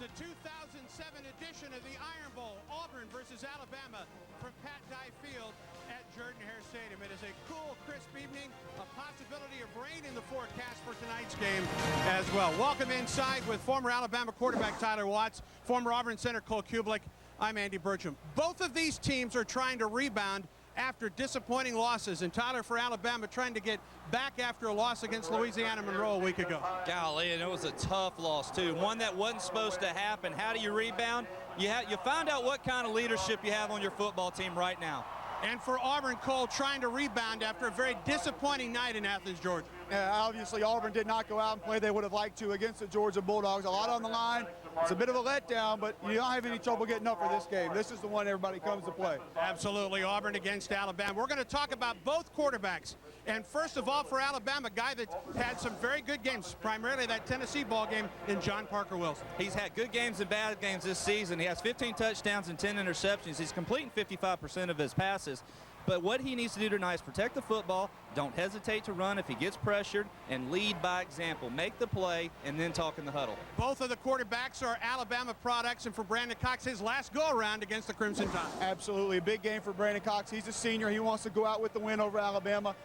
the 2007 edition of the Iron Bowl, Auburn versus Alabama from Pat Dye Field at Jordan-Hare Stadium. It is a cool, crisp evening, a possibility of rain in the forecast for tonight's game as well. Welcome inside with former Alabama quarterback Tyler Watts, former Auburn center Cole Cubelic. I'm Andy Burcham. Both of these teams are trying to rebound after disappointing losses, and Tyler, for Alabama, trying to get back after a loss against Louisiana Monroe a week ago. Golly, and it was a tough loss too, one that wasn't supposed to happen. How do you rebound? You find out what kind of leadership you have on your football team right now. And for Auburn, Cole, trying to rebound after a very disappointing night in Athens, Georgia. Yeah, obviously Auburn did not go out and play they would have liked to against the Georgia Bulldogs. A lot on the line. It's a bit of a letdown, but you don't have any trouble getting up for this game. This is the one everybody comes to play. Absolutely, Auburn against Alabama. We're going to talk about both quarterbacks. And first of all, for Alabama, a guy that had some very good games, primarily that Tennessee ball game, in John Parker Wilson. He's had good games and bad games this season. He has 15 touchdowns and 10 interceptions. He's completing 55% of his passes. But what he needs to do tonight is protect the football, don't hesitate to run if he gets pressured, and lead by example. Make the play and then talk in the huddle. Both of the quarterbacks are Alabama products, and for Brandon Cox, his last go-around against the Crimson Tide. Absolutely, a big game for Brandon Cox. He's a senior. He wants to go out with the win over Alabama.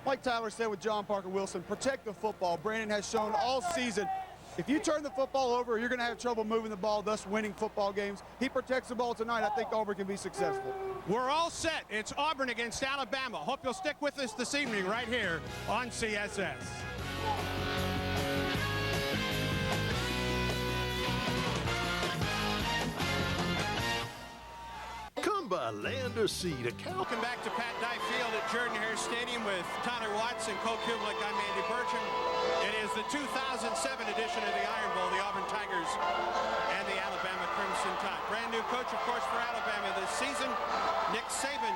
Like Tyler said with John Parker Wilson, protect the football. Brandon has shown all season, if you turn the football over, you're going to have trouble moving the ball, thus winning football games. He protects the ball tonight. I think Auburn can be successful. We're all set. It's Auburn against Alabama. Hope you'll stick with us this evening right here on CSS. Come by land or sea to Cal. Welcome back to Pat Dye Field at Jordan-Hare Stadium with Tyler Watts and Cole Cubelic. I'm Andy Burcham. It is the 2007 edition of the Iron Bowl, the Auburn Tigers and the Alabama Crimson Tide. Brand new coach, of course, for Alabama this season. Nick Saban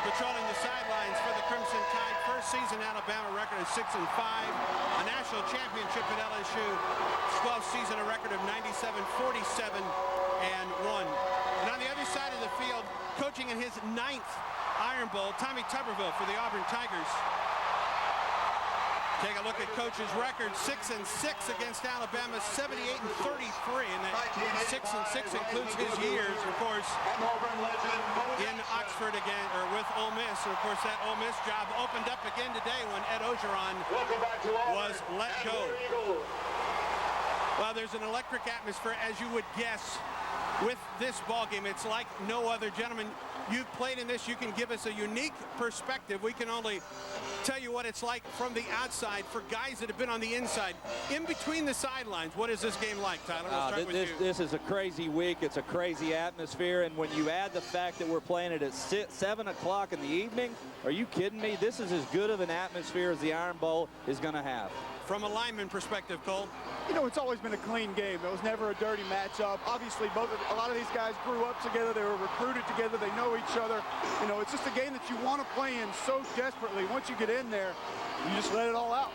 patrolling the sidelines for the Crimson Tide. First season Alabama record is 6-5. A national championship at LSU. 12th season a record of 97-47-1. And on the other side of the field, coaching in his 9th Iron Bowl, Tommy Tuberville for the Auburn Tigers. Take a look at Coach's record, 6-6 against Alabama, 78-33, and that 6-6 includes his years, of course, in Oxford again, or with Ole Miss. And of course, that Ole Miss job opened up again today when Ed Ogeron was let go. Well, there's an electric atmosphere, as you would guess, with this ball game. It's like no other. Gentlemen, you've played in this. You can give us a unique perspective. We can only tell you what it's like from the outside for guys that have been on the inside. In between the sidelines, what is this game like, Tyler? We'll start with you. This is a crazy week. It's a crazy atmosphere. And when you add the fact that we're playing it at 7 o'clock in the evening, are you kidding me? This is as good of an atmosphere as the Iron Bowl is going to have. From a lineman perspective, Cole? You know, it's always been a clean game. It was never a dirty matchup. Obviously, a lot of these guys grew up together. They were recruited together. They know each other. You know, it's just a game that you want to play in so desperately. Once you get in there, you just let it all out.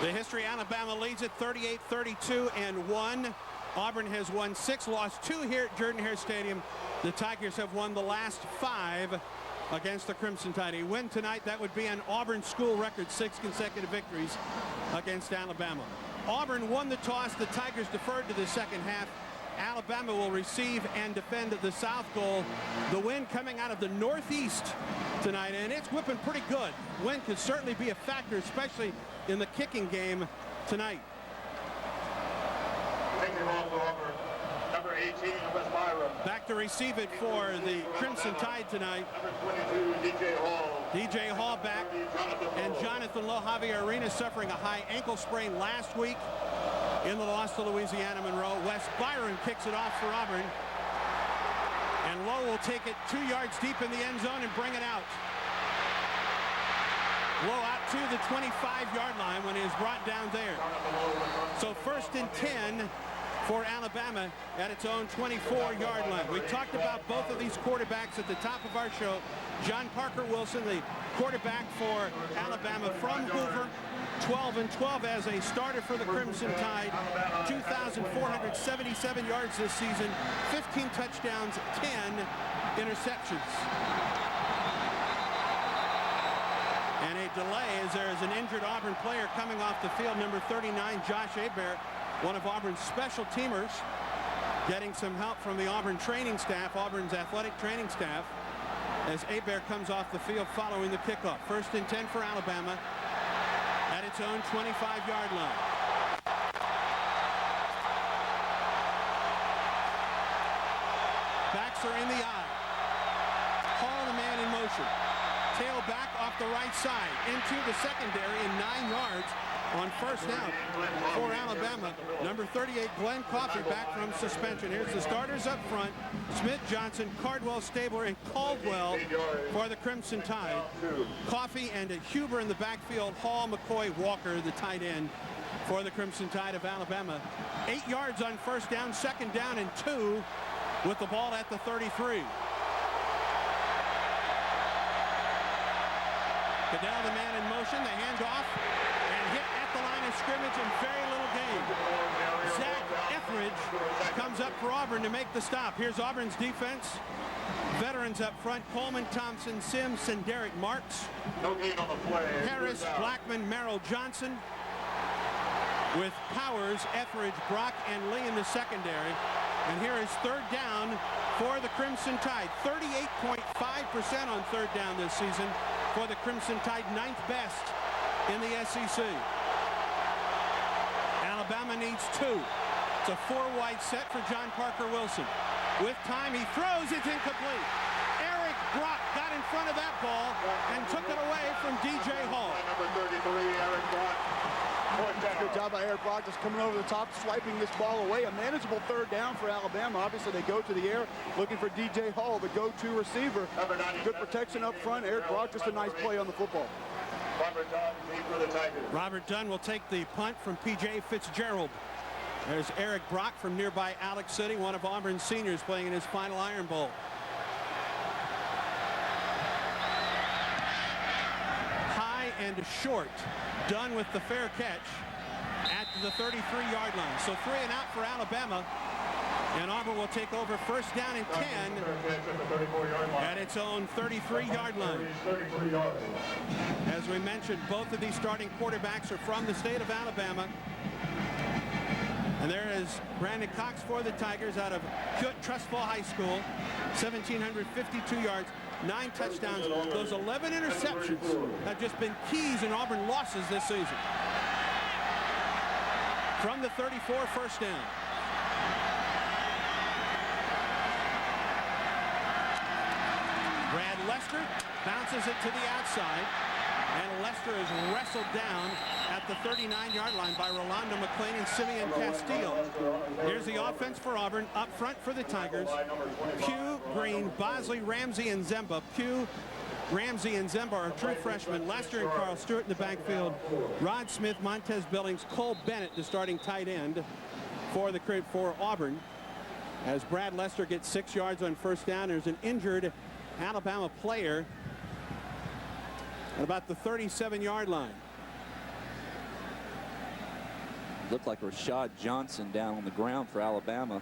The history, Alabama leads at 38-32-1. Auburn has won 6, lost 2 here at Jordan-Hare Stadium. The Tigers have won the last 5 against the Crimson Tide. A win tonight, that would be an Auburn school record, 6 consecutive victories against Alabama. Auburn won the toss. The Tigers deferred to the second half. Alabama will receive and defend the south goal. The wind coming out of the northeast tonight, and it's whipping pretty good. Wind could certainly be a factor, especially in the kicking game tonight. Number 18, West Byram. Back to receive it for the Crimson Tide tonight. Number 22, DJ Hall. DJ Hall back, and Jonathan Lowe. Javier Arenas suffering a high ankle sprain last week in the loss to Louisiana Monroe. Wes Byron kicks it off for Auburn, and Lowe will take it 2 yards deep in the end zone and bring it out. Lowe out to the 25-yard line when he is brought down there. So 1st and 10 for Alabama at its own 24-yard line. We talked about both of these quarterbacks at the top of our show. John Parker Wilson, the quarterback for Alabama from Hoover, 12-12 as a starter for the Crimson Tide. 2,477 yards this season, 15 touchdowns, 10 interceptions. And a delay as there is an injured Auburn player coming off the field, number 39, Josh Hebert, one of Auburn's special teamers. getting some help from the Auburn training staff, Auburn's athletic training staff, as Hebert comes off the field following the kickoff. 1st and 10 for Alabama at its own 25-yard line. Backs are in the eye. Hall, the man in motion. Tail back off the right side into the secondary in 9 yards on 1st down for Alabama. Number 38, Glenn Coffey, back from suspension. Here's the starters up front. Smith, Johnson, Cardwell, Stabler, and Caldwell for the Crimson Tide. Coffey and Huber in the backfield. Hall, McCoy, Walker, the tight end for the Crimson Tide of Alabama. 8 yards on 1st down, 2nd down and 2 with the ball at the 33. Goodell, the man in motion, the handoff, and hit at the line of scrimmage and very little gain. Zach Etheridge comes up for Auburn to make the stop. Here's Auburn's defense. Veterans up front: Coleman, Thompson, Sims, and Derek Marks. No gain on the play. Harris, Blackman, Merrill Johnson, with Powers, Etheridge, Brock, and Lee in the secondary. And here is 3rd down for the Crimson Tide. 38.5% on 3rd down this season for the Crimson Tide, 9th best in the SEC. Alabama needs 2. It's a 4-wide set for John Parker Wilson. With time, he throws, it's incomplete. Eric Brock got in front of that ball and took it away from DJ Hall. Number 33, Eric Brock. Good job by Eric Brock, just coming over the top, swiping this ball away. A manageable 3rd down for Alabama. Obviously, they go to the air looking for DJ Hall, the go-to receiver. Good protection up front. Eric Brock, just a nice play on the football. Robert Dunn, deep for the Tigers. Robert Dunn will take the punt from P.J. Fitzgerald. There's Eric Brock from nearby Alex City, one of Auburn's seniors playing in his final Iron Bowl. High and short. Dunn with the fair catch at the 33-yard line. So 3 and out for Alabama. And Auburn will take over 1st down and 10 at its own 33-yard line. As we mentioned, both of these starting quarterbacks are from the state of Alabama. And there is Brandon Cox for the Tigers out of Hewitt-Trustfall High School. 1,752 yards, 9 touchdowns. Those 11 interceptions have just been keys in Auburn losses this season. From the 34, 1st down. Brad Lester bounces it to the outside, and Lester is wrestled down at the 39-yard line by Rolando McClain and Simeon Castillo. Here's the offense for Auburn. Up front for the Tigers: Pugh, Green, Bosley, Ramsey, and Zemba. Pugh, Ramsey, and Zemba are true freshmen. Lester and Carl Stewart in the backfield. Rod Smith, Montez Billings, Cole Bennett, the starting tight end for Auburn. As Brad Lester gets 6 yards on 1st down, there's an injured Alabama player at about the 37-yard line. Looked like Rashad Johnson down on the ground for Alabama.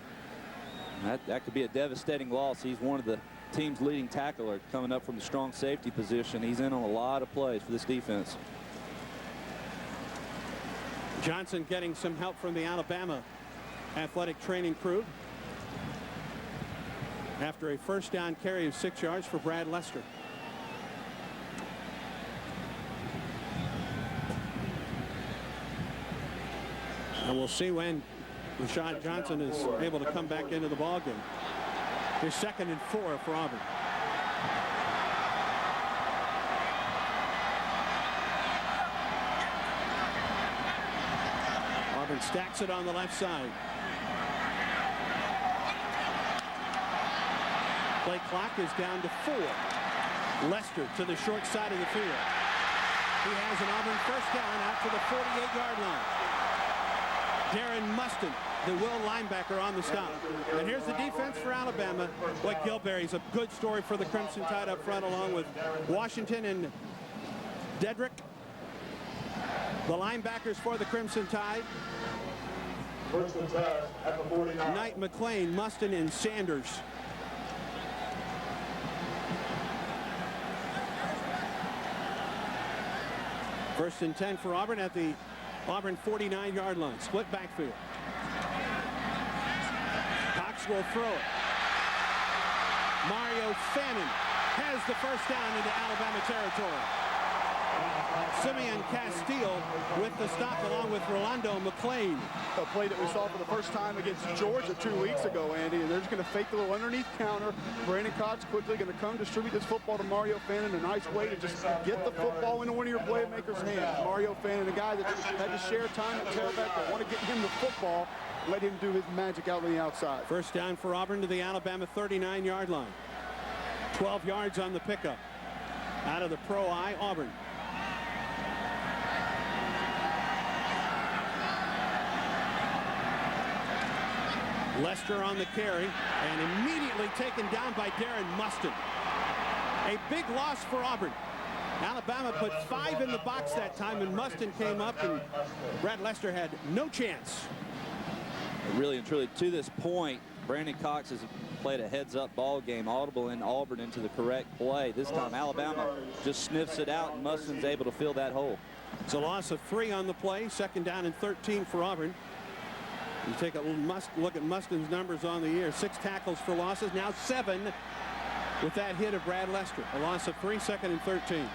That could be a devastating loss. He's one of the team's leading tackler coming up from the strong safety position. He's in on a lot of plays for this defense. Johnson getting some help from the Alabama athletic training crew after a 1st down carry of 6 yards for Brad Lester. And we'll see when Rashad Johnson is able to come back into the ballgame. Here's 2nd and 4 for Auburn. Auburn stacks it on the left side. Play clock is down to 4. Lester to the short side of the field. He has an Auburn 1st down out to the 48-yard line. Darren Mustin, the Will linebacker, on the stop. And here's the defense for Alabama. Blake Gilberry's a good story for the Crimson Tide up front, along with Washington and Dedrick. The linebackers for the Crimson Tide: 1st and 10 at the 49. Knight, McClain, Mustin, and Sanders. First and 10 for Auburn at the Auburn 49-yard line. Split backfield. Cox will throw it. Mario Fannin has the first down into Alabama territory. Simeon Castile with the stop along with Rolando McClain. A play that we saw for the first time against Georgia 2 weeks ago, Andy, and they're just going to fake the little underneath counter. Brandon Cox quickly going to come distribute this football to Mario Fannin. A nice way to just get the football into one of your playmakers' hands. Mario Fannin, a guy that had to share time at tailback, but want to get him the football, let him do his magic out on the outside. First down for Auburn to the Alabama 39-yard line. 12 yards on the pickup. Out of the pro eye, Auburn. Lester on the carry and immediately taken down by Darren Mustin. A big loss for Auburn. Alabama put 5 in the box that time, and Mustin came up, and Brad Lester had no chance. Really and truly, to this point, Brandon Cox has played a heads-up ball game, audible in Auburn into the correct play. This time, Alabama just sniffs it out, and Mustin's able to fill that hole. It's a loss of 3 on the play. Second down and 13 for Auburn. You take a look at Mustin's numbers on the year. 6 tackles for losses, now 7 with that hit of Brad Lester. A loss of 3, second and 13.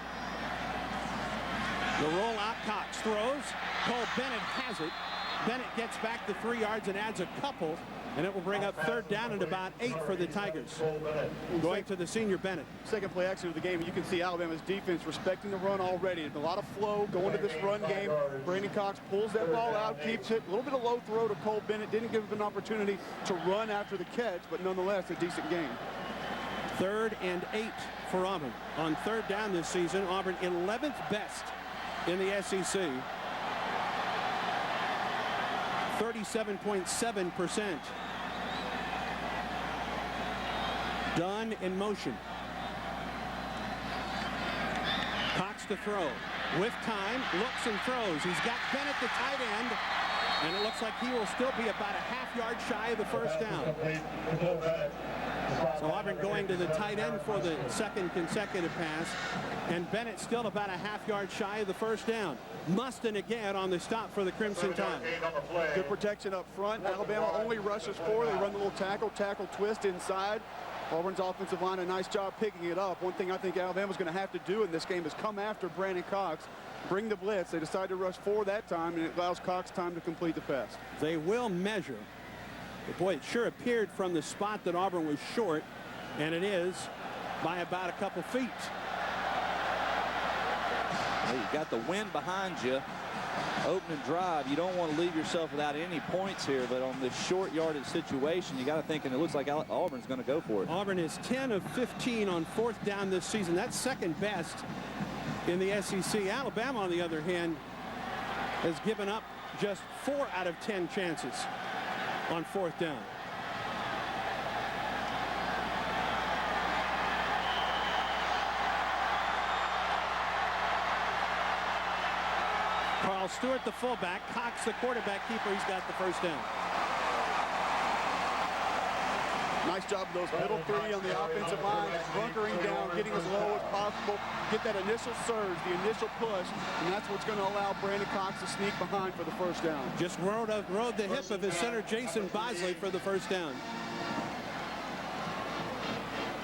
The roll out, Cox throws. Cole Bennett has it. Bennett gets back to 3 yards and adds a couple, and it will bring up third down and about 8 for the Tigers. Going to the senior Bennett. Second play action of the game, and you can see Alabama's defense respecting the run already. A lot of flow going to this run game. Brandon Cox pulls that ball out, keeps it. A little bit of low throw to Cole Bennett. Didn't give him an opportunity to run after the catch, but nonetheless, a decent game. Third and 8 for Auburn. On third down this season, Auburn 11th best in the SEC. 37.7%. Dunn in motion. Cox to throw. With time, looks and throws. He's got Bennett, the tight end, and it looks like he will still be about a half-yard shy of the first down. So Auburn going to the tight end for the second consecutive pass, and Bennett still about a half-yard shy of the first down. Mustin again on the stop for the Crimson Tide. Good protection up front. Alabama only rushes 4. They run the little tackle twist inside. Auburn's offensive line, a nice job picking it up. One thing I think Alabama's going to have to do in this game is come after Brandon Cox, bring the blitz. They decide to rush 4 that time, and it allows Cox time to complete the pass. They will measure. But boy, it sure appeared from the spot that Auburn was short, and it is by about a couple feet. Well, you got the wind behind you. Opening drive, you don't want to leave yourself without any points here, but on this short yardage situation, you got to think, and it looks like Auburn's going to go for it. Auburn is 10 of 15 on fourth down this season. That's second best in the SEC. Alabama, on the other hand, has given up just 4 out of 10 chances on fourth down. Carl Stewart, the fullback. Cox, the quarterback keeper. He's got the first down. Nice job of those middle 3 on the offensive line, bunkering down, getting as low as possible, get that initial surge, the initial push, and that's what's going to allow Brandon Cox to sneak behind for the first down. Just rode the hip of his center, Jason Bosley, for the first down.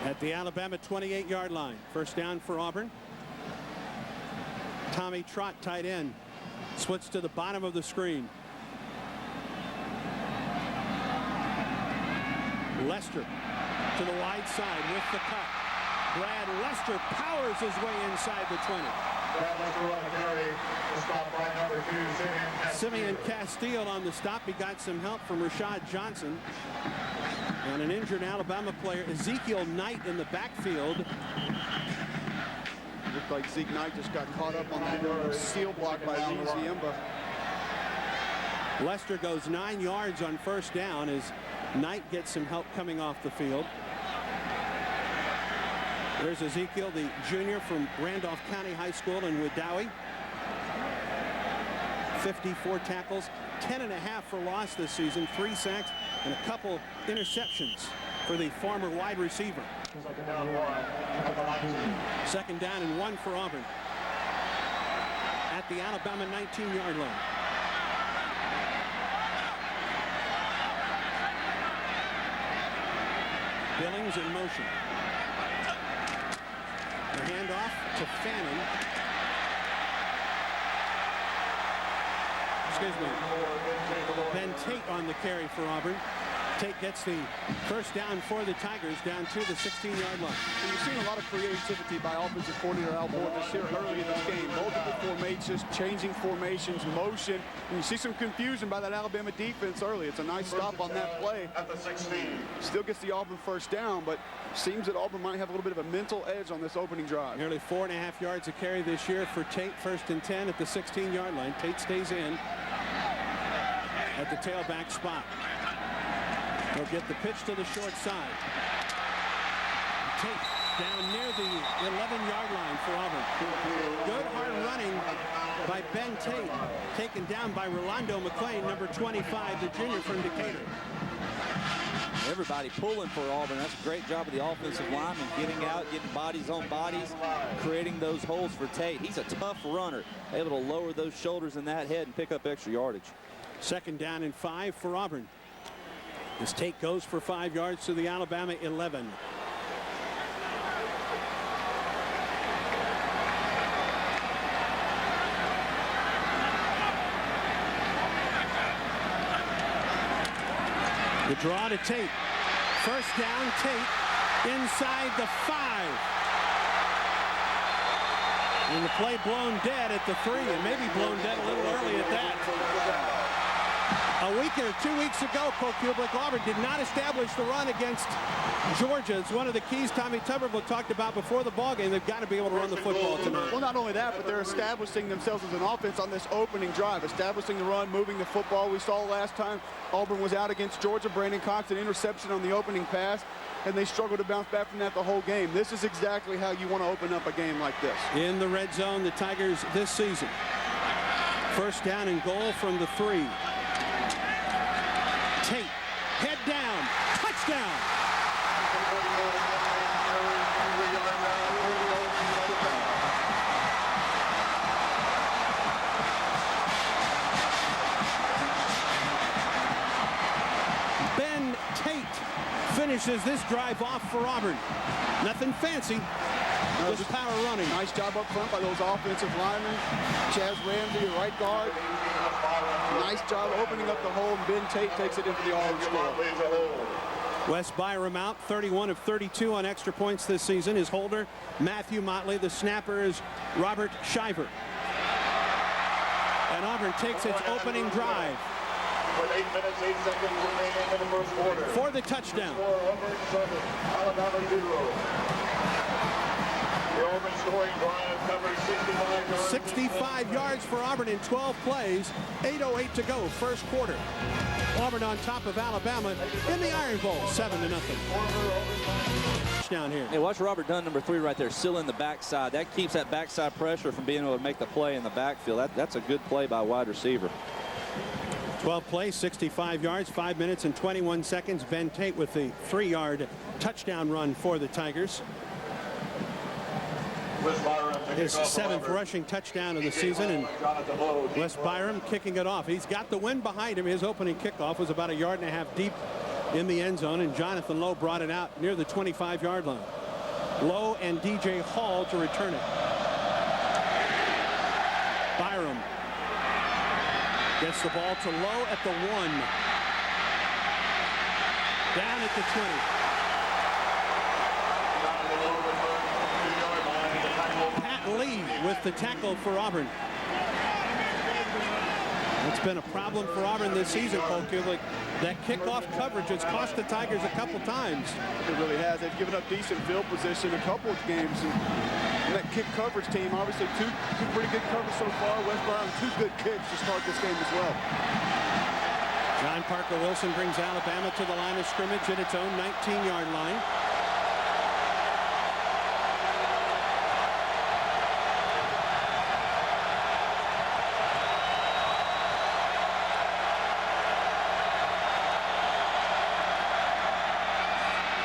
At the Alabama 28-yard line. First down for Auburn. Tommy Trott, tight end. Splits to the bottom of the screen. Lester to the wide side with the cut. Brad Lester powers his way inside the 20. Brad Lester on the carry. The stop by number 2, Simeon Castile on the stop. He got some help from Rashad Johnson. And an injured Alabama player, Ezekiel Knight, in the backfield. Looked like Zeke Knight just got caught up on that seal block by Gene Ziemba. Lester goes 9 yards on first down as Knight gets some help coming off the field. There's Ezekiel, the junior from Randolph County High School in Wedowee. 54 tackles, 10.5 for loss this season, 3 sacks, and a couple interceptions for the former wide receiver. Second down and 1 for Auburn at the Alabama 19-yard line. Billings in motion. The handoff to Fanning. Excuse me. Ben Tate on the carry for Auburn. Tate gets the first down for the Tigers down to the 16-yard line. And you've seen a lot of creativity by offensive coordinator Al Borges here early in this game. Multiple formations, changing formations, motion. And you see some confusion by that Alabama defense early. It's a nice stop on that play. At the 16. Still gets the Auburn first down, but seems that Auburn might have a little bit of a mental edge on this opening drive. Nearly 4.5 yards a carry this year for Tate. First and 10 at the 16-yard line. Tate stays in at the tailback spot. He'll get the pitch to the short side. Tate down near the 11-yard line for Auburn. Good hard running by Ben Tate. Taken down by Rolando McClain, number 25, the junior from Decatur. Everybody pulling for Auburn. That's a great job of the offensive lineman, getting out, getting bodies on bodies, creating those holes for Tate. He's a tough runner, able to lower those shoulders and that head and pick up extra yardage. Second down and 5 for Auburn. As Tate goes for 5 yards to the Alabama 11. The draw to Tate. First down, Tate inside the 5. And the play blown dead at the 3, and maybe blown dead a little early at that. A week or 2 weeks ago, Coach Kublick, Auburn did not establish the run against Georgia. It's one of the keys Tommy Tuberville talked about before the ballgame. They've got to be able to run the football tonight. Well, not only that, but they're establishing themselves as an offense on this opening drive, establishing the run, moving the football. We saw last time Auburn was out against Georgia. Brandon Cox, an interception on the opening pass, and they struggled to bounce back from that the whole game. This is exactly how you want to open up a game like this. In the red zone, the Tigers this season. First down and goal from the 3. Tate, head down, touchdown. Ben Tate finishes this drive off for Auburn. Nothing fancy, just power running. Nice job up front by those offensive linemen. Chaz Ramsey, the right guard. Nice job opening up the hole, and Ben Tate takes it in for the Auburn score. Wes Byram out, 31 of 32 on extra points this season. His holder, Matthew Motley. The snapper is Robert Shiver. And Auburn takes its opening drive. With 8 minutes, 8 seconds remaining in the first quarter. For the touchdown. For Auburn 7, Alabama 0. The Auburn scoring drive covers 65 yards. 65 yards for Auburn in 12 plays. 8:08 to go, first quarter. Auburn on top of Alabama in the Iron Bowl, 7-0. Down here. Hey, watch Robert Dunn, number 3 right there, still in the backside. That keeps that backside pressure from being able to make the play in the backfield. That's a good play by a wide receiver. 12 plays, 65 yards, 5 minutes and 21 seconds. Ben Tate with the 3-yard touchdown run for the Tigers. His 7th rushing touchdown of the season, and Wes Byram kicking it off. He's got the wind behind him. His opening kickoff was about 1.5 yards deep in the end zone, and Jonathan Lowe brought it out near the 25-yard line. Lowe and DJ Hall to return it. Byram gets the ball to Lowe at the 1. Down at the 20. Pat Lee with the tackle for Auburn. It's been a problem for Auburn this season, Paul Kublick. That kickoff coverage has cost the Tigers a couple times. It really has. They've given up decent field position a couple of games. And that kick coverage team, obviously two pretty good covers so far. Wes Byram, 2 good kicks to start this game as well. John Parker Wilson brings Alabama to the line of scrimmage at its own 19-yard line.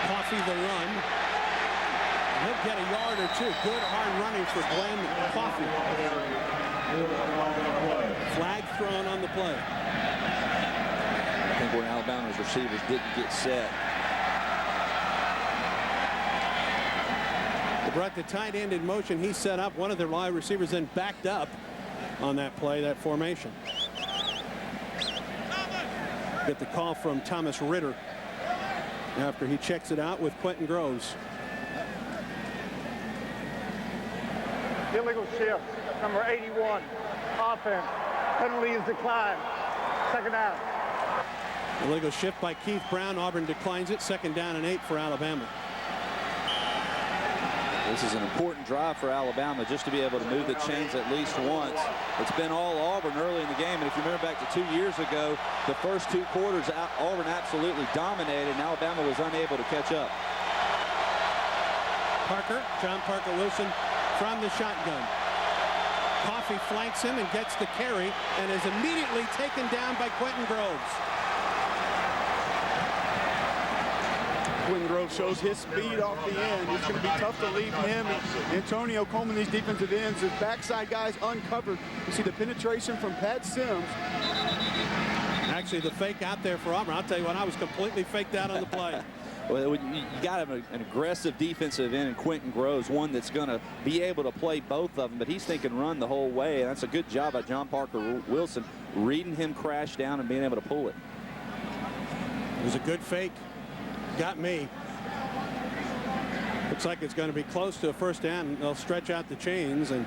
Coffee the run. He'll get a yard or 2. Good hard running for Glenn Coffee. Flag thrown on the play. I think where Alabama's receivers didn't get set. They brought the tight end in motion. He set up. One of their wide receivers then backed up on that play, that formation. Get the call from Thomas Ritter after he checks it out with Quentin Groves. Illegal shift, number 81, offense. Penalty is declined. Second down. Illegal shift by Keith Brown. Auburn declines it. 2nd down and 8 for Alabama. This is an important drive for Alabama just to be able to move the chains at least once. It's been all Auburn early in the game, and if you remember back to 2 years ago, the first 2 quarters, Auburn absolutely dominated, and Alabama was unable to catch up. John Parker Wilson from the shotgun. Coffee flanks him and gets the carry and is immediately taken down by Quentin Groves. Quentin Groves shows his speed off the end. It's going to be tough to leave him and Antonio Coleman, these defensive ends. His backside guys uncovered. You see the penetration from Pat Sims. Actually, the fake out there for Auburn. I'll tell you what, I was completely faked out on the play. Well, you got to have an aggressive defensive end in Quentin Groves, one that's going to be able to play both of them, but he's thinking run the whole way, and that's a good job by John Parker Wilson, reading him crash down and being able to pull it. It was a good fake. Got me. Looks like it's going to be close to a 1st down. They'll stretch out the chains, and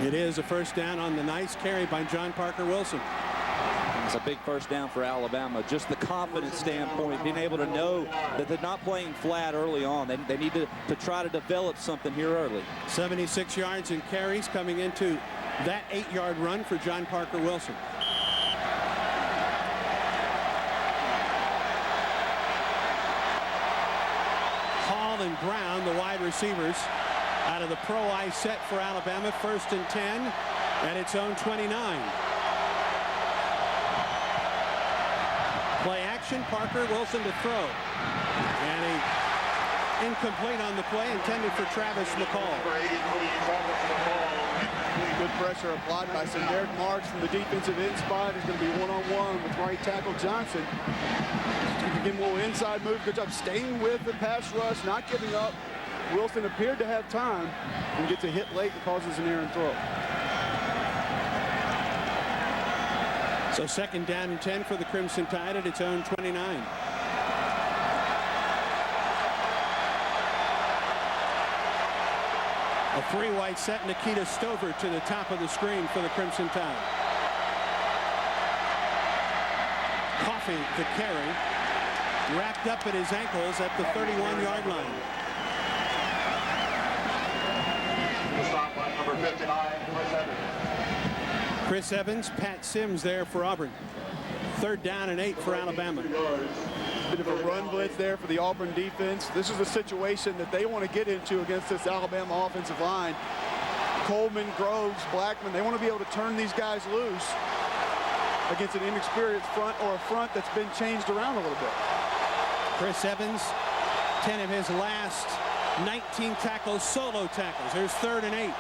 it is a 1st down on the nice carry by John Parker Wilson. It's a big 1st down for Alabama. Just the confidence standpoint, being able to know that they're not playing flat early on. They need to try to develop something here early. 76 yards in carries coming into that 8-yard run for John Parker Wilson. Hall and Brown, the wide receivers, out of the pro eye set for Alabama. 1st and 10 at its own 29. Play action, Parker Wilson to throw. And he incomplete on the play, intended for Travis McCall. Good pressure applied by Derek Marks from the defensive end spot. He's going to be one-on-one with right tackle Johnson. Give him a little inside move. Good job staying with the pass rush, not giving up. Wilson appeared to have time and gets a hit late and causes an errant throw. So 2nd down and 10 for the Crimson Tide at its own 29. A 3-wide set. Nikita Stover to the top of the screen for the Crimson Tide. Coffee to carry. Wrapped up at his ankles at the 31-yard line. The stop by number 59, Chris Evans. Chris Evans, Pat Sims there for Auburn. 3rd down and 8 for Alabama. Bit of a run blitz there for the Auburn defense. This is a situation that they want to get into against this Alabama offensive line. Coleman, Groves, Blackman, they want to be able to turn these guys loose against an inexperienced front or a front that's been changed around a little bit. Chris Evans, 10 of his last 19 tackles, solo tackles. Here's 3rd and 8.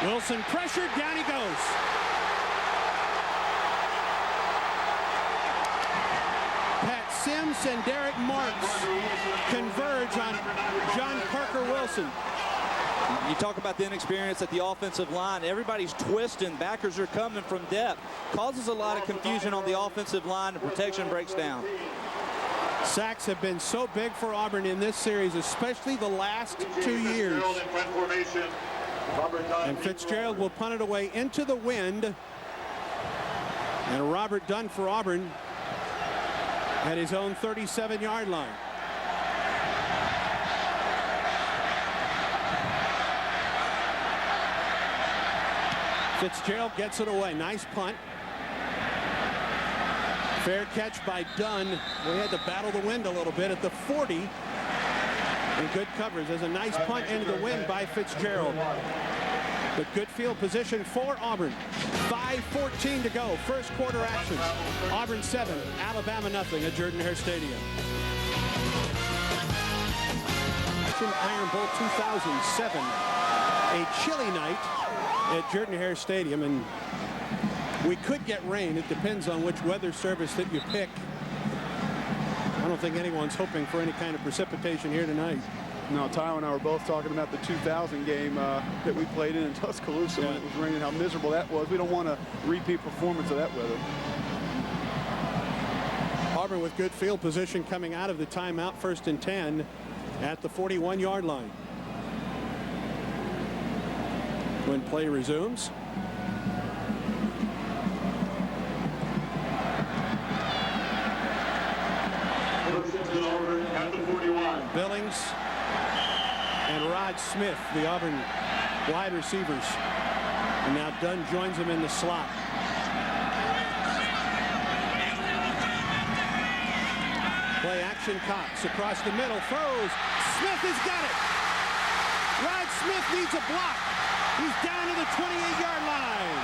Wilson pressured, down he goes. Pat Sims and Derek Marks converge on John Parker Wilson. You talk about the inexperience at the offensive line. Everybody's twisting. Backers are coming from depth. Causes a lot of confusion on the offensive line, and protection breaks down. Sacks have been so big for Auburn in this series, especially the last 2 years. And Fitzgerald will punt it away into the wind. And Robert Dunn for Auburn at his own 37-yard line. Fitzgerald gets it away. Nice punt. Fair catch by Dunn. We had to battle the wind a little bit at the 40. And good coverage. There's a nice punt into the wind by Fitzgerald. But good field position for Auburn. 5:14 to go. 1st quarter action. Auburn 7, Alabama nothing at Jordan-Hare Stadium. Iron Bowl 2007. A chilly night at Jordan-Hare Stadium, and we could get rain. It depends on which weather service that you pick. I don't don't think anyone's hoping for any kind of precipitation here tonight. No, Tyler and I were both talking about the 2000 game that we played in Tuscaloosa when it was raining, how miserable that was. We don't want a repeat performance of that weather. Auburn with good field position coming out of the timeout, 1st and 10 at the 41-yard line. When play resumes. Billings and Rod Smith, the Auburn wide receivers. And now Dunn joins him in the slot. Play action, Cox across the middle, throws. Smith has got it. Rod Smith needs a block. He's down to the 28-yard line.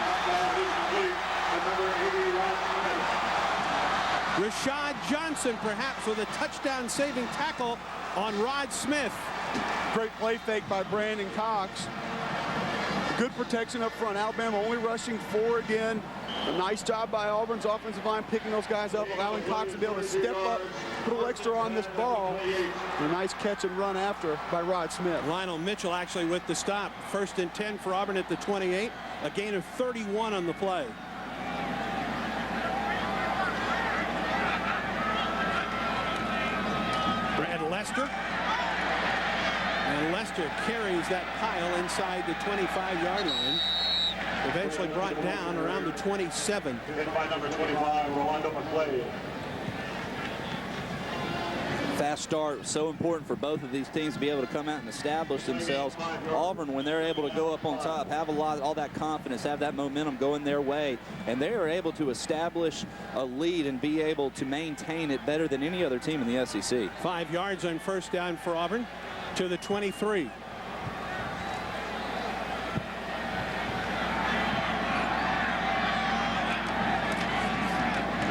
Rashad Johnson perhaps with a touchdown-saving tackle on Rod Smith. Great play fake by Brandon Cox. Good protection up front. Alabama only rushing 4 again. A nice job by Auburn's offensive line picking those guys up, allowing Cox to be able to step up, put a little extra on this ball. A nice catch and run after by Rod Smith. Lionel Mitchell actually with the stop. 1st and 10 for Auburn at the 28. A gain of 31 on the play. Brad Lester. And Lester carries that pile inside the 25-yard line. Eventually brought down around the 27. By number 25, Rolando McClay. Fast start, so important for both of these teams to be able to come out and establish themselves. Auburn, when they're able to go up on top, have all that confidence, have that momentum going their way, and they are able to establish a lead and be able to maintain it better than any other team in the SEC. 5 yards on 1st down for Auburn to the 23.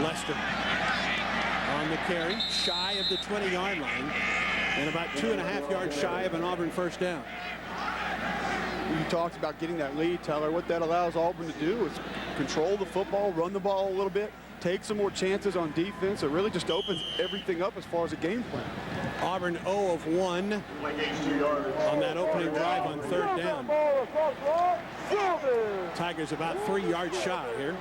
Lester on the carry, shy of the 20-yard line, and about 2.5 yards shy of an Auburn 1st down. You talked about getting that lead, Tyler. What that allows Auburn to do is control the football, run the ball a little bit, take some more chances on defense. It really just opens everything up as far as a game plan. Auburn 0 of 1 on that opening drive on 3rd down. Tigers about 3 yards shy here.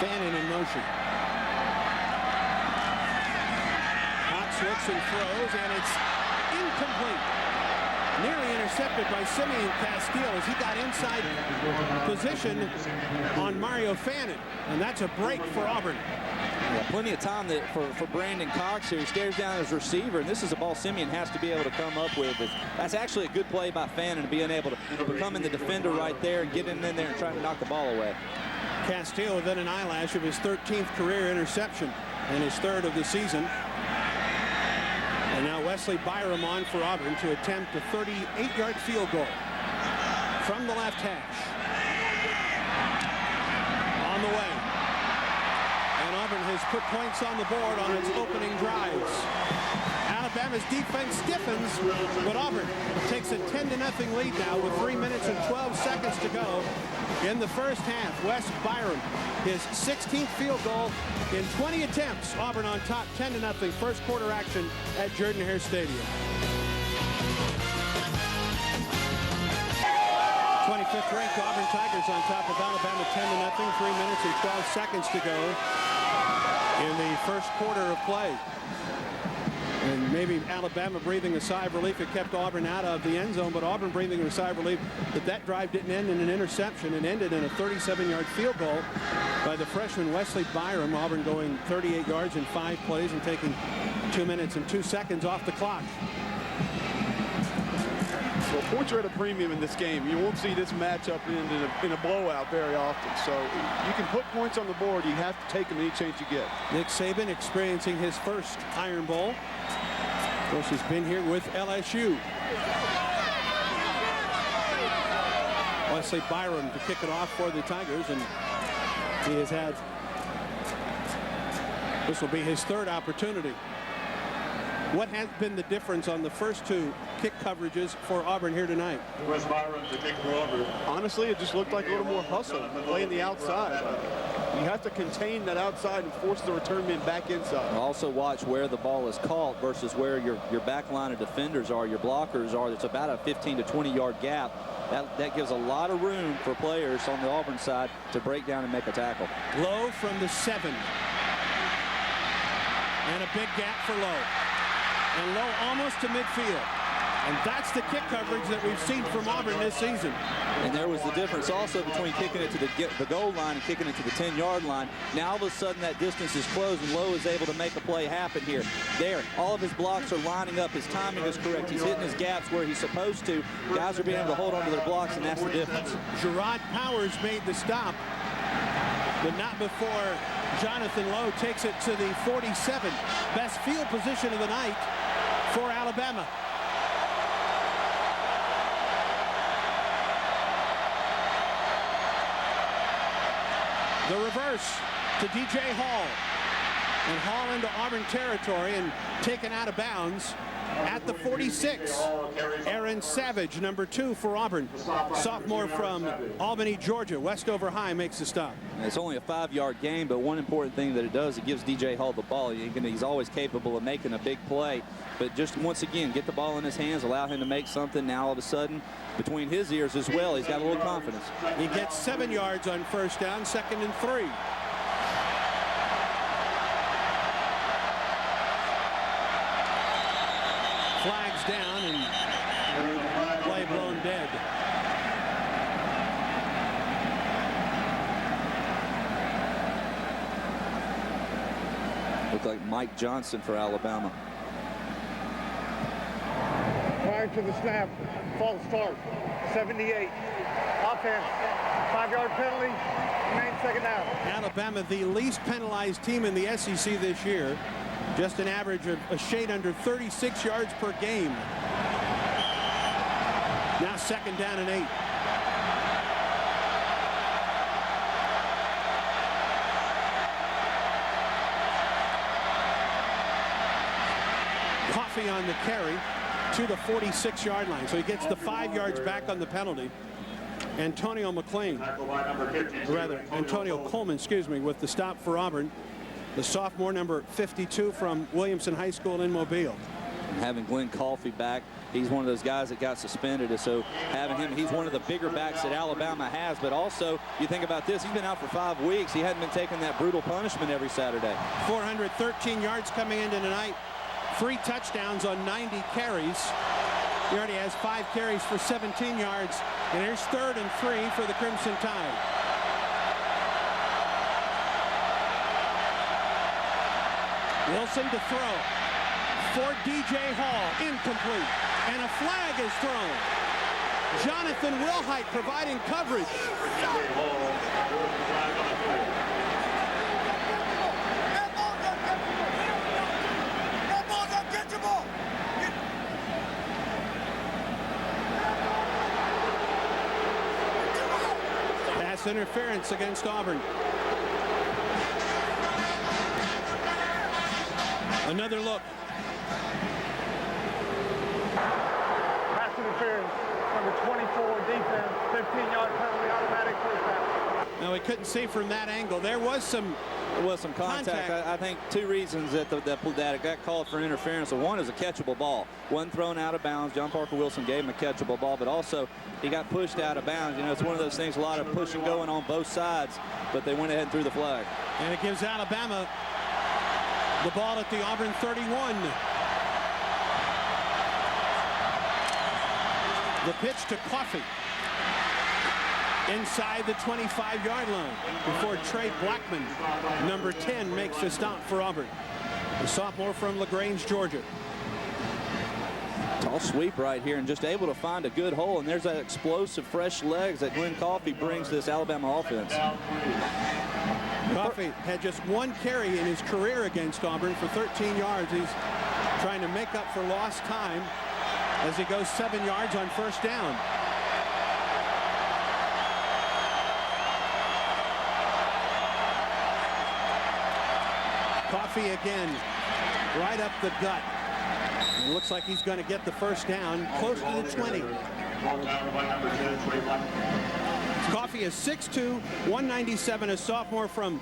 Fannin in motion. Cox looks and throws, and it's incomplete. Nearly intercepted by Simeon Castile as he got inside position on Mario Fannin. And that's a break for Auburn. Yeah, plenty of time for Brandon Cox here. He stares down his receiver, and this is a ball Simeon has to be able to come up with. That's actually a good play by Fannin, being able to become in the defender right there and getting in there and trying to knock the ball away. Castile within an eyelash of his 13th career interception and his 3rd of the season. And now Wesley Byram on for Auburn to attempt a 38-yard field goal from the left hash. On the way. And Auburn has put points on the board on its opening drives. Alabama's defense stiffens, but Auburn takes a 10-0 lead now with 3 minutes and 12 seconds to go in the 1st half. Wes Byram, his 16th field goal in 20 attempts. Auburn on top, 10-0, 1st quarter action at Jordan-Hare Stadium. 25th ranked Auburn Tigers on top of Alabama, 10-0, 3 minutes and 12 seconds to go in the 1st quarter of play. And maybe Alabama breathing a sigh of relief. It kept Auburn out of the end zone, but Auburn breathing a sigh of relief that drive didn't end in an interception and ended in a 37-yard field goal by the freshman Wesley Byram. Auburn going 38 yards in 5 plays and taking 2 minutes and 2 seconds off the clock. Well, points are at a premium in this game. You won't see this matchup end in a blowout very often. So you can put points on the board. You have to take them any chance you get. Nick Saban experiencing his 1st Iron Bowl. Of course, he's been here with LSU. Wesley Byram to kick it off for the Tigers, and he has had, this will be his 3rd opportunity. What has been the difference on the first 2 kick coverages for Auburn here tonight? Honestly, it just looked like a little more hustle, playing the outside. You have to contain that outside and force the return men back inside. Also watch where the ball is caught versus where your back line of defenders are, your blockers are. It's about a 15 to 20 yard gap. That gives a lot of room for players on the Auburn side to break down and make a tackle. Lowe from the 7. And a big gap for Lowe. And Lowe almost to midfield. And that's the kick coverage that we've seen from Auburn this season. And there was the difference also between kicking it to the goal line and kicking it to the 10-yard line. Now all of a sudden that distance is closed and Lowe is able to make a play happen here. There, all of his blocks are lining up. His timing is correct. He's hitting his gaps where he's supposed to. Guys are being able to hold on to their blocks, and that's the difference. Gerard Powers made the stop, but not before Jonathan Lowe takes it to the 47. Best field position of the night for Alabama. The reverse to DJ Hall. And Hall into Auburn territory and taken out of bounds at the 46. Aaron Savage, number 2 for Auburn. Sophomore from Albany, Georgia. Westover High makes the stop. It's only a 5-yard gain, but one important thing that it does, it gives DJ Hall the ball. He's always capable of making a big play, but just once again, get the ball in his hands, allow him to make something. Now all of a sudden, between his ears as well, he's got a little confidence. He gets 7 yards on first down, 2nd and 3. Flags down and play blown dead. Looked like Mike Johnson for Alabama. Prior to the snap, false start, 78. Offense, 5-yard penalty, remains 2nd down. Alabama, the least penalized team in the SEC this year. Just an average of a shade under 36 yards per game. Now 2nd down and 8. Coffee on the carry to the 46-yard line. So he gets the 5 yards back on the penalty. Antonio Coleman, excuse me, with the stop for Auburn. The sophomore, number 52 from Williamson High School in Mobile. Having Glenn Coffey back, he's one of those guys that got suspended. So having him, he's one of the bigger backs that Alabama has. But also, you think about this, he's been out for 5 weeks. He hadn't been taking that brutal punishment every Saturday. 413 yards coming into tonight. 3 touchdowns on 90 carries. He already has 5 carries for 17 yards. And here's 3rd and 3 for the Crimson Tide. Wilson to throw for DJ Hall, incomplete, and a flag is thrown. Jonathan Wilhite providing coverage. Pass interference against Auburn. Another look. Pass interference, number 24, defense, 15-yard penalty, automatic first down. Now we couldn't see from that angle. There was some contact. I think 2 reasons that it got called for interference. So one is a catchable ball. One thrown out of bounds. John Parker Wilson gave him a catchable ball, but also he got pushed out of bounds. You know, it's one of those things, a lot of pushing going on both sides, but they went ahead and threw the flag. And it gives Alabama the ball at the Auburn 31. The pitch to Coffey. Inside the 25-yard line before Trey Blackman, number 10, makes the stop for Auburn. The sophomore from LaGrange, Georgia. Tall sweep right here and just able to find a good hole. And there's that explosive fresh legs that Glenn Coffey brings to this Alabama offense. Coffey had just 1 carry in his career against Auburn for 13 yards. He's trying to make up for lost time as he goes 7 yards on first down. Coffey again, right up the gut. It looks like he's going to get the first down close to the 20. Coffee is 6'2", 197, a sophomore from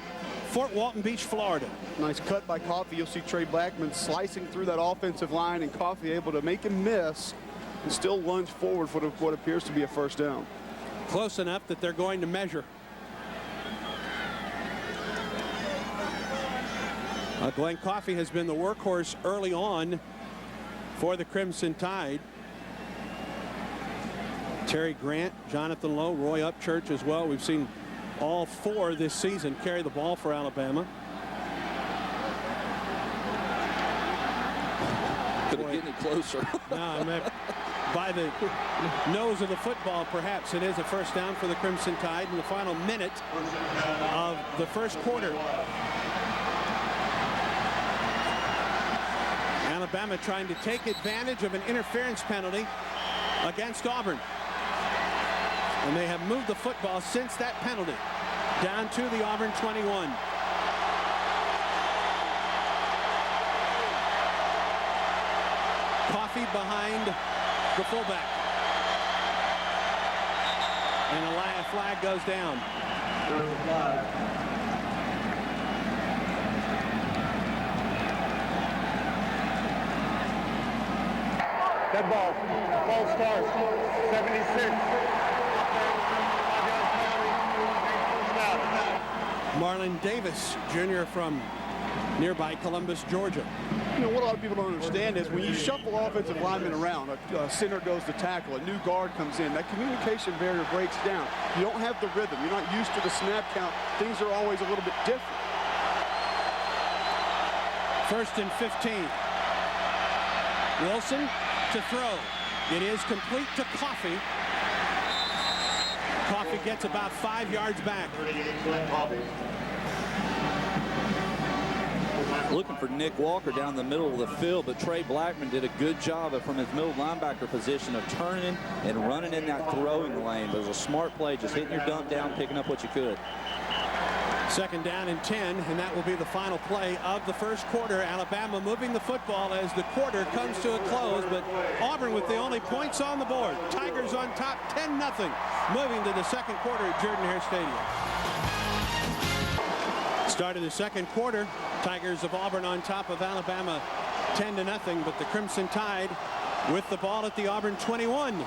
Fort Walton Beach, Florida. Nice cut by Coffee. You'll see Trey Blackman slicing through that offensive line, and Coffee able to make him miss and still lunge forward for what appears to be a first down. Close enough that they're going to measure. Glenn Coffee has been the workhorse early on for the Crimson Tide. Terry Grant, Jonathan Lowe, Roy Upchurch as well. We've seen all four this season carry the ball for Alabama. Could it get any closer? No, I mean, by the nose of the football, perhaps it is a first down for the Crimson Tide in the final minute of the first quarter. Alabama trying to take advantage of an interference penalty against Auburn. And they have moved the football since that penalty down to the Auburn 21. Coffee behind the fullback. And a flag goes down. Dead ball. False start. 76. Marlon Davis, Jr. from nearby Columbus, Georgia. You know, what a lot of people don't understand is when you shuffle offensive linemen around, a center goes to tackle, a new guard comes in, that communication barrier breaks down. You don't have the rhythm. You're not used to the snap count. Things are always a little bit different. First and 15. Wilson to throw. It is complete to Coffee. Coffee gets about 5 yards back. Looking for Nick Walker down the middle of the field, but Trey Blackman did a good job from his middle linebacker position of turning and running in that throwing lane. But it was a smart play, just hitting your dump down, picking up what you could. Second down and 10, and that will be the final play of the first quarter. Alabama moving the football as the quarter comes to a close, but Auburn with the only points on the board. Tigers on top, 10-0, moving to the second quarter at Jordan-Hare Stadium. Start of the second quarter, Tigers of Auburn on top of Alabama, 10-0, but the Crimson Tide with the ball at the Auburn 21.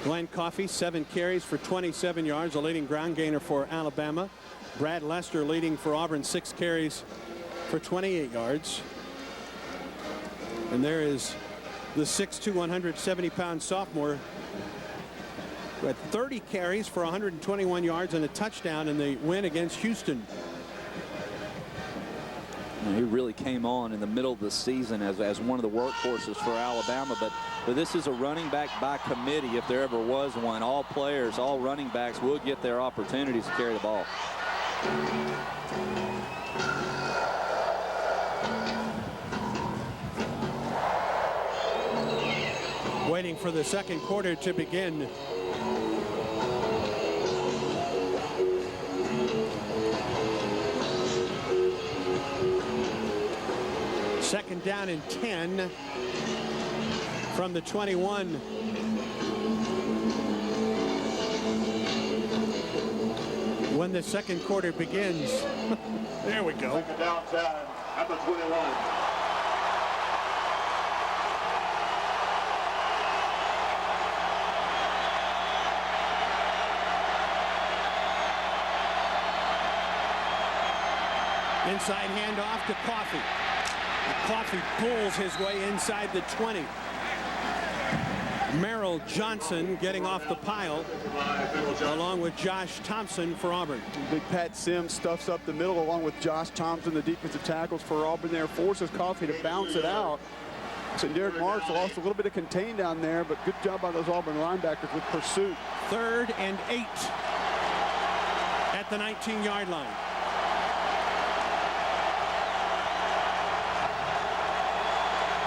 Glenn Coffee, 7 carries for 27 yards, a leading ground gainer for Alabama. Brad Lester leading for Auburn, 6 carries for 28 yards. And there is the 6'2", 170-pound sophomore who had 30 carries for 121 yards and a touchdown in the win against Houston. He really came on in the middle of the season as one of the workhorses for Alabama, but this is a running back by committee if there ever was one. All players, all running backs will get their opportunities to carry the ball. Waiting for the second quarter to begin. Second down and 10 from the 21. When the second quarter begins. There we go. Second down 10 at the 21. Inside handoff to Coffee. Coffee pulls his way inside the 20. Merrill Johnson getting off the pile along with Josh Thompson for Auburn. Big Pat Sims stuffs up the middle along with Josh Thompson, the defensive tackles for Auburn there, forces Coffee to bounce it out. So Derek Marks lost a little bit of contain down there, but good job by those Auburn linebackers with pursuit. 3rd and 8 at the 19-yard line.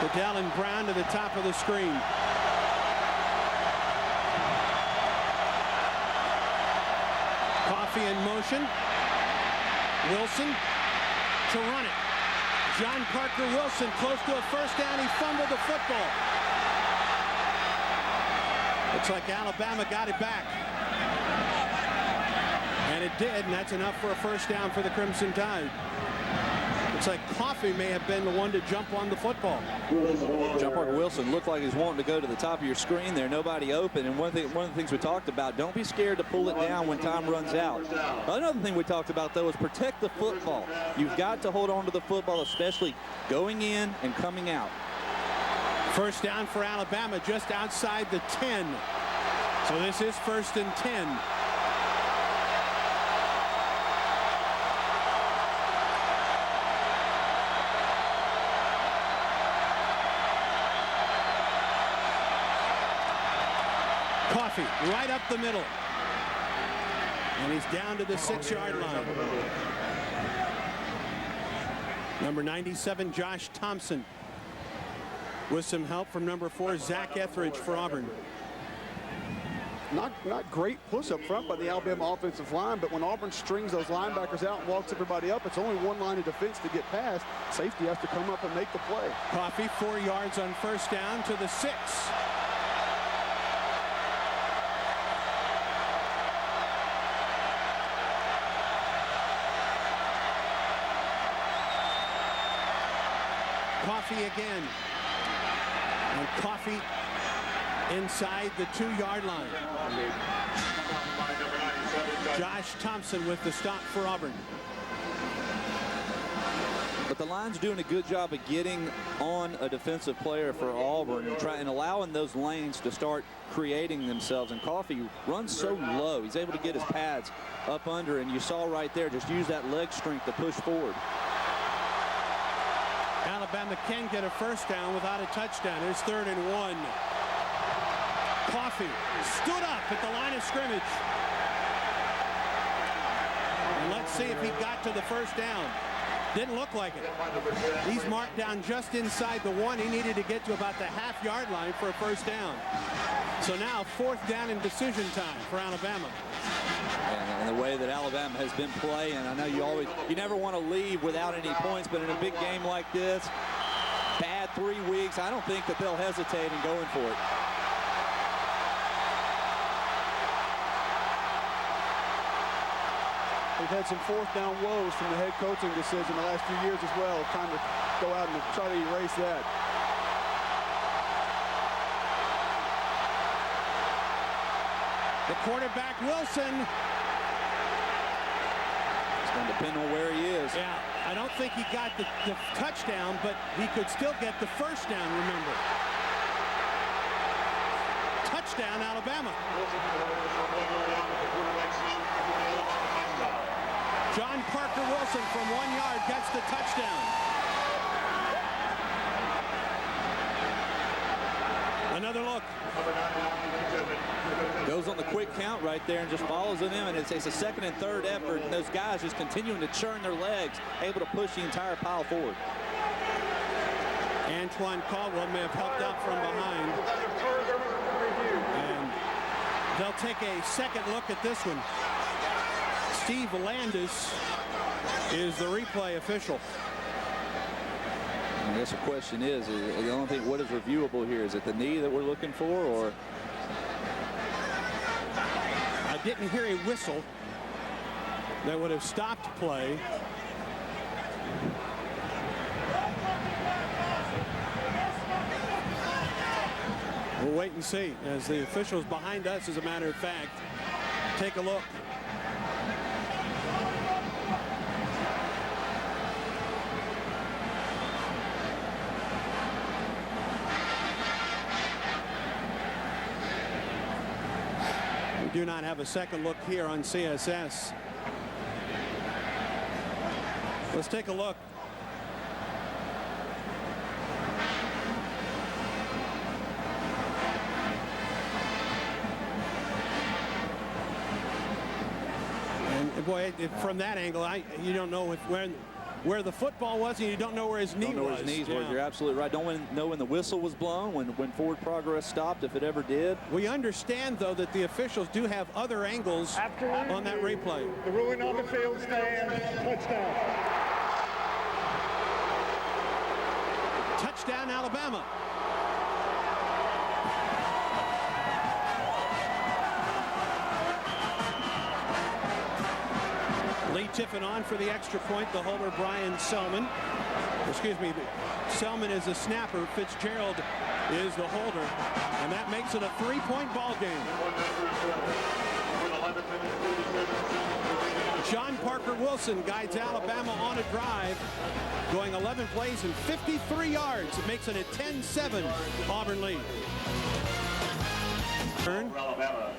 Cadell and Brown to the top of the screen. Coffee in motion. Wilson to run it. John Parker Wilson close to a first down. He fumbled the football. Looks like Alabama got it back. And it did, and that's enough for a first down for the Crimson Tide. Looks like Coffee may have been the one to jump on the football. John Parker Wilson looked like he's wanting to go to the top of your screen there. Nobody open. And one of the things we talked about, don't be scared to pull it down when time runs out. Another thing we talked about, though, is protect the football. You've got to hold on to the football, especially going in and coming out. First down for Alabama, just outside the 10. So this is 1st and 10. Coffee right up the middle. And he's down to the 6-yard line. Number 97, Josh Thompson, with some help from number 4, Zach Etheridge for Auburn. Not great push up front by the Alabama offensive line, but when Auburn strings those linebackers out and walks everybody up, it's only one line of defense to get past. Safety has to come up and make the play. Coffee 4 yards on first down to the 6. Coffee again. And Coffee inside the 2-yard line. Josh Thompson with the stop for Auburn. But the line's doing a good job of getting on a defensive player for Auburn and allowing those lanes to start creating themselves. And Coffee runs so low. He's able to get his pads up under, and you saw right there, just use that leg strength to push forward. Alabama can get a first down without a touchdown. It's 3rd and 1. Coffee stood up at the line of scrimmage. And let's see if he got to the first down. Didn't look like it. He's marked down just inside the 1. He needed to get to about the half-yard line for a first down. So now 4th down and decision time for Alabama. And the way that Alabama has been playing, I know you never want to leave without any points, but in a big game like this, bad 3 weeks, I don't think that they'll hesitate in going for it. They've had some 4th down woes from the head coaching decision the last few years as well. Time to go out and try to erase that. The quarterback, Wilson. It's going to depend on where he is. Yeah, I don't think he got the touchdown, but he could still get the first down, remember. Touchdown, Alabama. John Parker Wilson from 1 yard gets the touchdown. Another look. Goes on the quick count right there and just follows it in, and it's a 2nd and 3rd effort, and those guys just continuing to churn their legs, able to push the entire pile forward. Antoine Caldwell may have helped out from behind. And they'll take a second look at this one. Steve Landis is the replay official. I guess the question is the only thing, what is reviewable here? Is it the knee that we're looking for, or? I didn't hear a whistle that would have stopped play. We'll wait and see as the officials behind us, as a matter of fact, take a look. We do not have a second look here on CSS. Let's take a look. And boy, from that angle, you don't know when where the football was, and you don't know where his knee Don't know was. where his knees were. Yeah. You're absolutely right. Don't know when the whistle was blown, when forward progress stopped, if it ever did. We understand, though, that the officials do have other angles on that replay. The ruling on the field stands. Touchdown. Touchdown, Alabama. Lee Tiffin on for the extra point. The holder, Brian Selman. Excuse me, Selman is the snapper. Fitzgerald is the holder. And that makes it a 3-point ball game. John Parker Wilson guides Alabama on a drive, going 11 plays and 53 yards. It makes it a 10-7 Auburn lead. Turn. Alabama.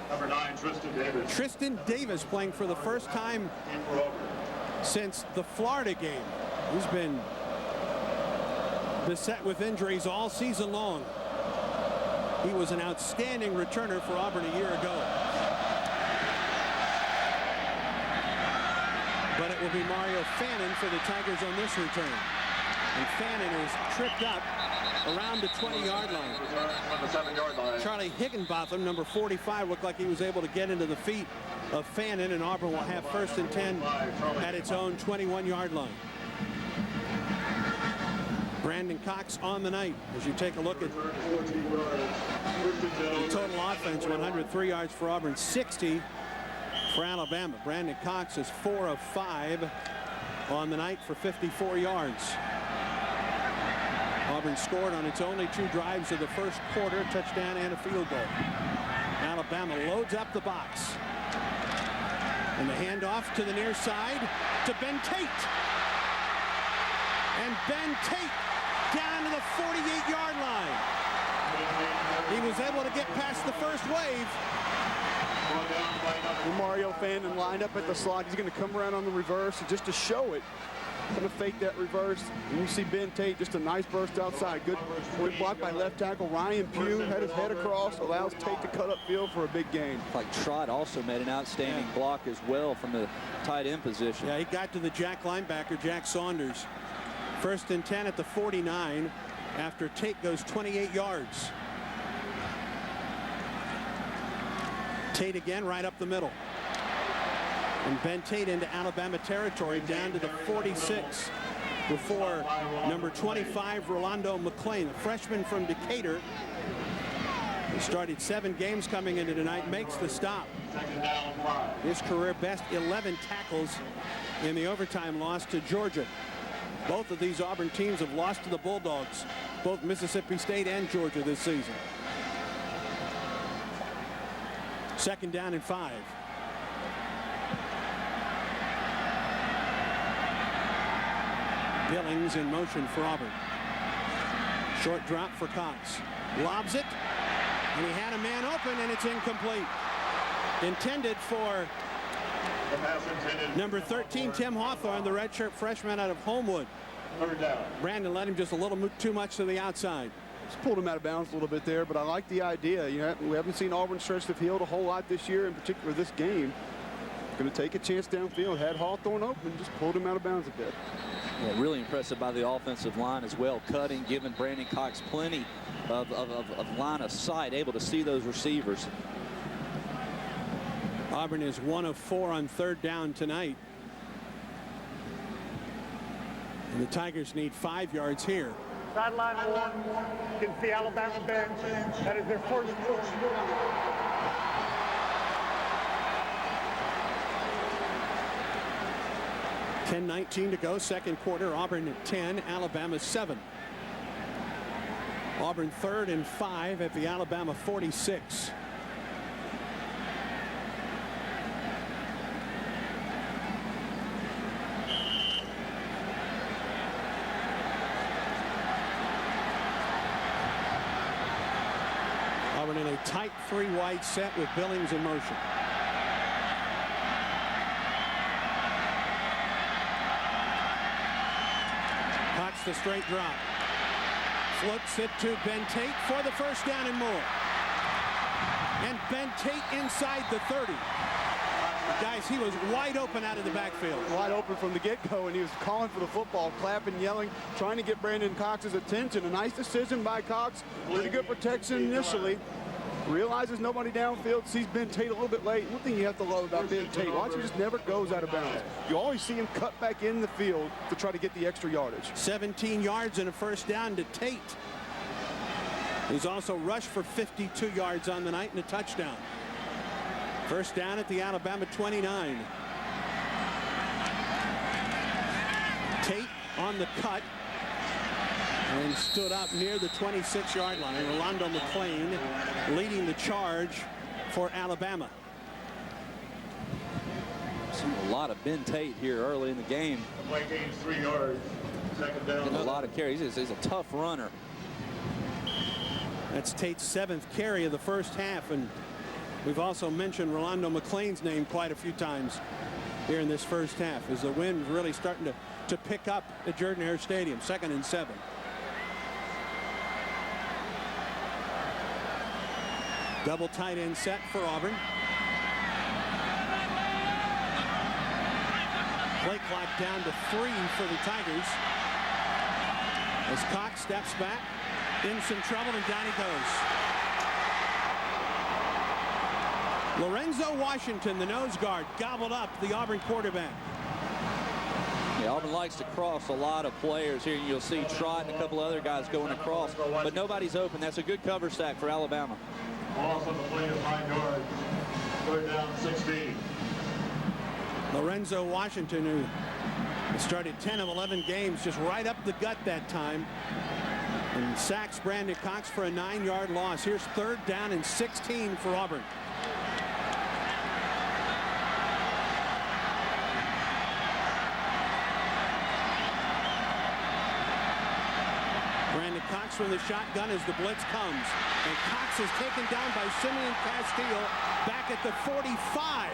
Number 9, Tristan Davis. Tristan Davis playing for the first time since the Florida game. He's been beset with injuries all season long. He was an outstanding returner for Auburn a year ago. But it will be Mario Fannin for the Tigers on this return. And Fannin is tripped up around the 20-yard line. On the 7-yard line. Charlie Higginbotham, number 45, looked like he was able to get into the feet of Fannin, and Auburn will have 1st and 10 at its own 21-yard line. Brandon Cox on the night as you take a look at the total offense. 103 yards for Auburn, 60 for Alabama. Brandon Cox is 4 of 5 on the night for 54 yards. Auburn scored on its only 2 drives of the first quarter, touchdown and a field goal. Alabama loads up the box. And the handoff to the near side to Ben Tate. And Ben Tate down to the 48-yard line. He was able to get past the first wave. Mario Fannin lined up at the slot. He's going to come around on the reverse and just to show it. Going to fake that reverse. And you see Ben Tate, just a nice burst outside. Good block by left tackle. Ryan Pugh had his head across, allows Tate to cut up field for a big gain. Like Trott also made an outstanding block as well from the tight end position. Yeah, he got to the Jack linebacker, Jack Saunders. 1st and 10 at the 49 after Tate goes 28 yards. Tate again right up the middle. And Ben Tate into Alabama territory down to the 46 before number 25, Rolando McClain, a freshman from Decatur. He started 7 games coming into tonight, makes the stop. His career best 11 tackles in the overtime loss to Georgia. Both of these Auburn teams have lost to the Bulldogs, both Mississippi State and Georgia this season. 2nd down and 5. Billings in motion for Auburn. Short drop for Cox. Lobs it, and he had a man open, and it's incomplete. Intended for number 13, Tim Hawthorne, the redshirt freshman out of Homewood. 3rd down. Brandon led him just a little too much to the outside. Just pulled him out of bounds a little bit there, but I like the idea. You know, we haven't seen Auburn stretch the field a whole lot this year, in particular this game. Going to take a chance downfield. Had Hawthorne open, just pulled him out of bounds a bit. Yeah, really impressive by the offensive line as well, cutting, giving Brandon Cox plenty of line of sight, able to see those receivers. Auburn is 1 of 4 on 3rd down tonight. And the Tigers need 5 yards here. Sideline 1 against the Alabama bench. That is their first move. 10:19 to go, 2nd quarter. Auburn at 10, Alabama 7. Auburn 3rd and 5 at the Alabama 46. Auburn in a tight 3 wide set with Billings in motion. Cox the straight drop. Flips it to Ben Tate for the 1st down and more. And Ben Tate inside the 30. Guys, he was wide open out of the backfield. Wide open from the get-go, and he was calling for the football, clapping, yelling, trying to get Brandon Cox's attention. A nice decision by Cox. Pretty good protection initially. Realizes nobody downfield, sees Ben Tate a little bit late. One thing you have to love about Ben Tate, watch him just never goes out of bounds. You always see him cut back in the field to try to get the extra yardage. 17 yards and a first down to Tate, who's also rushed for 52 yards on the night and a touchdown. First down at the Alabama 29. Tate on the cut and stood up near the 26-yard line. Rolando McClain leading the charge for Alabama. Seen a lot of Ben Tate here early in the game. Play gains 3 yards. Second down. Getting a lot of carries. He's a tough runner. That's Tate's 7th carry of the first half, and we've also mentioned Rolando McClain's name quite a few times here in this first half as the wind really starting to pick up at Jordan-Hare Stadium. 2nd and 7. Double tight end set for Auburn. Play clock down to 3 for the Tigers as Cox steps back in some trouble, and down he goes. Lorenzo Washington, the nose guard, gobbled up the Auburn quarterback. Yeah, Auburn likes to cross a lot of players here. You'll see Trott and a couple other guys going across, but nobody's open. That's a good cover sack for Alabama. Loss on the play is 9 yards. Third down, 16. Lorenzo Washington, who started 10 of 11 games, just right up the gut that time, and sacks Brandon Cox for a 9-yard loss. Here's 3rd down and 16 for Auburn. Brandon Cox from the shotgun as the blitz comes, and Cox is taken down by Simeon Castillo back at the 45.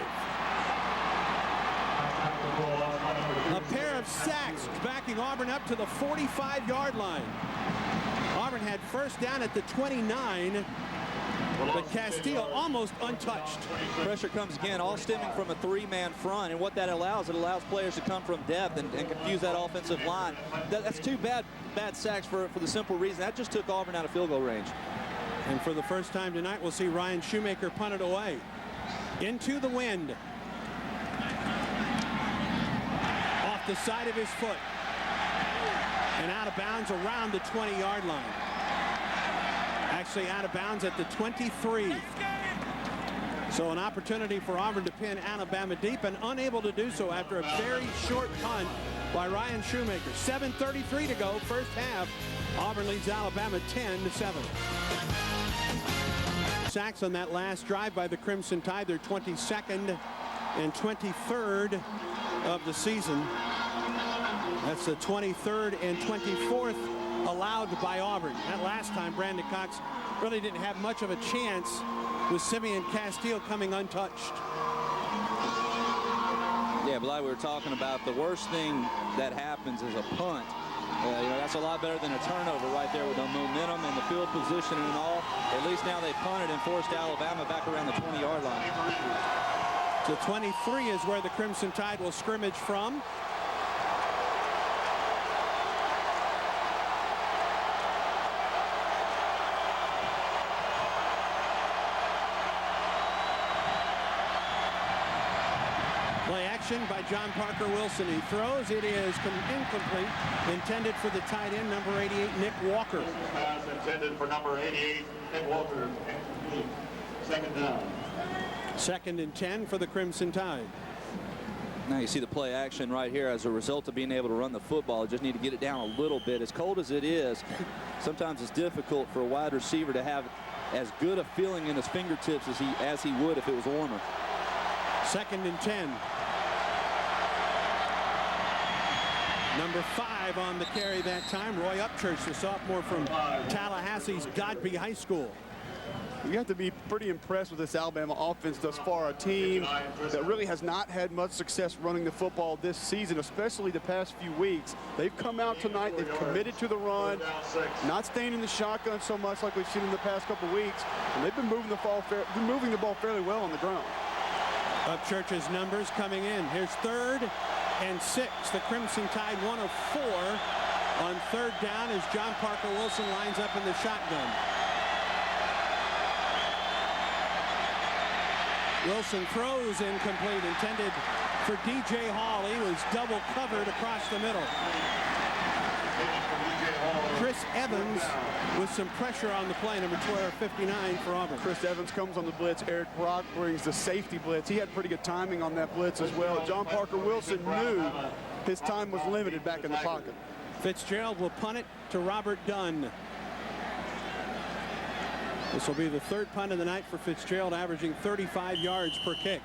A pair of sacks backing Auburn up to the 45-yard line. Auburn had first down at the 29, but Castillo almost untouched. Pressure comes again, all stemming from a 3-man front, and what that allows, it allows players to come from depth and confuse that offensive line. That's 2 bad sacks for the simple reason that just took Auburn out of field goal range. And for the first time tonight, we'll see Ryan Shoemaker punt it away. Into the wind. Off the side of his foot. And out of bounds around the 20-yard line. Actually out of bounds at the 23. So an opportunity for Auburn to pin Alabama deep, and unable to do so after a very short punt by Ryan Shoemaker. 7:33 to go, first half. Auburn leads Alabama 10-7. Sacks on that last drive by the Crimson Tide, their 22nd and 23rd of the season. That's the 23rd and 24th allowed by Auburn. That last time, Brandon Cox really didn't have much of a chance with Simeon Castillo coming untouched. Yeah, but like we were talking about, the worst thing that happens is a punt. That's a lot better than a turnover right there with the momentum and the field position and all. At least now they punted and forced Alabama back around the 20-yard line. So 23 is where the Crimson Tide will scrimmage from. By John Parker Wilson. He throws. It is incomplete. Intended for the tight end, number 88, Nick Walker. Pass intended for number 88, Nick Walker. Second down. 2nd and 10 for the Crimson Tide. Now you see the play action right here as a result of being able to run the football. Just need to get it down a little bit. As cold as it is, sometimes it's difficult for a wide receiver to have as good a feeling in his fingertips as he would if it was warmer. 2nd and 10. Number 5 on the carry that time, Roy Upchurch, the sophomore from Tallahassee's Godby High School. You have to be pretty impressed with this Alabama offense thus far. A team that really has not had much success running the football this season, especially the past few weeks. They've come out tonight, they've committed to the run, not staying in the shotgun so much like we've seen in the past couple weeks, and they've been moving the ball fairly well on the ground. Upchurch's numbers coming in. Here's 3rd and 6. The Crimson Tide 1 of 4 on 3rd down as John Parker Wilson lines up in the shotgun. Wilson throws incomplete, intended for D.J. Hall. He was double covered across the middle. Chris Evans with some pressure on the play, number 59 for Auburn. Chris Evans comes on the blitz. Eric Brock brings the safety blitz. He had pretty good timing on that blitz as well. John Parker Wilson knew his time was limited back in the pocket. Fitzgerald will punt it to Robert Dunn. This will be the 3rd punt of the night for Fitzgerald, averaging 35 yards per kick.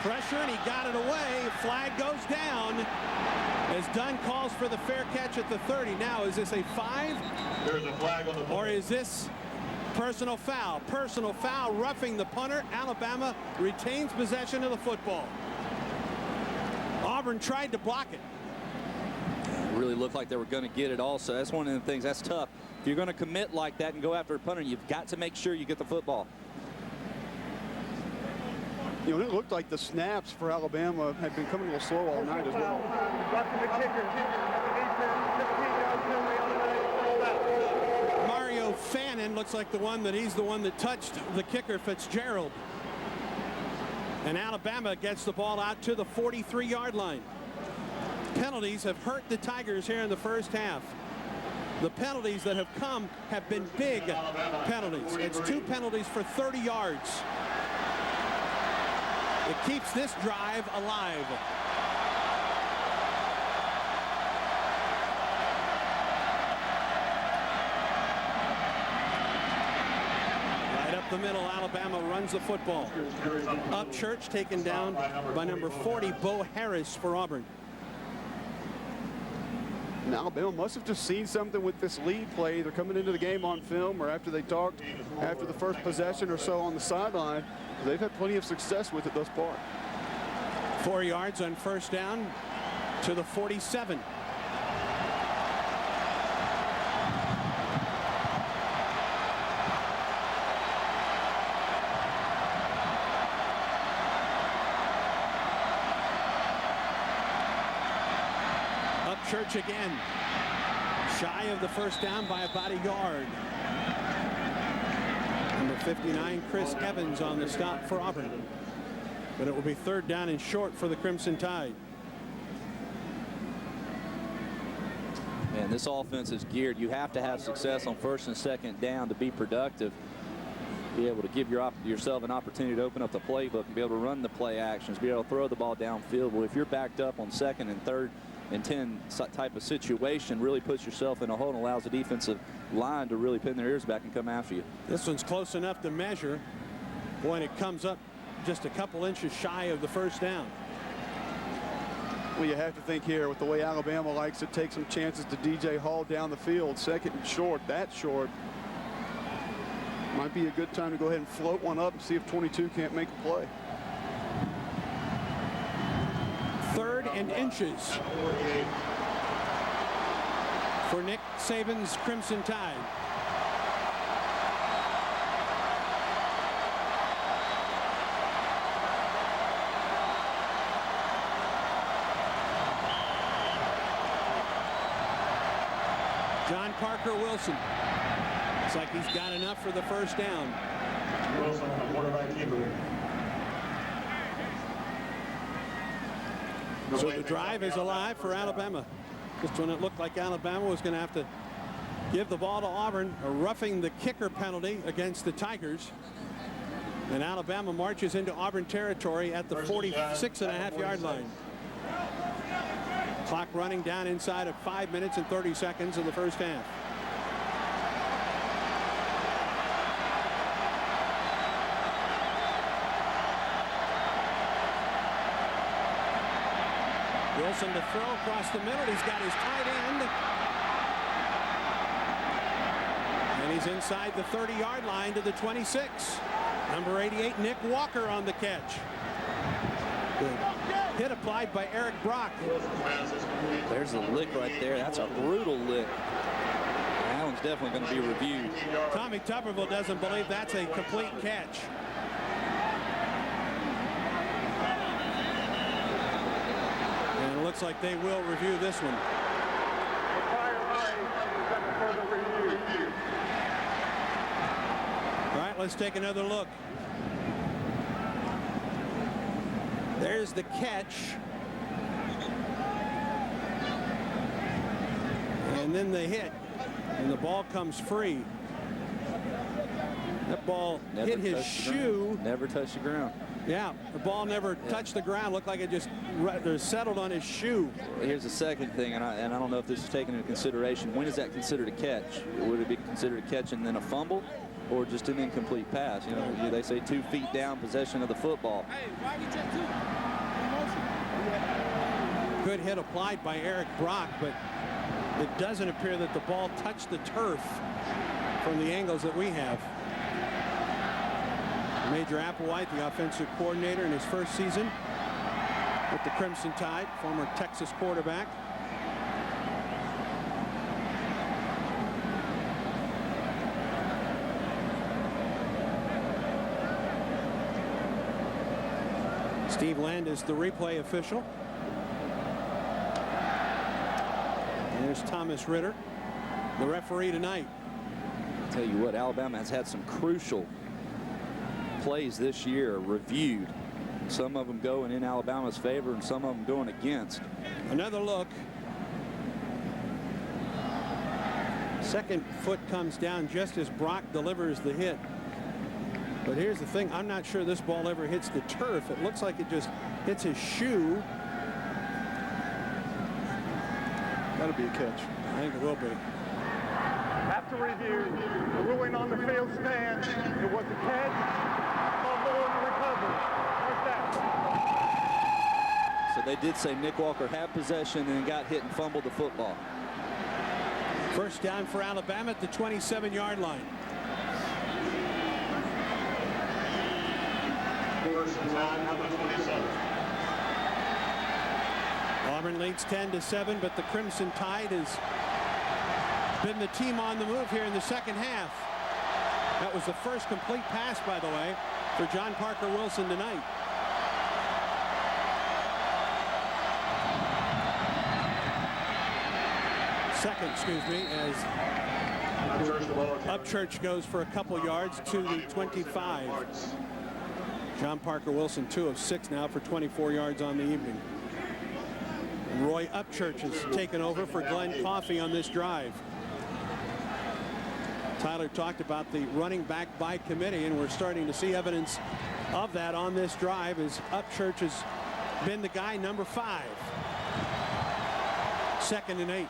Pressure, and he got it away. Flag goes down as Dunn calls for the fair catch at the 30. Now, is this a 5? There's a flag on the Or is this personal foul? Personal foul, roughing the punter. Alabama retains possession of the football. Auburn tried to block it. It really looked like they were going to get it also. That's one of the things that's tough. If you're going to commit like that and go after a punter, you've got to make sure you get the football. You know, it looked like the snaps for Alabama had been coming a little slow all night as well. Mario Fannin looks like he's the one that touched the kicker, Fitzgerald. And Alabama gets the ball out to the 43-yard line. Penalties have hurt the Tigers here in the first half. The penalties that have come have been big penalties. It's 2 penalties for 30 yards. It keeps this drive alive. Right up the middle, Alabama runs the football. Upchurch taken down by number 40, Bo Harris for Auburn. And Alabama must have just seen something with this lead play. They're coming into the game on film, or after they talked after the first possession or so on the sideline. They've had plenty of success with it thus far. 4 yards on 1st down to the 47. Upchurch again. Shy of the 1st down by about a yard. Number 59, Chris Evans on the stop for Auburn. But it will be 3rd down and short for the Crimson Tide. Man, this offense is geared. You have to have success on 1st and 2nd down to be productive. Be able to give yourself an opportunity to open up the playbook and be able to run the play actions, be able to throw the ball downfield. Well, if you're backed up on 2nd and 3rd and 10 type of situation, really puts yourself in a hole and allows the defensive line to really pin their ears back and come after you. This one's close enough to measure when it comes up just a couple inches shy of the 1st down. Well, you have to think here with the way Alabama likes to take some chances to D.J. Hall down the field. 2nd and short, that short. Might be a good time to go ahead and float one up and see if 22 can't make a play. 3rd and inches for Nick Saban's Crimson Tide. John Parker Wilson. Looks like he's got enough for the 1st down. Wilson, the quarterback keeper. So the drive is alive for Alabama. Just when it looked like Alabama was going to have to give the ball to Auburn, a roughing the kicker penalty against the Tigers. And Alabama marches into Auburn territory at the 46.5-yard line. Clock running down inside of 5 minutes and 30 seconds of the 1st half. Wilson to throw across the middle. He's got his tight end. And he's inside the 30-yard line to the 26. Number 88, Nick Walker on the catch. Good. Hit applied by Eric Brock. There's a lick right there. That's a brutal lick. That one's definitely going to be reviewed. Tommy Tuberville doesn't believe that's a complete catch. And it looks like they will review this one. All right, let's take another look. There's the catch. And then the hit. And the ball comes free. That ball hit his shoe. Never touched the ground. Yeah, the ball never touched the ground. Looked like it just settled on his shoe. Here's the second thing, and I don't know if this is taken into consideration. When is that considered a catch? Would it be considered a catch and then a fumble, or just an incomplete pass? You know, they say 2 feet down, possession of the football. Good hit applied by Eric Brock, but it doesn't appear that the ball touched the turf from the angles that we have. Major Applewhite, the offensive coordinator in his first season with the Crimson Tide, former Texas quarterback. Steve Landis, the replay official. And there's Thomas Ritter, the referee tonight. I'll tell you what, Alabama has had some crucial plays this year reviewed. Some of them going in Alabama's favor and some of them going against. Another look. Second foot comes down just as Brock delivers the hit. But here's the thing, I'm not sure this ball ever hits the turf. It looks like it just hits his shoe. That'll be a catch. I think it will be. After review, the ruling on the field stands. It was a catch. So they did say Nick Walker had possession and got hit and fumbled the football. First down for Alabama at the 27-yard line. First and 10 at the 27. Auburn leads 10-7, but the Crimson Tide has been the team on the move here in the second half. That was the first complete pass, by the way, for John Parker Wilson tonight. Second, excuse me, as Upchurch goes for a couple yards to the 25. John Parker Wilson 2 of 6 now for 24 yards on the evening. And Roy Upchurch has taken over for Glenn Coffey on this drive. Tyler talked about the running back by committee, and we're starting to see evidence of that on this drive as Upchurch has been the guy number 5. 2nd and 8.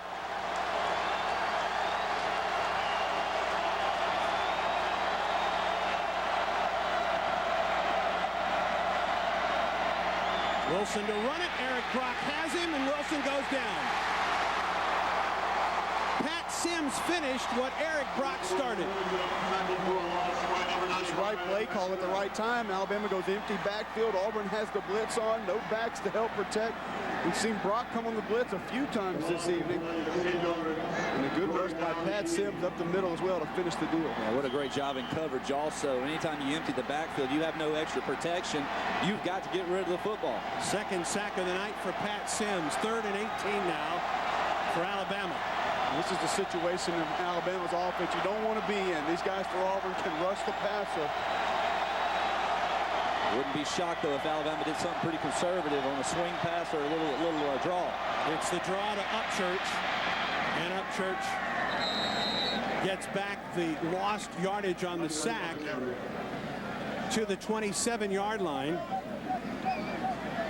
Wilson to run it. Eric Brock has him, and Wilson goes down. Pat Sims finished what Eric Brock started. Right play call at the right time. Alabama goes empty backfield. Auburn has the blitz on. No backs to help protect. We've seen Brock come on the blitz a few times this evening. And a good rush by Pat Sims up the middle as well to finish the deal. Yeah, what a great job in coverage also. Anytime you empty the backfield, you have no extra protection. You've got to get rid of the football. Second sack of the night for Pat Sims. 3rd and 18 now for Alabama. This is the situation of Alabama's offense you don't want to be in. These guys for Auburn can rush the passer. Wouldn't be shocked, though, if Alabama did something pretty conservative on a swing pass or a little draw. It's the draw to Upchurch, and Upchurch gets back the lost yardage on the sack to the 27-yard line.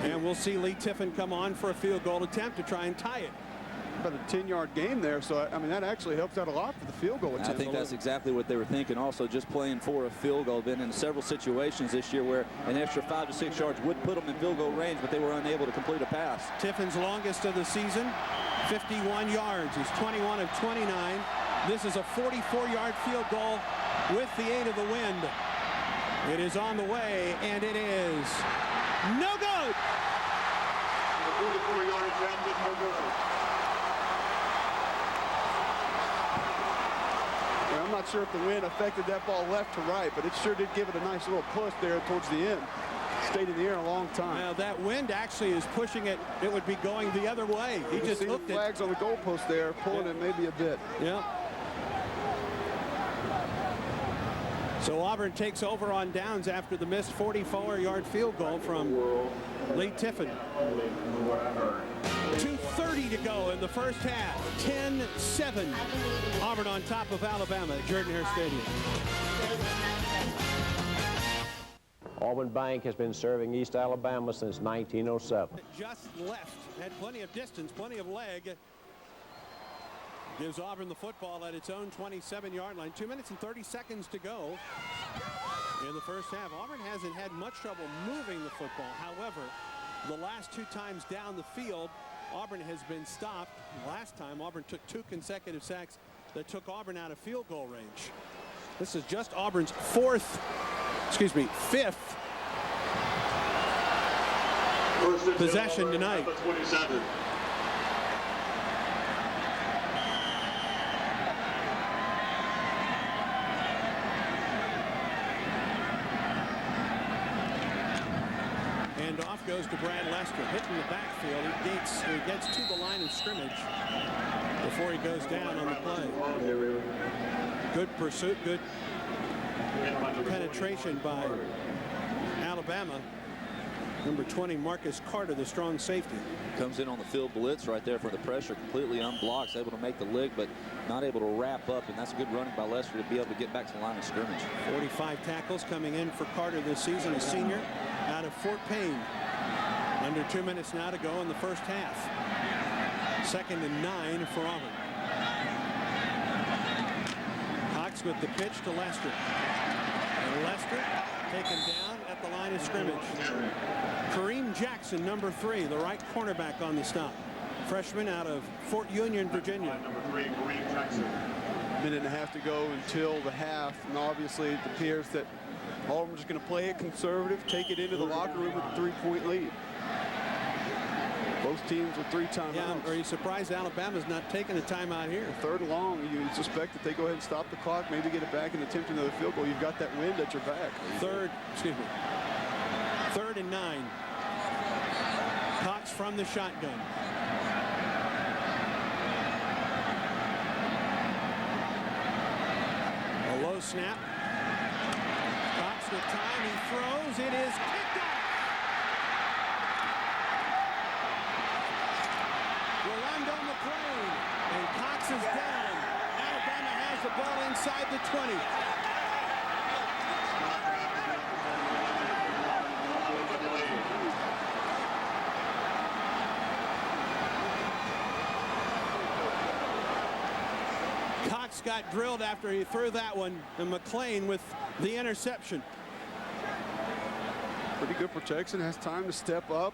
And we'll see Lee Tiffin come on for a field goal attempt to try and tie it. About a 10-yard game there, so I mean that actually helps out a lot for the field goal attempt. I think that's exactly what they were thinking. Also, just playing for a field goal. Been in several situations this year where an extra 5 to 6 yards would put them in field goal range, but they were unable to complete a pass. Tiffin's longest of the season, 51 yards. He's 21 of 29. This is a 44-yard field goal with the aid of the wind. It is on the way, and it is no good. 44 yards, Brandon Montgomery. I'm not sure if the wind affected that ball left to right, but it sure did give it a nice little push there towards the end. Stayed in the air a long time. Now that wind actually is pushing it. It would be going the other way. He just see the hooked it. flags on the goalpost there, pulling it maybe a bit. Yeah. So Auburn takes over on downs after the missed 44-yard field goal from Lee Tiffin. 2:30 to go in the first half. 10-7. Auburn on top of Alabama at Jordan-Hare Stadium. Auburn Bank has been serving East Alabama since 1907. Just left. Had plenty of distance, plenty of leg. Gives Auburn the football at its own 27-yard line. 2 minutes and 30 seconds to go in the first half. Auburn hasn't had much trouble moving the football. However, the last 2 times down the field, Auburn has been stopped. Last time, Auburn took 2 consecutive sacks that took Auburn out of field goal range. This is just Auburn's fifth possession tonight. 27. And off goes to Brad Lester, hitting the backfield. He gets to the line of scrimmage before he goes down on the play. Good pursuit, good penetration by Alabama. Number 20, Marcus Carter, the strong safety. Comes in on the field blitz right there for the pressure, completely unblocks, able to make the leg, but not able to wrap up, and that's a good running by Lester to be able to get back to the line of scrimmage. 45 tackles coming in for Carter this season, a senior out of Fort Payne. Under 2 minutes now to go in the first half. 2nd and 9 for Auburn. Cox with the pitch to Lester. And Lester taken down at the line of scrimmage. Kareem Jackson, number 3, the right cornerback on the stop. Freshman out of Fort Union, Virginia. Number 3, Kareem Jackson. Minute and a half to go until the half, and obviously it appears that Auburn's just going to play it conservative, take it into the locker room with a 3-point lead. Both teams with 3 timeouts. Yeah, are you surprised Alabama's not taking a timeout here? 3rd and long, you suspect that they go ahead and stop the clock, maybe get it back and attempt another field goal. You've got that wind at your back. 3rd and 9. Cox from the shotgun. A low snap. Cox with time, he throws, it is kicked off. Rolando McClain, and Cox is down. Alabama has the ball inside the 20. Cox got drilled after he threw that one, and McClain with the interception. Pretty good protection, has time to step up.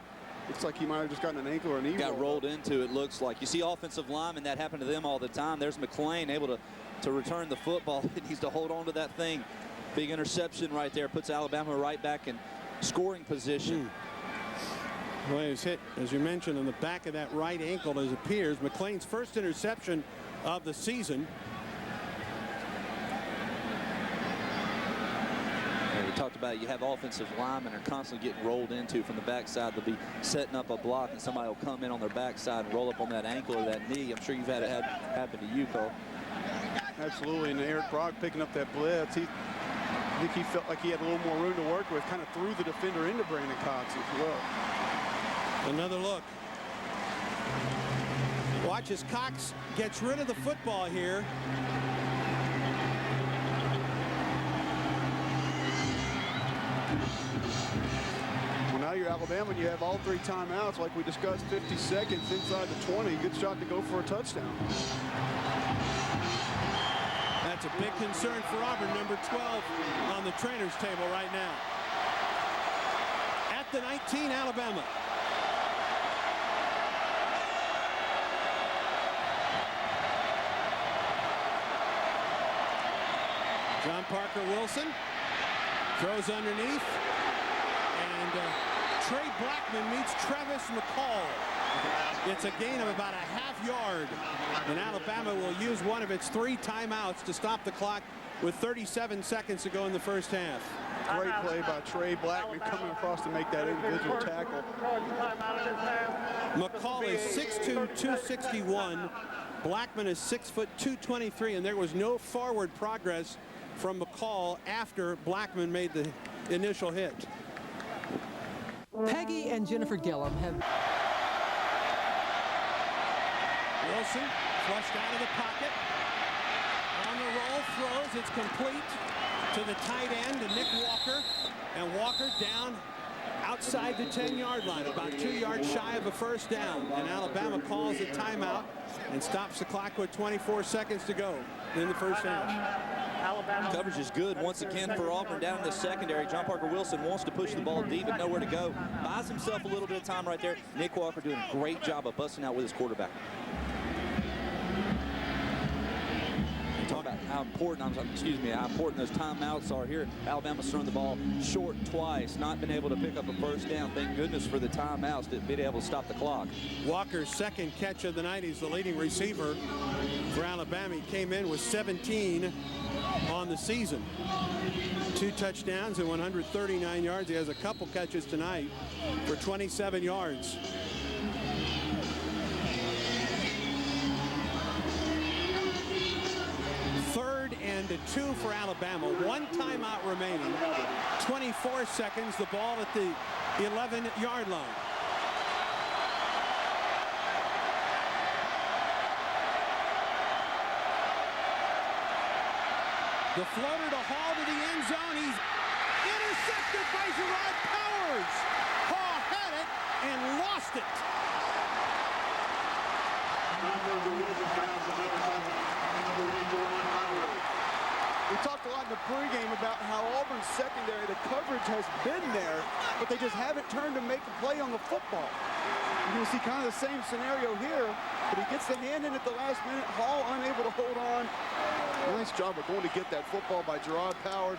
Looks like he might have just gotten an ankle or a knee. Got rolled into, it looks like. You see offensive linemen, that happen to them all the time. There's McClain able to return the football. He needs to hold on to that thing. Big interception right there. Puts Alabama right back in scoring position. Well, he was hit, as you mentioned, on the back of that right ankle, as it appears. McClain's first interception of the season. We talked about you have offensive linemen are constantly getting rolled into from the backside. They'll be setting up a block, and somebody will come in on their backside and roll up on that ankle or that knee. I'm sure you've had it happen to you, Cole. Absolutely, and Eric Brock picking up that blitz. I think he felt like he had a little more room to work with, kind of threw the defender into Brandon Cox as well. Another look. Watch as Cox gets rid of the football here. Well, now you're Alabama and you have all 3 timeouts like we discussed. 50 seconds inside the 20. Good shot to go for a touchdown. That's a big concern for Auburn, number 12 on the trainer's table right now. At the 19, Alabama. John Parker Wilson throws underneath, and Trey Blackman meets Travis McCall. It's a gain of about a half yard. And Alabama will use one of its 3 timeouts to stop the clock with 37 seconds to go in the first half. Great play by Trey Blackman coming across to make that individual tackle. McCall is 6'2", 261. Blackman is 6 foot 223, and there was no forward progress from McCall after Blackman made the initial hit. Peggy and Jennifer Gillum have... Wilson flushed out of the pocket. On the roll, throws, it's complete to the tight end, to Nick Walker. And Walker down outside the 10-yard line, about 2 yards shy of a first down. And Alabama calls a timeout and stops the clock with 24 seconds to go in the first half. Coverage is good once again for Auburn down in the secondary. John Parker Wilson wants to push the ball deep and nowhere to go. Buys himself a little bit of time right there. Nick Walker doing a great job of busting out with his quarterback. Talk about how important, how important those timeouts are here. Alabama's thrown the ball short twice, not been able to pick up a first down. Thank goodness for the timeouts to be able to stop the clock. Walker's second catch of the night. He's the leading receiver for Alabama. He came in with 17 on the season. 2 touchdowns and 139 yards. He has a couple catches tonight for 27 yards. Third and 2 for Alabama. 1 timeout remaining. 24 seconds. The ball at the 11-yard line. The floater to Hall to the end zone. He's intercepted by Gerard Powers. Hall had it and lost it. We talked a lot in the pregame about how Auburn's secondary, the coverage has been there, but they just haven't turned to make a play on the football. You're going to see kind of the same scenario here, but he gets the hand in at the last minute. Hall unable to hold on. Nice job of going to get that football by Gerard Powers.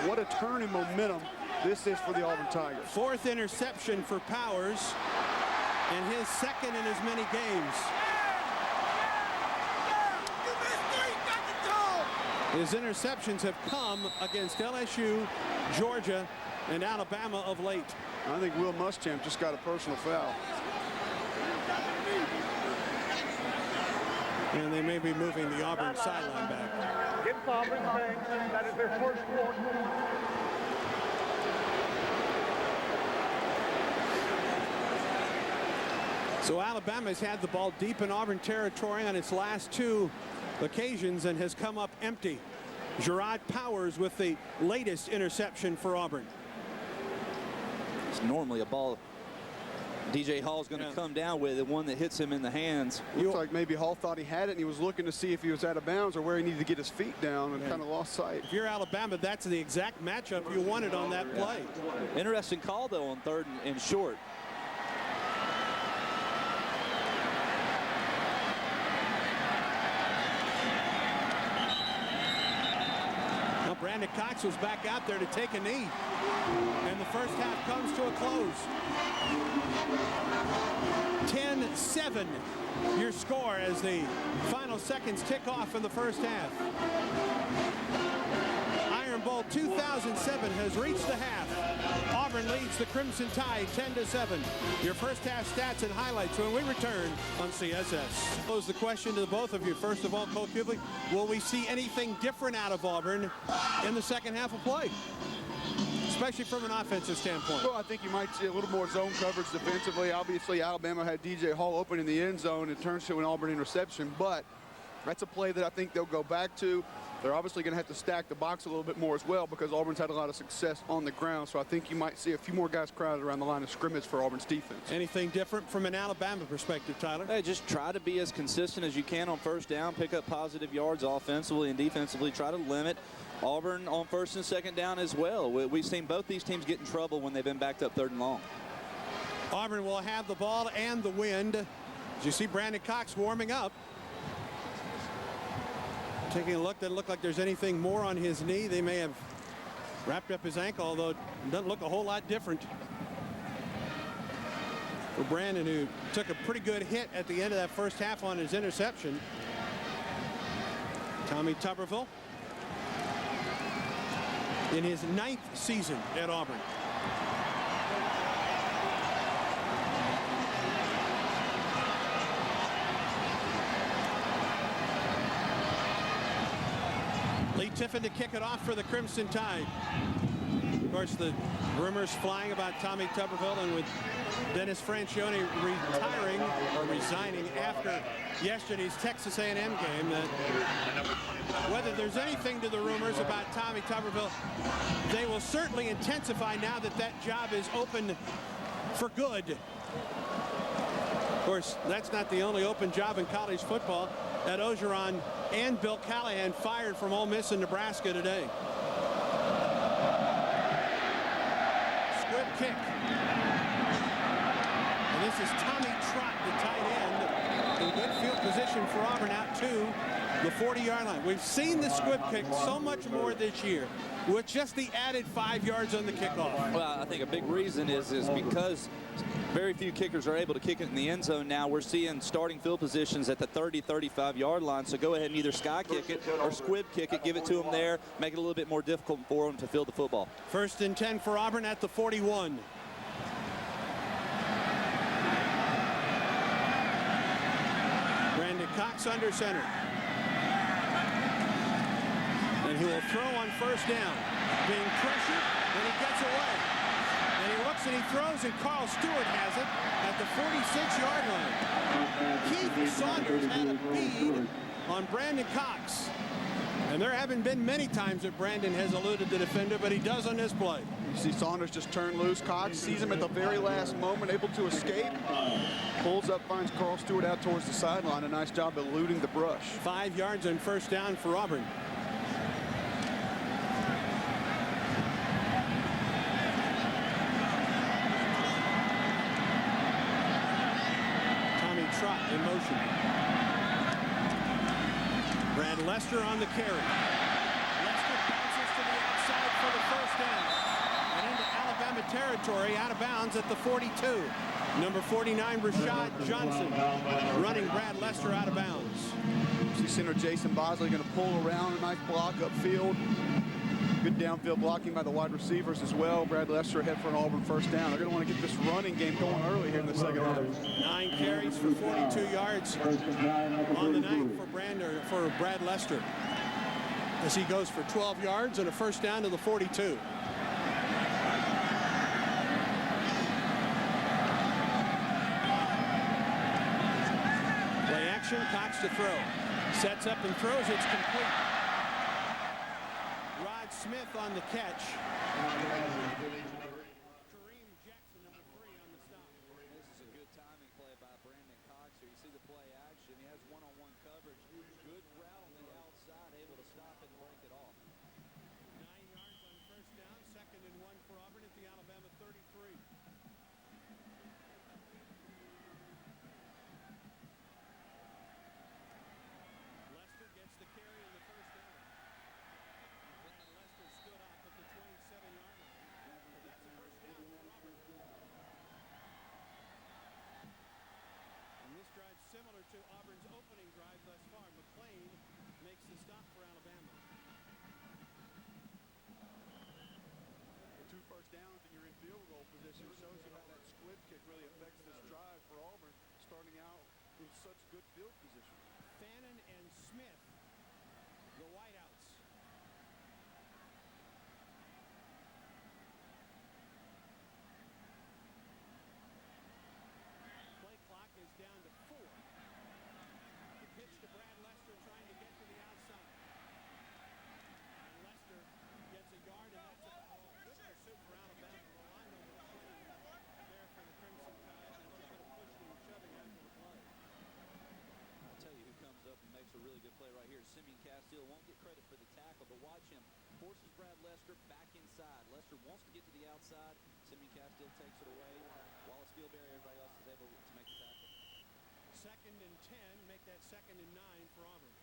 What a turn in momentum this is for the Auburn Tigers. 4th interception for Powers, and his second in as many games. His interceptions have come against LSU, Georgia, and Alabama of late. I think Will Muschamp just got a personal foul. And they may be moving the Auburn sideline back. Get Auburn playing. That is their first quarter. So Alabama's had the ball deep in Auburn territory on its last 2 occasions and has come up empty. Gerard Powers with the latest interception for Auburn. It's normally a ball DJ Hall's going to come down with, the one that hits him in the hands. Looks like maybe Hall thought he had it and he was looking to see if he was out of bounds or where he needed to get his feet down and kind of lost sight. If you're Alabama, that's the exact matchup you wanted on that play. Interesting call though on 3rd and short. Brandon Cox was back out there to take a knee. And the first half comes to a close. 10-7 your score as the final seconds tick off in the first half. Iron Bowl 2007 has reached the half. Auburn leads the Crimson Tide 10-7. Your first half stats and highlights when we return on CSS. Pose the question to the both of you. First of all, Coach Kubley, will we see anything different out of Auburn in the second half of play, especially from an offensive standpoint? Well, I think you might see a little more zone coverage defensively. Obviously, Alabama had DJ Hall open in the end zone. It turns to an Auburn interception, but that's a play that I think they'll go back to. They're obviously going to have to stack the box a little bit more as well because Auburn's had a lot of success on the ground. So I think you might see a few more guys crowded around the line of scrimmage for Auburn's defense. Anything different from an Alabama perspective, Tyler? Hey, just try to be as consistent as you can on first down, pick up positive yards offensively and defensively, try to limit Auburn on first and second down as well. We've seen both these teams get in trouble when they've been backed up 3rd and long. Auburn will have the ball and the wind. As you see Brandon Cox warming up. Taking a look, doesn't look like there's anything more on his knee. They may have wrapped up his ankle, although it doesn't look a whole lot different. for Brandon, who took a pretty good hit at the end of that first half on his interception. Tommy Tuberville in his 9th season at Auburn. Lee Tiffin to kick it off for the Crimson Tide. Of course, the rumors flying about Tommy Tuberville, and with Dennis Franchione retiring or resigning after yesterday's Texas A&M game, that whether there's anything to the rumors about Tommy Tuberville, they will certainly intensify now that that job is open for good. Of course, that's not the only open job in college football. Ed Ogeron and Bill Callahan fired from Ole Miss in Nebraska today. Squib kick. And this is Tommy Trott, the tight end, in good field position for Auburn out to the 40-yard line. We've seen the squib kick so much more this year with just the added 5 yards on the kickoff. Well, I think a big reason is because very few kickers are able to kick it in the end zone now. We're seeing starting field positions at the 30, 35-yard line. So go ahead and either sky kick it or squib kick it, give it to them there, make it a little bit more difficult for them to field the football. 1st and 10 for Auburn at the 41. Brandon Cox under center. And he will throw on 1st down. Being pressured, and he gets away. And he looks and he throws, and Carl Stewart has it at the 46-yard line. Keith Saunders had a bead on Brandon Cox. And there haven't been many times that Brandon has eluded the defender, but he does on this play. You see Saunders just turn loose. Cox sees him at the very last moment, able to escape. Pulls up, finds Carl Stewart out towards the sideline. A nice job eluding the brush. 5 yards and 1st down for Auburn. Tommy Trott in motion. Brad Lester on the carry. Lester bounces to the outside for the 1st down. And into Alabama territory, out of bounds at the 42. Number 49, Rashad Johnson, running Brad Lester out of bounds. See center Jason Bosley going to pull around, a nice block upfield. Good downfield blocking by the wide receivers as well. Brad Lester ahead for an Auburn 1st down. They're going to want to get this running game going early here in the second half. 9 carries for 42 yards on the night for Brad Lester, as he goes for 12 yards and a 1st down to the 42. Play action, Cox to throw. Sets up and throws, it's complete. Rod Smith on the catch. Kareem Jackson, number 3, on the stop. This is a good timing play by Brandon Cox here. You see the play action. He has one-on-one coverage. Good route on the outside, able to stop it and break it off. 9 yards on 1st down, 2nd and 1 for Auburn at the Alabama 33. Lester gets the carry in the 1st down. Brandon Lester stood up at the 27-yard line. So that's a 1st down for Auburn. And this drive similar to Auburn's opening drive thus far. McClain makes the stop for Alabama. The 2 first downs and you're in field goal position shows you how that squib kick really affects this drive for Auburn, starting out in such good field position. Fannin and Smith, the wideouts. Play clock is down to 4. The pitch to Brad Lester, trying to get to the outside. And Lester gets a yard, and that's about all. Good pursuit for Alabama. Rolando McClain there for the Crimson Tide. A little bit of pushing and shoving after the play. I'll tell you who comes up and makes a really good play right here. Simeon Castile won't get credit for the tackle, but watch him. Forces Brad Lester back inside. Lester wants to get to the outside. Simeon Castile takes it away. Wallace Fieldberry, everybody else is able to make the tackle. 2nd and 10, make that 2nd and 9 for Auburn.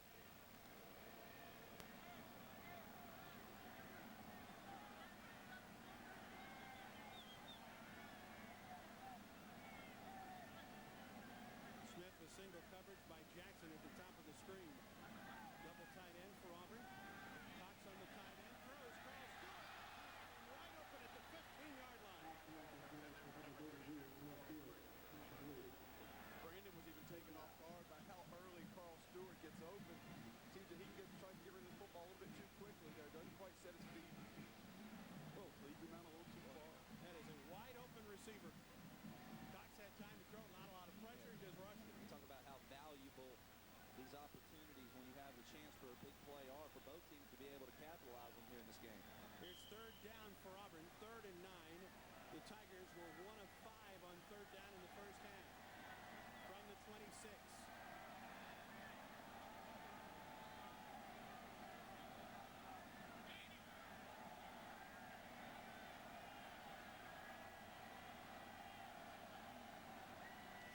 receiver. Cox had time to throw, not a lot of pressure, he just rushed it. Talk about how valuable these opportunities when you have the chance for a big play are for both teams to be able to capitalize on here in this game. Here's third down for Auburn, 3rd and 9. The Tigers were 1 of 5 on third down in the first half. From the 26.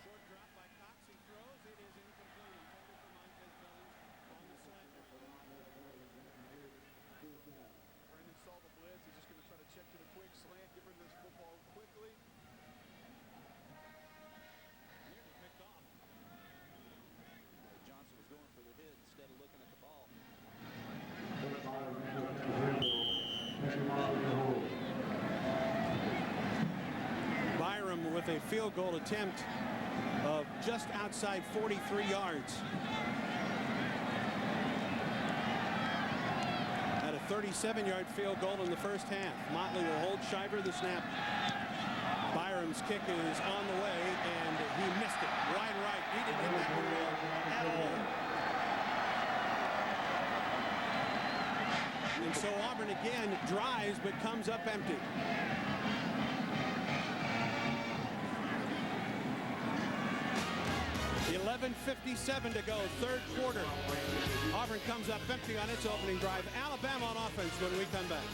Short drop by Cox. He throws. It is incomplete. Intended for Montez Billings on the slant. Brandon saw the blitz. He's just going to try to check to the quick slant, get rid of this football quickly. Nearly picked off. Johnson was going for the hit instead of looking at the ball. Byram with a field goal attempt of just outside 43 yards. Had a 37-yard field goal in the first half. Motley will hold Shiver the snap. Byram's kick is on the way, and he missed it. Wide right. He didn't hit that one well at all. And so Auburn again drives, but comes up empty. .11:57 to go, third quarter. Auburn comes up empty on its opening drive. Alabama on offense when we come back.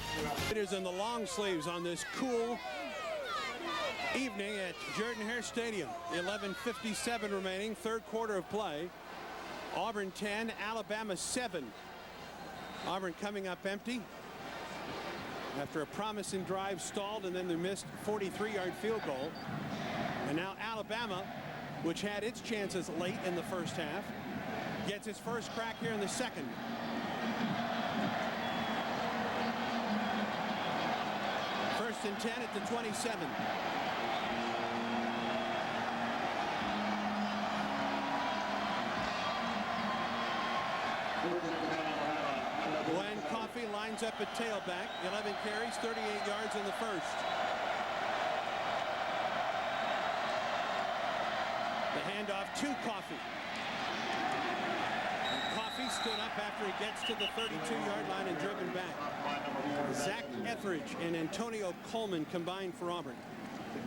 It is in the long sleeves on this cool evening at Jordan-Hare Stadium. 11:57 remaining, third quarter of play. Auburn 10, Alabama 7. Auburn coming up empty after a promising drive stalled, and then they missed 43-yard field goal. And now Alabama, which had its chances late in the first half, gets its first crack here in the second. First and 10 at the 27. Glenn Coffey lines up at tailback. 11 carries, 38 yards in the first. The handoff to Coffey. And Coffey stood up after he gets to the 32-yard line and driven back. Zach Etheridge and Antonio Coleman combined for Auburn.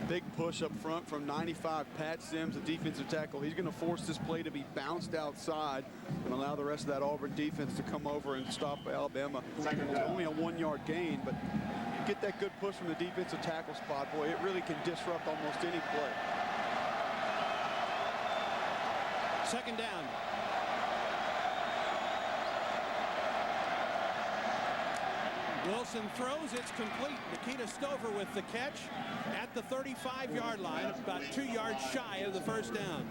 Big push up front from 95, Pat Sims, the defensive tackle. He's going to force this play to be bounced outside and allow the rest of that Auburn defense to come over and stop Alabama. It's only a 1-yard gain, but get that good push from the defensive tackle spot, boy, it really can disrupt almost any play. Second down. Wilson throws, it's complete. Nikita Stover with the catch at the 35-yard line, about 2 yards shy of the first down.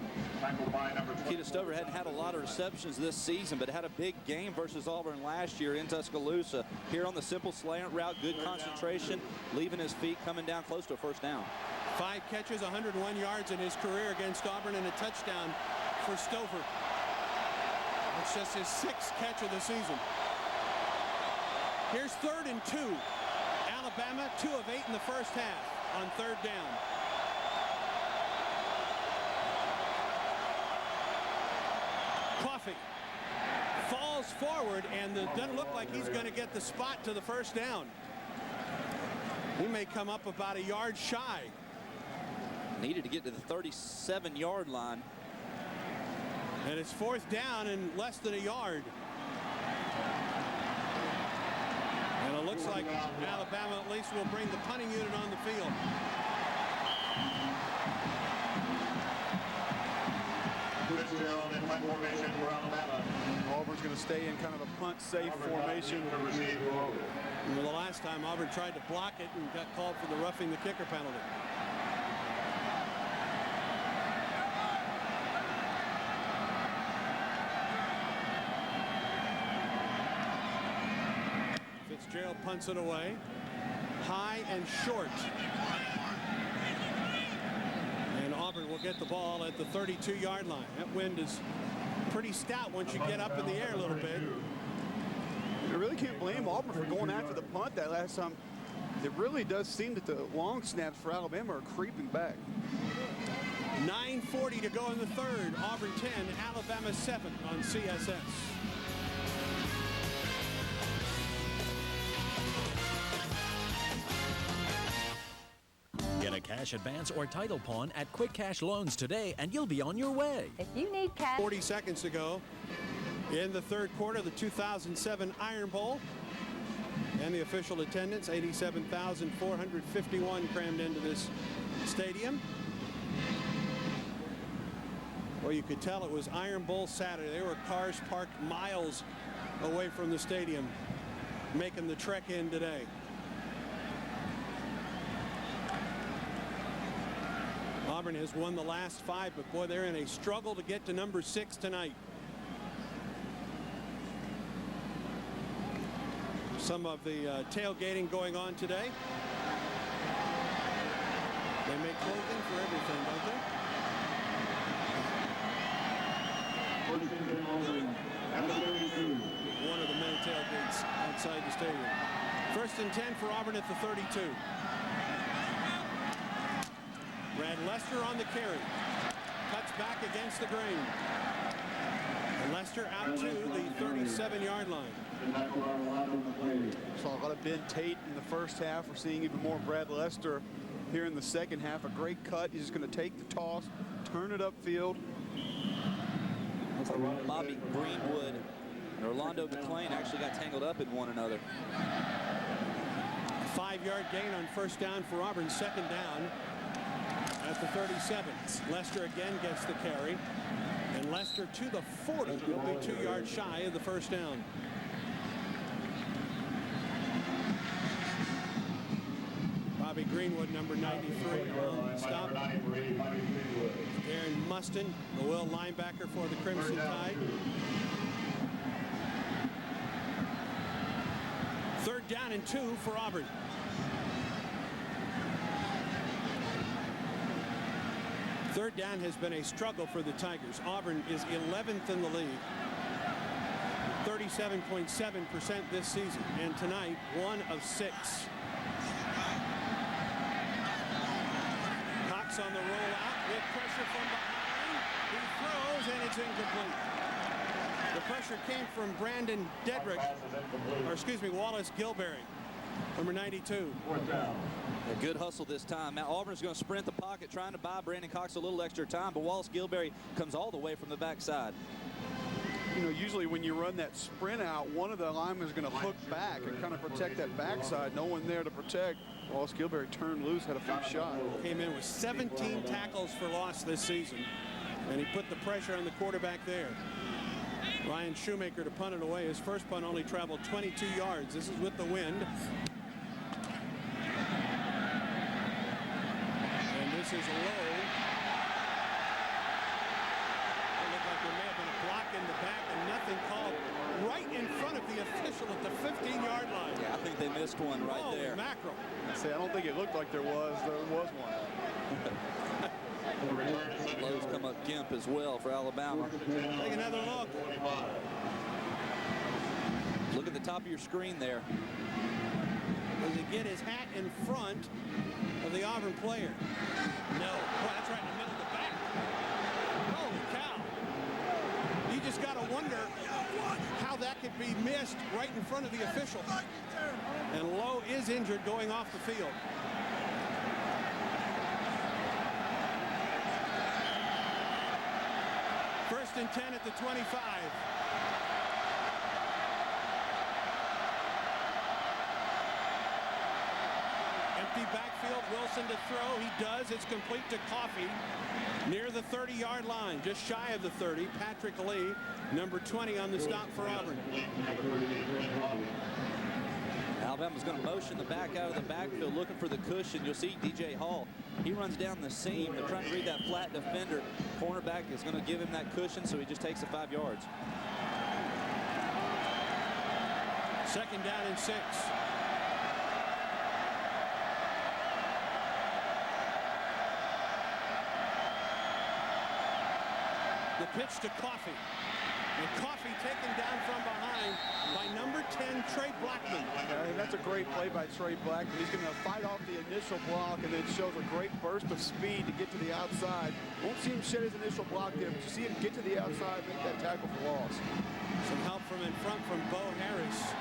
Nikita Stover hadn't had a lot of receptions this season, but had a big game versus Auburn last year in Tuscaloosa. Here on the simple slant route, good concentration, leaving his feet, coming down close to a first down. 5 catches, 101 yards in his career against Auburn, and a touchdown for Stover. It's just his 6th catch of the season. Here's 3rd and 2. Alabama 2 of 8 in the first half on third down. Coffey falls forward, and it doesn't look like he's going to get the spot to the first down. He may come up about a yard shy. Needed to get to the 37-yard line. And it's 4th down and less than a yard. And it looks like Alabama at least will bring the punting unit on the field. Auburn's going to stay in kind of a punt-safe formation. Well, the last time Auburn tried to block it and got called for the roughing the kicker penalty. Fitzgerald punts it away. High and short. And Auburn will get the ball at the 32-yard line. That wind is pretty stout once you get up in the air a little bit. I really can't blame Auburn for going after the punt that last time. It really does seem that the long snaps for Alabama are creeping back. 9:40 to go in the third. Auburn 10, Alabama 7 on CSS. Get a cash advance or title pawn at Quick Cash Loans today, and you'll be on your way. If you need cash. 40 seconds to go in the third quarter of the 2007 Iron Bowl. And the official attendance, 87,451 crammed into this stadium. Well, you could tell it was Iron Bowl Saturday. There were cars parked miles away from the stadium making the trek in today. Auburn has won the last 5, but boy, they're in a struggle to get to number 6 tonight. Some of the tailgating going on today. They make clothing for everything, don't they? One of the many tailgates outside the stadium. 1st and 10 for Auburn at the 32. Brad Lester on the carry. Cuts back against the grain. And Lester out to the 37-yard line. Saw a lot of Ben Tate in the first half. We're seeing even more Brad Lester here in the second half. A great cut. He's just going to take the toss, turn it upfield. Bobby Greenwood and Orlando McClain actually got tangled up in one another. A 5-yard gain on 1st down for Auburn. 2nd down at the 37. Lester again gets the carry. And Lester to the 40. He'll be 2 yards shy of the 1st down. Bobby Greenwood, number 93, on the stop. Aaron Mustin, the will linebacker for the Crimson Tide. 3rd down and 2 for Auburn. Third down has been a struggle for the Tigers. Auburn is 11th in the league. 37.7% this season. And tonight, 1 of 6. Cox on the rollout with pressure from behind. He throws and it's incomplete. The pressure came from Brandon Dedrick, or excuse me, Wallace Gilberry, number 92. A good hustle this time. Now Auburn's going to sprint the pocket, trying to buy Brandon Cox a little extra time, but Wallace Gilberry comes all the way from the backside. You know, usually when you run that sprint out, one of the linemen is going to hook back and kind of protect that backside. No one there to protect. Wallace Gilberry turned loose, had a free shot. Came in with 17 tackles for loss this season, and he put the pressure on the quarterback there. Ryan Shoemaker to punt it away. His first punt only traveled 22 yards. This is with the wind. And this is low. It looked like there may have been a block in the back and nothing called right in front of the official at the 15-yard line. Yeah, I think they missed one right there. Mackerel. I don't think it looked like there was. There was one. Lowe's come up Gimp as well for Alabama. Take another look. Look at the top of your screen there. Does he get his hat in front of the Auburn player? No. Boy, that's right in the middle of the back. Holy cow. You just got to wonder how that could be missed right in front of the official. And Lowe is injured going off the field. First and 10 at the 25. Empty backfield, Wilson to throw. He does. It's complete to Coffey near the 30-yard line, just shy of the 30. Patrick Lee, number 20 on the stop for Auburn. Alabama's going to motion the back out of the backfield, looking for the cushion. You'll see DJ Hall. He runs down the seam. They're trying to read that flat defender. Cornerback is going to give him that cushion, so he just takes the 5 yards. 2nd down and 6. The pitch to Coffey. And Coffey taken down from behind by number 10, Trey Blackman. And that's a great play by Trey Blackman. He's going to fight off the initial block and then shows a great burst of speed to get to the outside. Won't see him shed his initial block there, but you see him get to the outside, make that tackle for loss. Some help from in front from Bo Harris.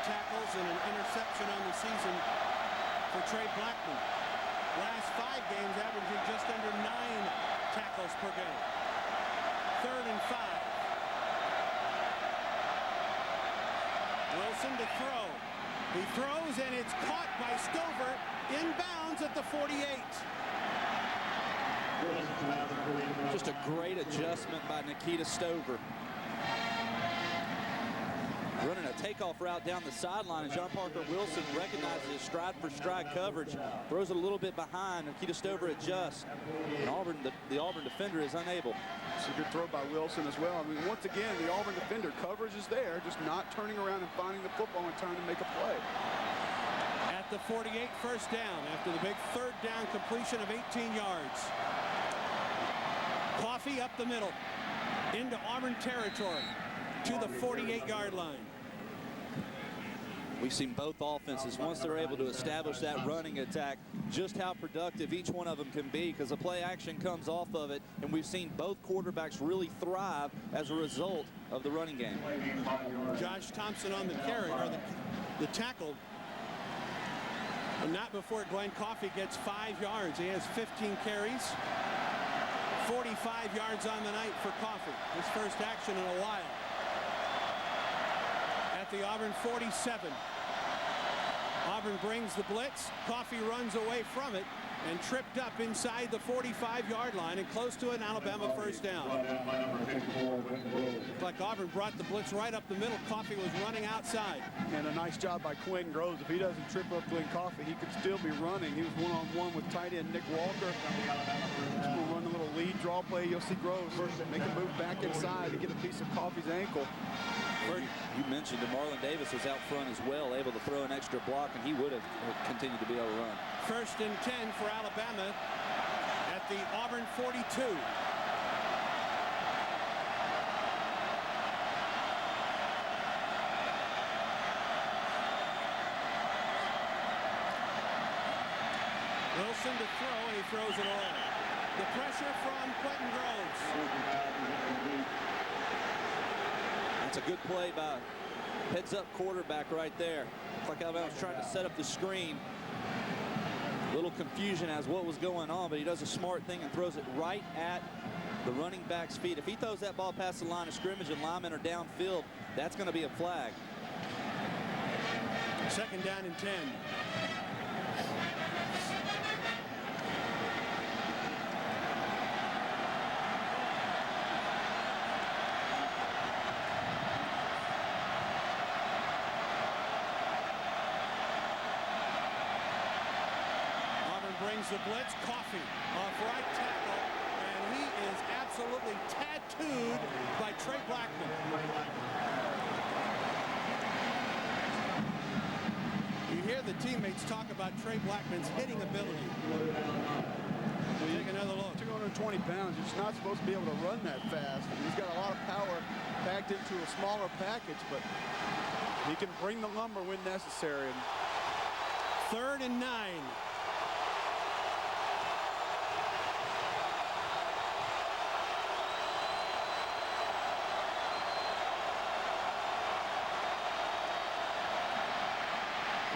Tackles and an interception on the season for Trey Blackman. Last 5 games averaging just under 9 tackles per game. 3rd and 5. Wilson to throw. He throws and it's caught by Stover inbounds at the 48. Just a great adjustment by Nikita Stover. Running a takeoff route down the sideline, and John Parker Wilson recognizes his stride-for-stride coverage, throws it a little bit behind. Nikita Stover adjusts, and the Auburn defender is unable. It's a good throw by Wilson as well. I mean, once again, the Auburn defender coverage is there, just not turning around and finding the football in time to make a play. At the 48, first down after the big 3rd down completion of 18 yards. Coffee up the middle into Auburn territory to the 48-yard line. We've seen both offenses, once they're able to establish that running attack, just how productive each one of them can be, because the play action comes off of it, and we've seen both quarterbacks really thrive as a result of the running game. Josh Thompson on the carry, or the tackle, but not before Glenn Coffey gets 5 yards. He has 15 carries, 45 yards on the night for Coffey. His first action in a while. At the Auburn 47. Auburn brings the blitz. Coffey runs away from it and tripped up inside the 45-yard line and close to an Alabama first down. Like Auburn brought the blitz right up the middle. Coffey was running outside. And a nice job by Quinn Groves. If he doesn't trip up Glenn Coffey, he could still be running. He was one-on-one with tight end Nick Walker. We'll run a little lead draw play. You'll see Groves make a move back inside to get a piece of Coffey's ankle. You mentioned that Marlon Davis was out front as well, able to throw an extra block, and he would have continued to be able to run. 1st and 10 for Alabama at the Auburn 42. Wilson to throw, and he throws it away. The pressure from Quentin Groves. It's a good play by heads-up quarterback right there. It's like Alabama's trying to set up the screen. A little confusion as what was going on, but he does a smart thing and throws it right at the running back's feet. If he throws that ball past the line of scrimmage and linemen are downfield, that's going to be a flag. 2nd down and 10. Brings the blitz. Coffey off right tackle, and he is absolutely tattooed by Trey Blackman. You hear the teammates talk about Trey Blackman's hitting ability. Take another look. 220 pounds. You're just not supposed to be able to run that fast. He's got a lot of power packed into a smaller package, but he can bring the lumber when necessary. 3rd and 9.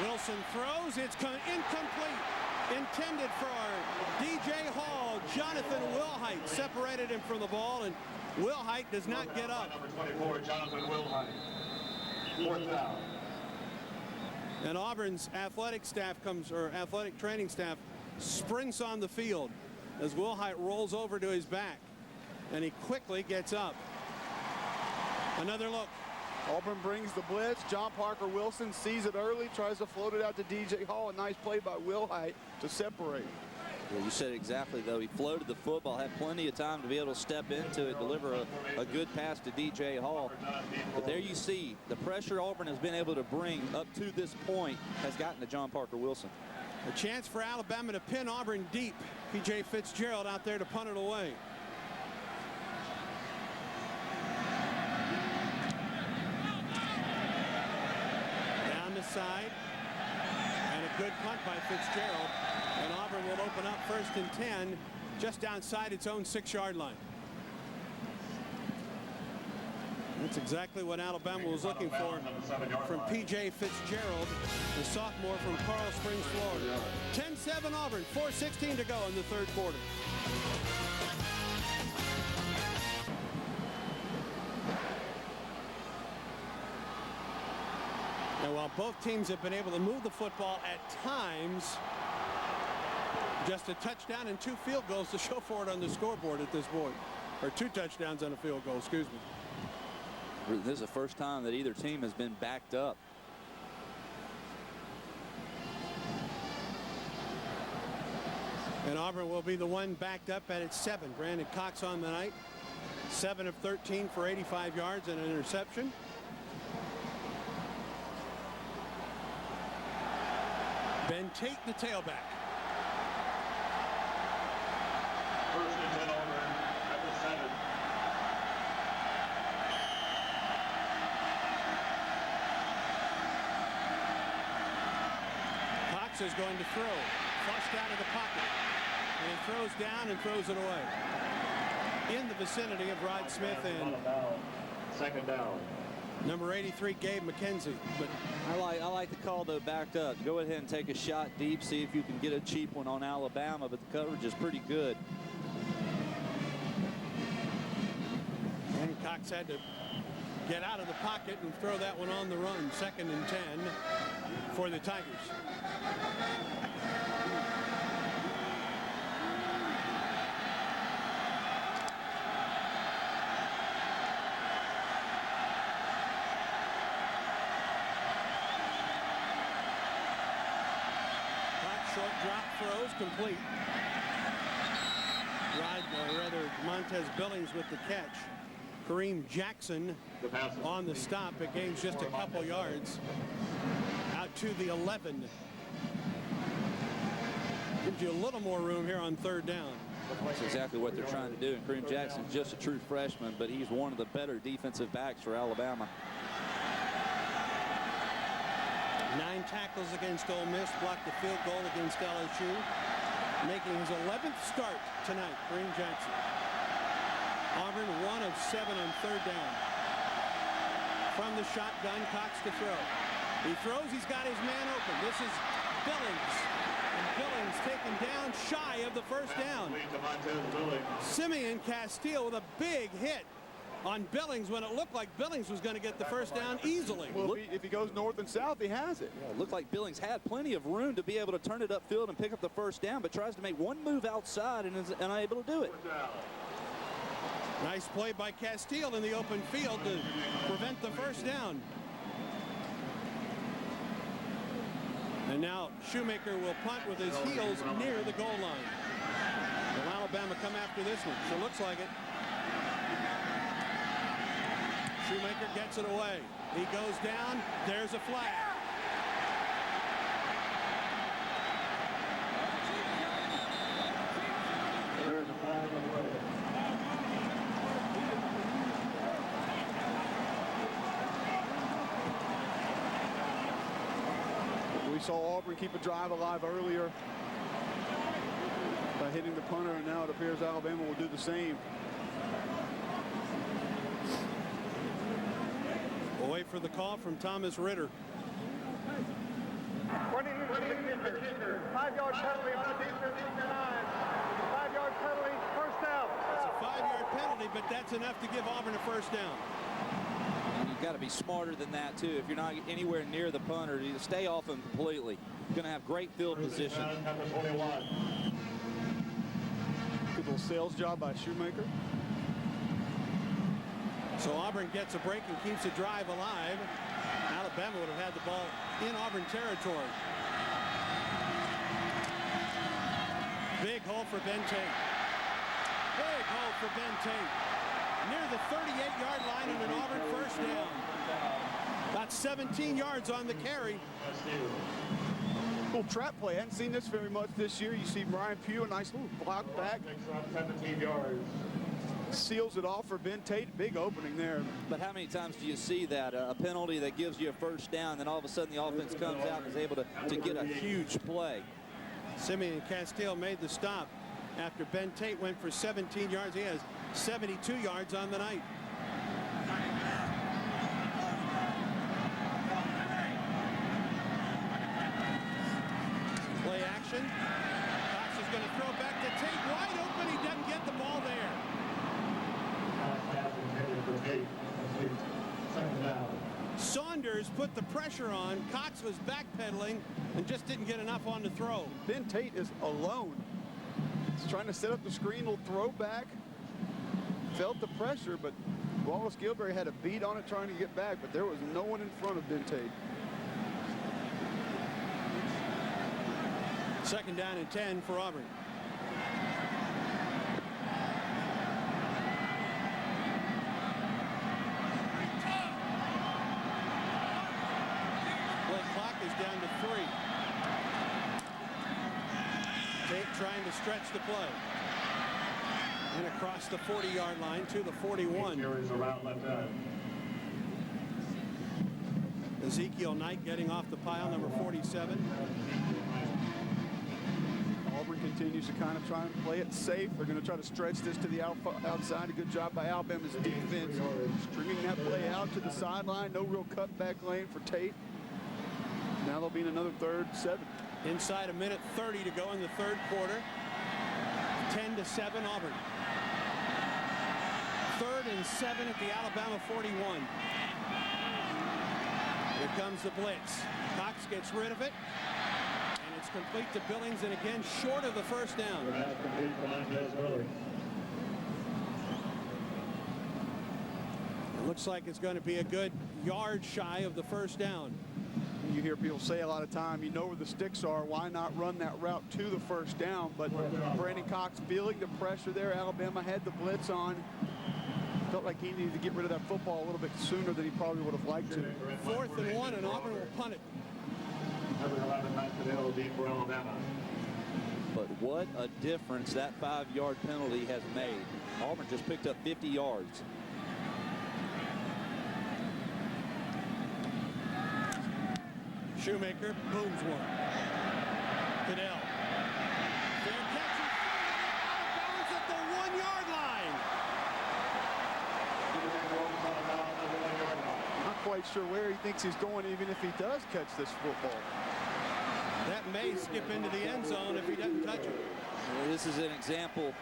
Wilson throws. It's incomplete. Intended for DJ Hall. Jonathan Wilhite separated him from the ball, and Wilhite does not get up. Number 24, Jonathan Wilhite. 4th down. And Auburn's athletic training staff sprints on the field as Wilhite rolls over to his back, and he quickly gets up. Another look. Auburn brings the blitz. John Parker Wilson sees it early, tries to float it out to DJ Hall. A nice play by Wilhite to separate. Well, you said it exactly, though. He floated the football, had plenty of time to be able to step into it, deliver a good pass to DJ Hall. But there you see the pressure Auburn has been able to bring up to this point has gotten to John Parker Wilson. A chance for Alabama to pin Auburn deep. P.J. Fitzgerald out there to punt it away. side. And a good punt by Fitzgerald. And Auburn will open up 1st and 10 just outside its own 6-yard line. That's exactly what Alabama was looking for from P.J. Fitzgerald, the sophomore from Coral Springs, Florida. 10-7 Auburn, 4:16 to go in the 3rd quarter. And while both teams have been able to move the football at times, just a touchdown and 2 field goals to show for it on the scoreboard at this point. Or 2 touchdowns and a field goal, excuse me. This is the first time that either team has been backed up. And Auburn will be the one backed up at its 7. Brandon Cox on the night. 7 of 13 for 85 yards and an interception. Ben Tate, the tailback. 1st and 10 Auburn at the 7. Cox is going to throw. Flushed out of the pocket. And he throws down and throws it away. In the vicinity of Rod Smith and 2nd down. number 83, Gabe McKenzie. But I like the call, though, backed up. Go ahead and take a shot deep, see if you can get a cheap one on Alabama, but the coverage is pretty good. And Cox had to get out of the pocket and throw that one on the run. 2nd and 10 for the Tigers. Short drop throws complete. Montez Billings with the catch. Kareem Jackson on the stop. It gains just a couple yards. Out to the 11. Gives you a little more room here on 3rd down. That's exactly what they're trying to do. And Kareem Jackson's just a true freshman, but he's one of the better defensive backs for Alabama. 9 tackles against Ole Miss, blocked the field goal against LSU, making his 11th start tonight. Kareem Jackson. Auburn 1 of 7 on 3rd down. From the shotgun, Cox to throw. He throws, he's got his man open. This is Billings. And Billings taken down shy of the 1st down. Simeon Castile with a big hit on Billings when it looked like Billings was going to get the 1st down easily. Well, if he goes north and south, he has it. Yeah, it looked like Billings had plenty of room to be able to turn it upfield and pick up the 1st down, but tries to make one move outside and is unable to do it. Nice play by Castile in the open field to prevent the 1st down. And now Shoemaker will punt with his heels near the goal line. Will Alabama come after this one? Sure looks like it. Shoemaker gets it away. He goes down. There's a flag. There's a flag on the way. We saw Auburn keep a drive alive earlier by hitting the punter, and now it appears Alabama will do the same. We'll wait for the call from Thomas Ritter. 20 minutes for the kicker. 5-yard penalty on the defensive line. 5-yard penalty, 1st down. It's a 5-yard penalty, but that's enough to give Auburn a 1st down. And you've got to be smarter than that, too. If you're not anywhere near the punter, you stay off him completely. You're going to have great field position. Good little sales job by Shoemaker. So Auburn gets a break and keeps a drive alive. Alabama would have had the ball in Auburn territory. Big hole for Ben Tate. Big hole for Ben Tate. Near the 38-yard line and an Auburn 1st down. About 17 yards on the carry. Little trap play. I hadn't seen this very much this year. You see Brian Pugh, a nice little block back. 17 yards. seals it off for Ben Tate. Big opening there. But how many times do you see that? A penalty that gives you a first down, then all of a sudden the offense comes out and is able to get a huge play. Simeon Castile made the stop after Ben Tate went for 17 yards. He has 72 yards on the night. Play action. Cox is going to throw back to Tate. Wide open. He doesn't get the ball there. Saunders put the pressure on. Cox was backpedaling and just didn't get enough on the throw. Ben Tate is alone. He's trying to set up the screen, will throw back. Felt the pressure, but Wallace Gilberry had a beat on it trying to get back, but there was no one in front of Ben Tate. Second down and 10 for Auburn. Play clock is down to 3. Tate trying to stretch the play. And across the 40-yard line to the 41. Ezekiel Knight getting off the pile, number 47. Auburn continues to kind of try and play it safe. They're going to try to stretch this to the outside. A good job by Alabama's defense, stringing that play out to the sideline. No real cutback lane for Tate. Now they'll be in another 3rd, 7. Inside a minute 30 to go in the 3rd quarter. 10-7 Auburn. 3rd and 7 at the Alabama 41. Here comes the blitz. Cox gets rid of it. And it's complete to Billings, and again short of the first down. It looks like it's going to be a good yard shy of the first down. You hear people say a lot of time, you know where the sticks are, why not run that route to the first down? But Brandon Cox feeling the pressure there. Alabama had the blitz on. Felt like he needed to get rid of that football a little bit sooner than he probably would have liked to. 4th and 1, and Auburn will punt it. But what a difference that 5-yard penalty has made. Auburn just picked up 50 yards. Shoemaker booms one. Cadell. Fair catch. Out of bounds at the 1-yard line. Not quite sure where he thinks he's going, even if he does catch this football. That may skip into the end zone if he doesn't touch it. Well, this is an example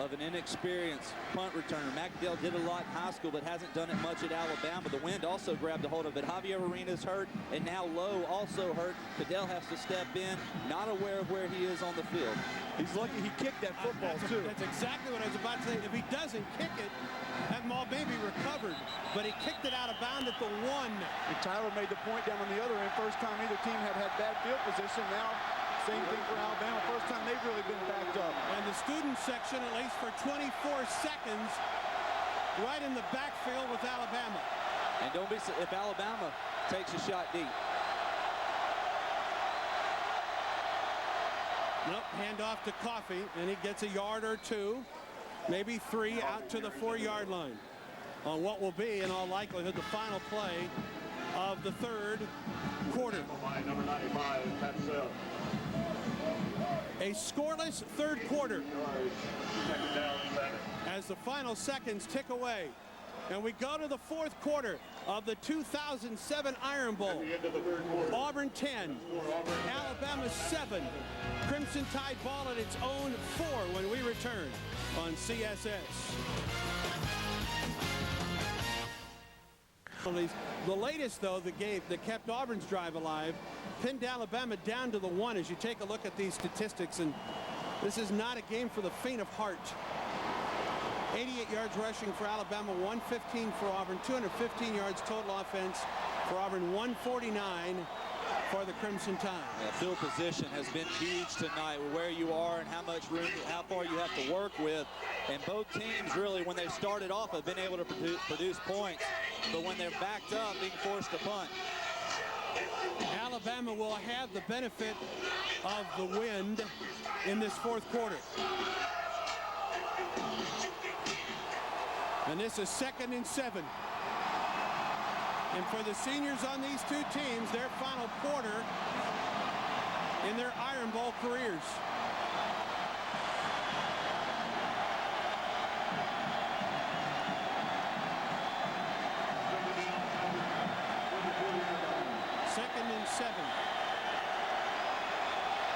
of an inexperienced punt returner. McAdell did a lot in high school, but hasn't done it much at Alabama. The wind also grabbed a hold of it. Javier Arena's hurt, and now Lowe also hurt. Cadell has to step in, not aware of where he is on the field. He's lucky he kicked that football, too. That's exactly what I was about to say. If he doesn't kick it, that ball may be recovered, but he kicked it out of bounds at the 1. And Tyler made the point down on the other end. First time either team had bad field position. Now, same thing for Alabama. First time they've really been backed up. And the student section, at least for 24 seconds, right in the backfield with Alabama. And don't be if Alabama takes a shot deep. Nope, hand off to Coffey, and he gets a yard or 2, maybe 3 out to the 4-yard line on what will be, in all likelihood, the final play of the 3rd quarter. Number 95, that's a scoreless 3rd quarter as the final seconds tick away. And we go to the 4th quarter of the 2007 Iron Bowl. Auburn 10, Alabama 7. Crimson Tide ball at its own 4 when we return on CSS. The latest, though, the game that kept Auburn's drive alive, pinned Alabama down to the 1 as you take a look at these statistics, and this is not a game for the faint of heart. 88 yards rushing for Alabama, 115 for Auburn, 215 yards total offense for Auburn, 149 for the Crimson Tide. Yeah, field position has been huge tonight, where you are and how much room, how far you have to work with. And both teams really, when they started off, have been able to produce points. But when they're backed up, being forced to punt. Alabama will have the benefit of the wind in this 4th quarter. And this is 2nd and 7. And for the seniors on these two teams, their final quarter in their Iron Bowl careers. Second and 7.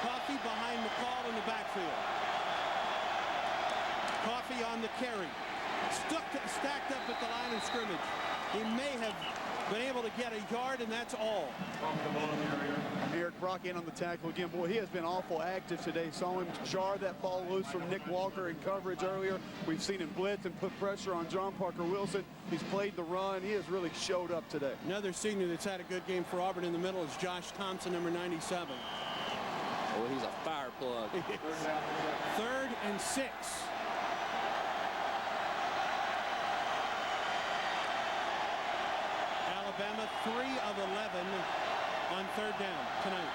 Coffee behind McCall in the backfield. Coffee on the carry. Stacked up at the line of scrimmage. He may have been able to get a yard, and that's all. Eric Brock in on the tackle again. Boy, he has been awful active today. Saw him jar that ball loose from Nick Walker in coverage earlier. We've seen him blitz and put pressure on John Parker Wilson. He's played the run. He has really showed up today. Another senior that's had a good game for Auburn in the middle is Josh Thompson, number 97. Oh, he's a fire plug. 3rd and 6. Alabama 3 of 11 on 3rd down tonight.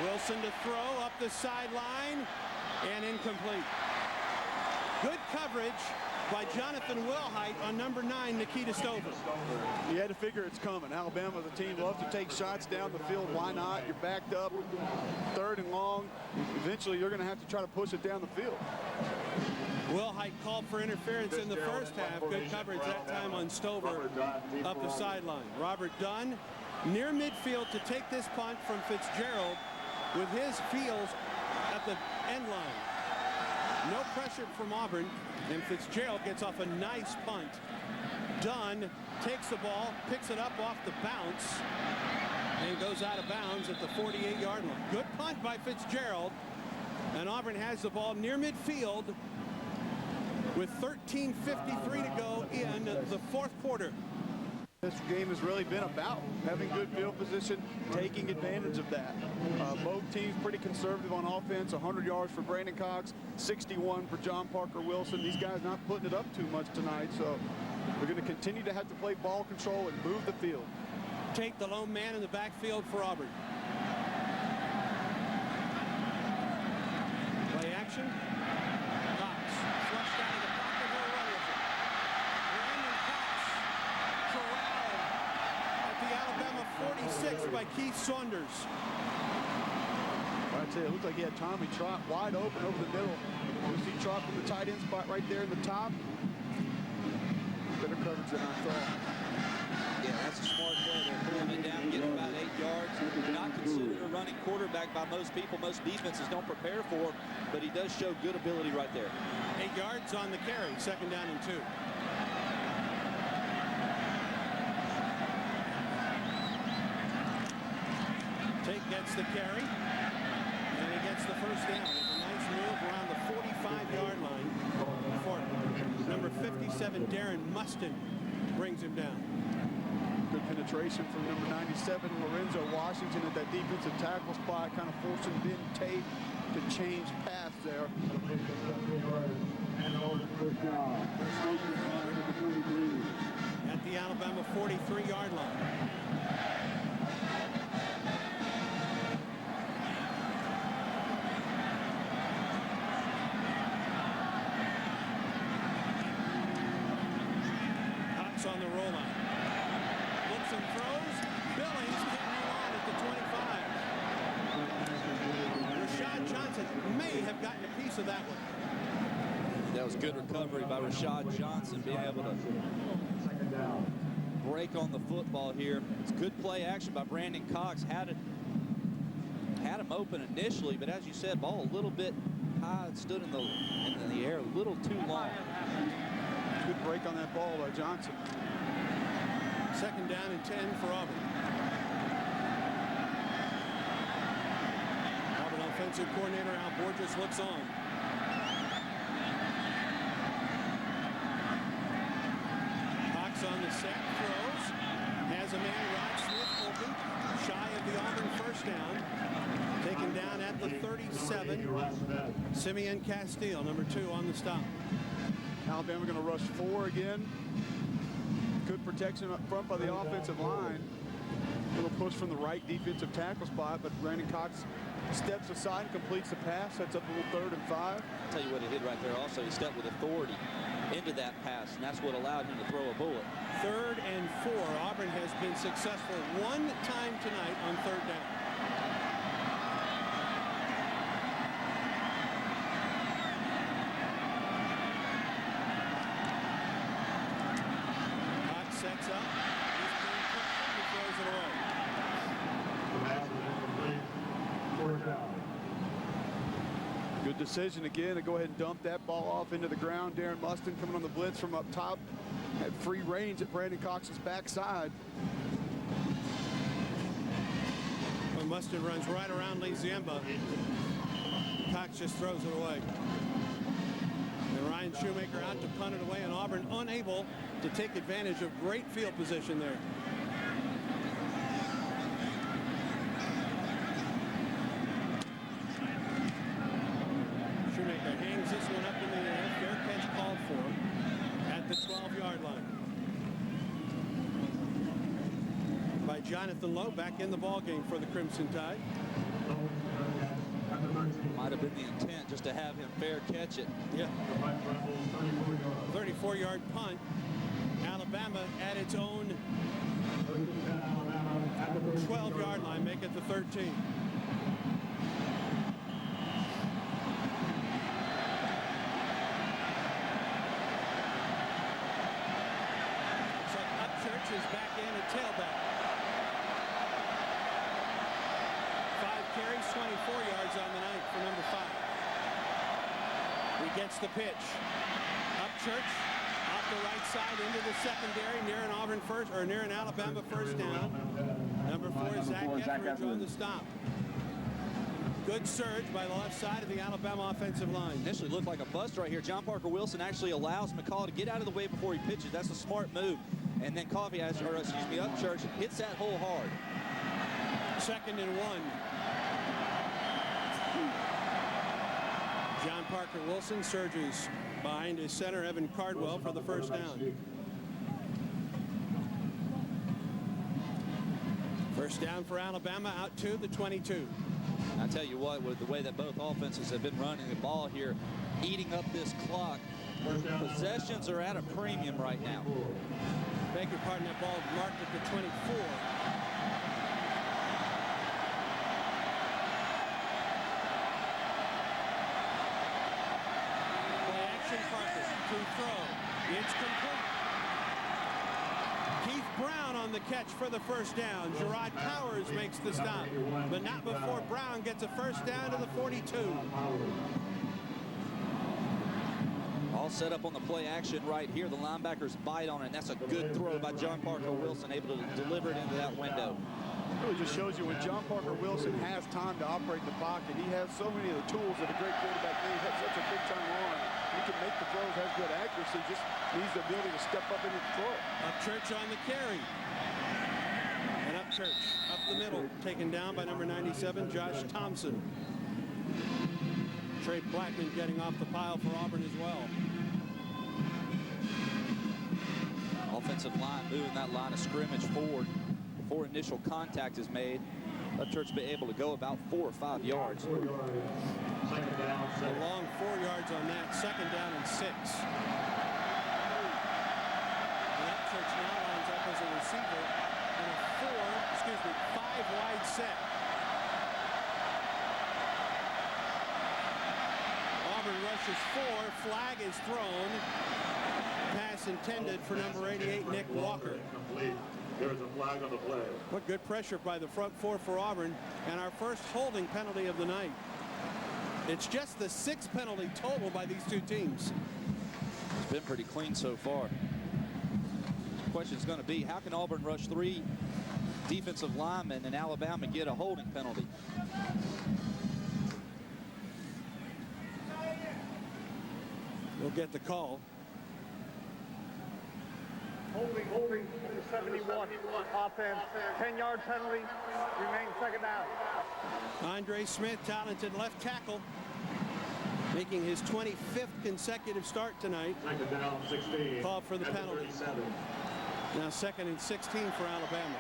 Wilson to throw up the sideline and incomplete. Good coverage by Jonathan Wilhite on number 9, Nikita Stover. You had to figure it's coming. Alabama, the team, loves to take shots down the field. Why not? You're backed up, 3rd and long. Eventually, you're going to have to try to push it down the field. Wilhite called for interference in the first half. Good coverage that time on Stover up the sideline. Robert Dunn near midfield to take this punt from Fitzgerald with his feels at the end line. No pressure from Auburn, and Fitzgerald gets off a nice punt. Dunn takes the ball, picks it up off the bounce, and goes out of bounds at the 48-yard line. Good punt by Fitzgerald, and Auburn has the ball near midfield with 13:53 to go in the 4th quarter. This game has really been about having good field position, taking advantage of that. Both teams pretty conservative on offense. 100 yards for Brandon Cox, 61 for John Parker Wilson. These guys not putting it up too much tonight, so we're going to continue to have to play ball control and move the field. Take the lone man in the backfield for Auburn. Play action. Cox flushed out of the pocket. Who run is it? Brandon Cox corralled at the Alabama 46 by Keith Saunders. I'd say it looks like he had Tommy Trot wide open over the middle. You see Trot from the tight end spot right there in the top. Better coverage than I thought. Yeah, that's a smart play. They're pulling it down, getting about 8 yards. Not considered a running quarterback by most people. Most defenses don't prepare for, but he does show good ability right there. 8 yards on the carry, 2nd down and 2. Tate gets the carry, and he gets the 1st down. It's a nice move around the 45-yard line for number 57, Darren Mustin, brings him down. Good penetration from number 97, Lorenzo Washington, at that defensive tackle spot, kind of forcing Ben Tate to change paths there. At the Alabama 43-yard line. Cox on the roll line. Looks and throws. Billings can't hang on at the 25. Rashad Johnson may have gotten a piece of that one. That was good recovery by Rashad Johnson, being able to break on the football here. It's good play action by Brandon Cox. Had him open initially, but as you said, ball a little bit high, stood in the air a little too long. Good break on that ball by Johnson. 2nd down and 10 for Auburn. Auburn offensive coordinator Al Borges looks on. Cox on the set, throws, has a man, Rod Smith, open, shy of the Auburn 1st down. Taken down at the 37. Simeon Castile, number 2, on the stop. Alabama going to rush 4 again. Good protection up front by the offensive line. Little push from the right defensive tackle spot, but Brandon Cox steps aside and completes the pass. Sets up a little 3rd and 5. I'll tell you what he did right there also. He stepped with authority into that pass, and that's what allowed him to throw a bullet. 3rd and 4. Auburn has been successful one time tonight on 3rd down. Cox sets up. He's being quick. He throws it away. The pass is incomplete. 4th down. Good decision again to go ahead and dump that ball off into the ground. Darren Mustin coming on the blitz from up top. Had free range at Brandon Cox's backside. When Mustin runs right around Lee Ziemba, Cox just throws it away. And Ryan Shoemaker out to punt it away, and Auburn unable to take advantage of great field position there. Shoemaker hangs this one up in the air. Fair catch called for at the 12-yard line. By Jonathan Lowe, back in the ballgame for the Crimson Tide. Might have been the intent just to have him fair catch it. Yeah. 34-yard punt. Alabama at its own 12-yard line, make it the 13. Upchurch is back in at tailback. 5 carries, 24 yards on the night for number 5. He gets the pitch. Upchurch off the right side into the secondary near an Auburn first, or near an Alabama first down. Number 4, Zach Etheridge on the stop. Good surge by the left side of the Alabama offensive line. Initially looked like a bust right here. John Parker Wilson actually allows McCall to get out of the way before he pitches. That's a smart move. And then Upchurch hits that hole hard. 2nd and 1. John Parker Wilson surges behind his center, Evan Cardwell, for the first down. First down for Alabama, out to the 22. I tell you what, with the way that both offenses have been running the ball here, eating up this clock, possessions are at a premium right now. Beg your pardon, that ball marked at the 24. Play action, Parker to throw. It's complete. Keith Brown on the catch for the first down. Gerard Powers makes the stop, but not before Brown gets a first down to the 42. All set up on the play action right here. The linebackers bite on it. That's a good throw by John Parker Wilson, able to deliver it into that window. It really just shows you when John Parker Wilson has time to operate in the pocket, he has so many of the tools that a great quarterback needs. Has such a big time arm. He can make the throws, has good accuracy, just needs the ability to step up into the throw. Upchurch on the carry. And Upchurch up the middle, taken down by number 97, Josh Thompson. Trey Blackman getting off the pile for Auburn as well. Offensive line moving that line of scrimmage forward before initial contact is made. Upchurch be able to go about 4 or 5 yards. A long 4 yards on that. 2nd down and 6. And Upchurch now lines up as a receiver in a 5 wide set. Auburn rushes 4. Flag is thrown. Pass intended for number 88, Nick Walker. There is a flag on the play. What good pressure by the front 4 for Auburn, and our first holding penalty of the night. It's just the 6th penalty total by these two teams. It's been pretty clean so far. The question is going to be, how can Auburn rush 3 defensive linemen and Alabama get a holding penalty? We'll get the call. Holding 71. Offense, 10-yard penalty, remain 2nd down. Andre Smith, talented left tackle, making his 25th consecutive start tonight. 2nd down, 16. Called for the penalty. Now 2nd and 16 for Alabama.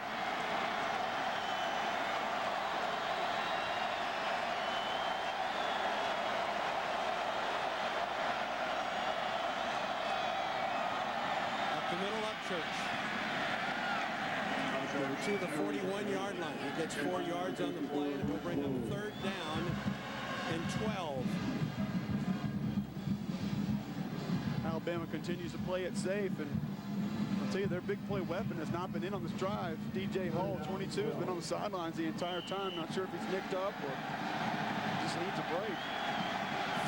Upchurch to the 41-yard line. He gets 4 yards on the play, and it will bring him 3rd down and 12. Alabama continues to play it safe, and I'll tell you, their big play weapon has not been in on this drive. DJ Hall, 22, has been on the sidelines the entire time. Not sure if he's nicked up or just needs a break.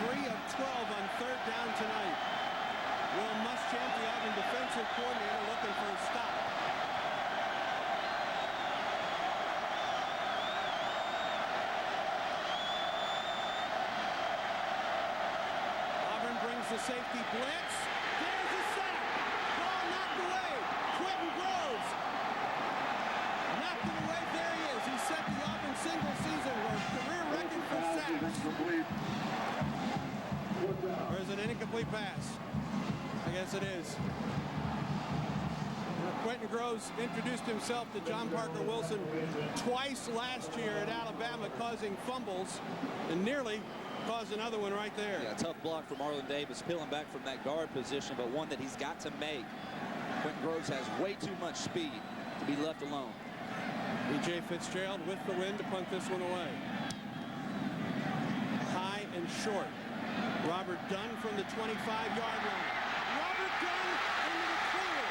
3 of 12 on 3rd down tonight. Will Muschamp, the Auburn defensive coordinator, looking for a stop. Auburn brings the safety blitz. There's a sack. Ball knocked away. Quentin Groves knocked it away. There he is. He set the Auburn single season career record for sacks. Or is it an incomplete pass? I guess it is. Quentin Groves introduced himself to John Parker Wilson twice last year at Alabama, causing fumbles, and nearly caused another one right there. Yeah, tough block from Marlon Davis, peeling back from that guard position, but one that he's got to make. Quentin Groves has way too much speed to be left alone. B.J. Fitzgerald with the win to punt this one away. High and short. Robert Dunn from the 25-yard line. Robert Dunn into the clear.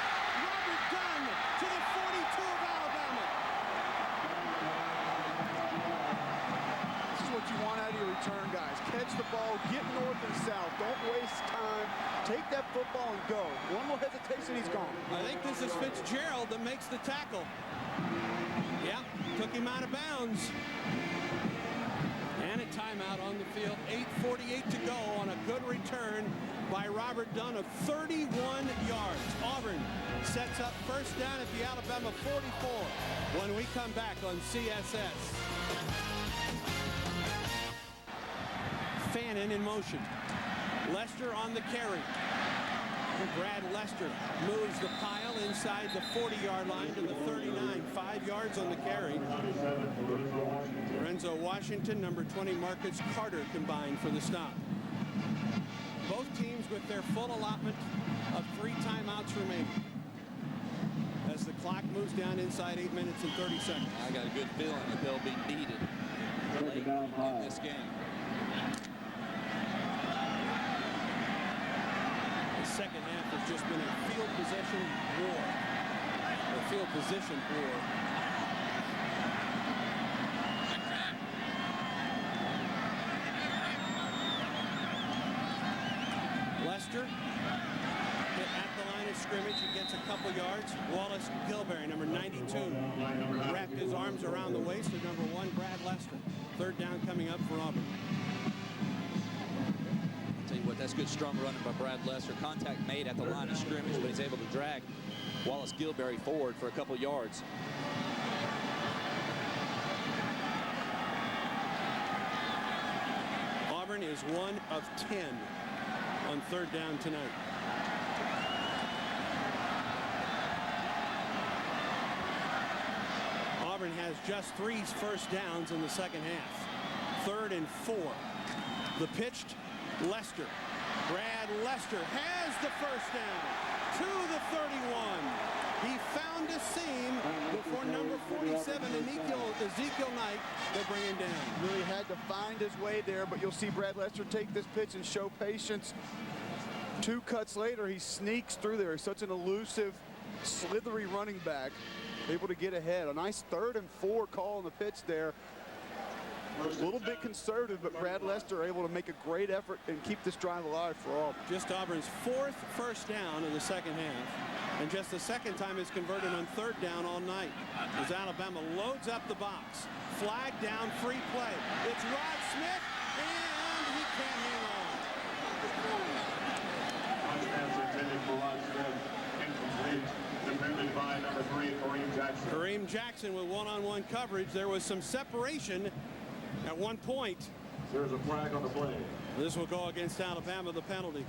Robert Dunn to the 42 of Alabama. This is what you want out of your return, guys. Catch the ball, get north and south. Don't waste time. Take that football and go. One more hesitation, he's gone. I think this is Fitzgerald that makes the tackle. Yeah, took him out of bounds. And a timeout on the field. 8:48 to go on a good return by Robert Dunn of 31 yards. Auburn sets up 1st down at the Alabama 44 when we come back on CSS. Fannin in motion. Lester on the carry. Brad Lester moves the pile inside the 40-yard line to the 39. 5 yards on the carry. Lorenzo Washington, number 20, Marcus Carter combined for the stop. Both teams with their full allotment of 3 timeouts remaining. As the clock moves down inside 8 minutes and 30 seconds. I got a good feeling that they'll be needed late in this game. Second half has just been a field possession war. A field position war. Lester hit at the line of scrimmage. He gets a couple yards. Wallace Gilberry, number 92, wrapped his arms around the waist of number 1, Brad Lester. 3rd down coming up for Auburn. That's good strong running by Brad Lester. Contact made at the line of scrimmage, but he's able to drag Wallace Gilberry forward for a couple yards. Auburn is 1 of 10 on 3rd down tonight. Auburn has just 3 first downs in the second half. 3rd and 4. The pitched Lester. Brad Lester has the 1st down to the 31. He found a seam before number 47, Ezekiel Knight, will bring him down. Really had to find his way there, but you'll see Brad Lester take this pitch and show patience. 2 cuts later, he sneaks through there. He's such an elusive, slithery running back, able to get ahead. A nice 3rd and 4 call on the pitch there. A little bit conservative, but Brad Lester able to make a great effort and keep this drive alive for Auburn. Just Auburn's 4th first down in the second half, and just the 2nd time it's converted on 3rd down all night. As Alabama loads up the box. Flag down, free play. It's Rod Smith, and he can't hang on. Intended for Rod Smith, incomplete. Defended by number 3, Kareem Jackson. Kareem Jackson with one-on-one coverage. There was some separation at one point. There's a flag on the play. This will go against Alabama, the penalty.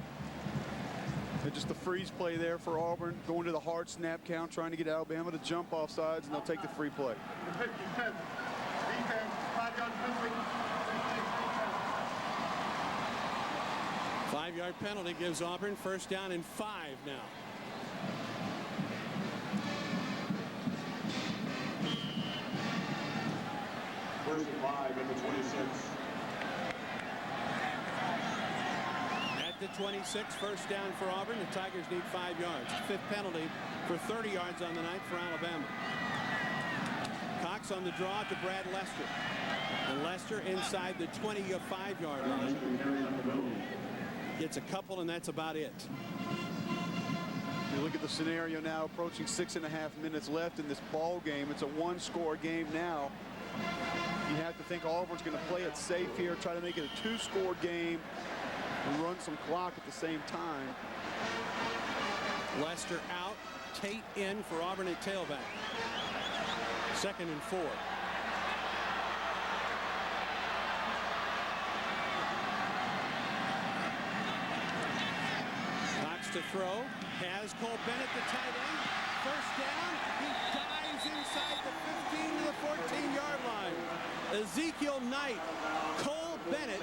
And just the freeze play there for Auburn, going to the hard snap count, trying to get Alabama to jump off sides, and they'll take the free play. Defense, 5-yard penalty. 5-yard penalty gives Auburn 1st down and 5 now. the 26, first down for Auburn. The Tigers need 5 yards. 5th penalty for 30 yards on the night for Alabama. Cox on the draw to Brad Lester. And Lester inside the 25-yard line. Gets a couple, and that's about it. You look at the scenario now, approaching 6.5 minutes left in this ball game. It's a one-score game now. You have to think Auburn's going to play it safe here, try to make it a 2-score game, and run some clock at the same time. Lester out, Tate in for Auburn at tailback. 2nd and 4. Cox to throw. Has Cole Bennett, the tight end. First down. He dives inside the 15 to the 14-yard line. Ezekiel Knight. Cole Bennett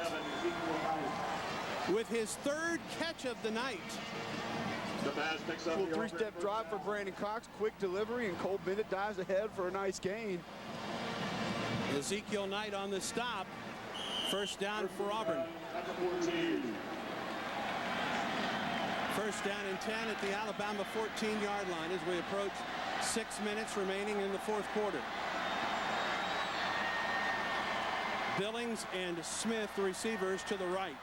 with his 3rd catch of the night. Cool 3-step drive for Brandon Cox. Quick delivery, and Cole Bennett dives ahead for a nice gain. Ezekiel Knight on the stop. First down for Auburn. First down and 10 at the Alabama 14-yard line as we approach 6 minutes remaining in the 4th quarter. Billings and Smith, the receivers, to the right.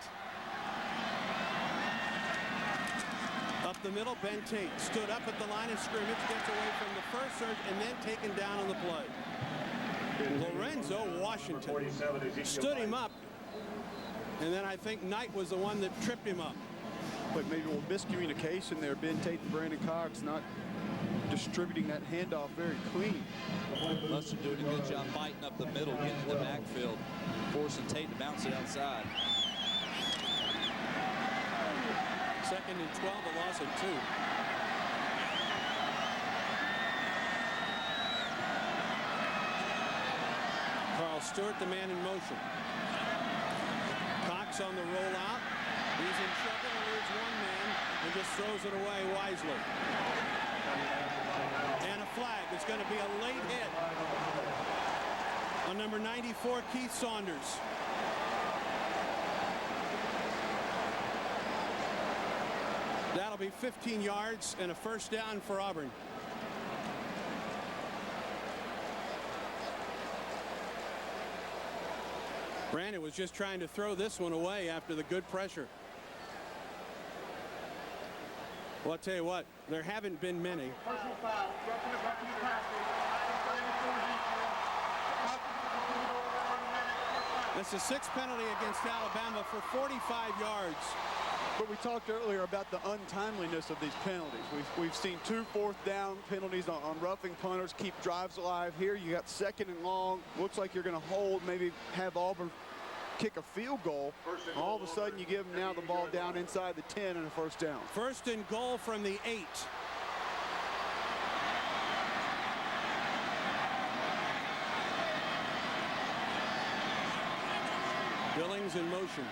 Up the middle, Ben Tate stood up at the line of scrimmage, gets away from the first surge, and then taken down on the play. Lorenzo Washington stood him up, and then I think Knight was the one that tripped him up. But maybe a little miscommunication there. Ben Tate and Brandon Cox not distributing that handoff very clean. Lester doing a good job fighting up the middle, getting in the backfield, forcing Tate to bounce it outside. 2nd and 12, a loss of 2. Carl Stewart, the man in motion. Cox on the rollout. He's in trouble and leaves one man and just throws it away wisely. And a flag. It's going to be a late hit on number 94, Keith Saunders. That'll be 15 yards and a first down for Auburn. Brandon was just trying to throw this one away after the good pressure. Well, I'll tell you what, there haven't been many. That's a 6th penalty against Alabama for 45 yards. But we talked earlier about the untimeliness of these penalties. We've seen 2 4th-down penalties on roughing punters, keep drives alive. Here you got 2nd and long. Looks like you're going to hold, maybe have Auburn kick a field goal. All of a sudden you give them now the ball down inside the 10 and a first down. 1st and goal from the 8. Billings in motion.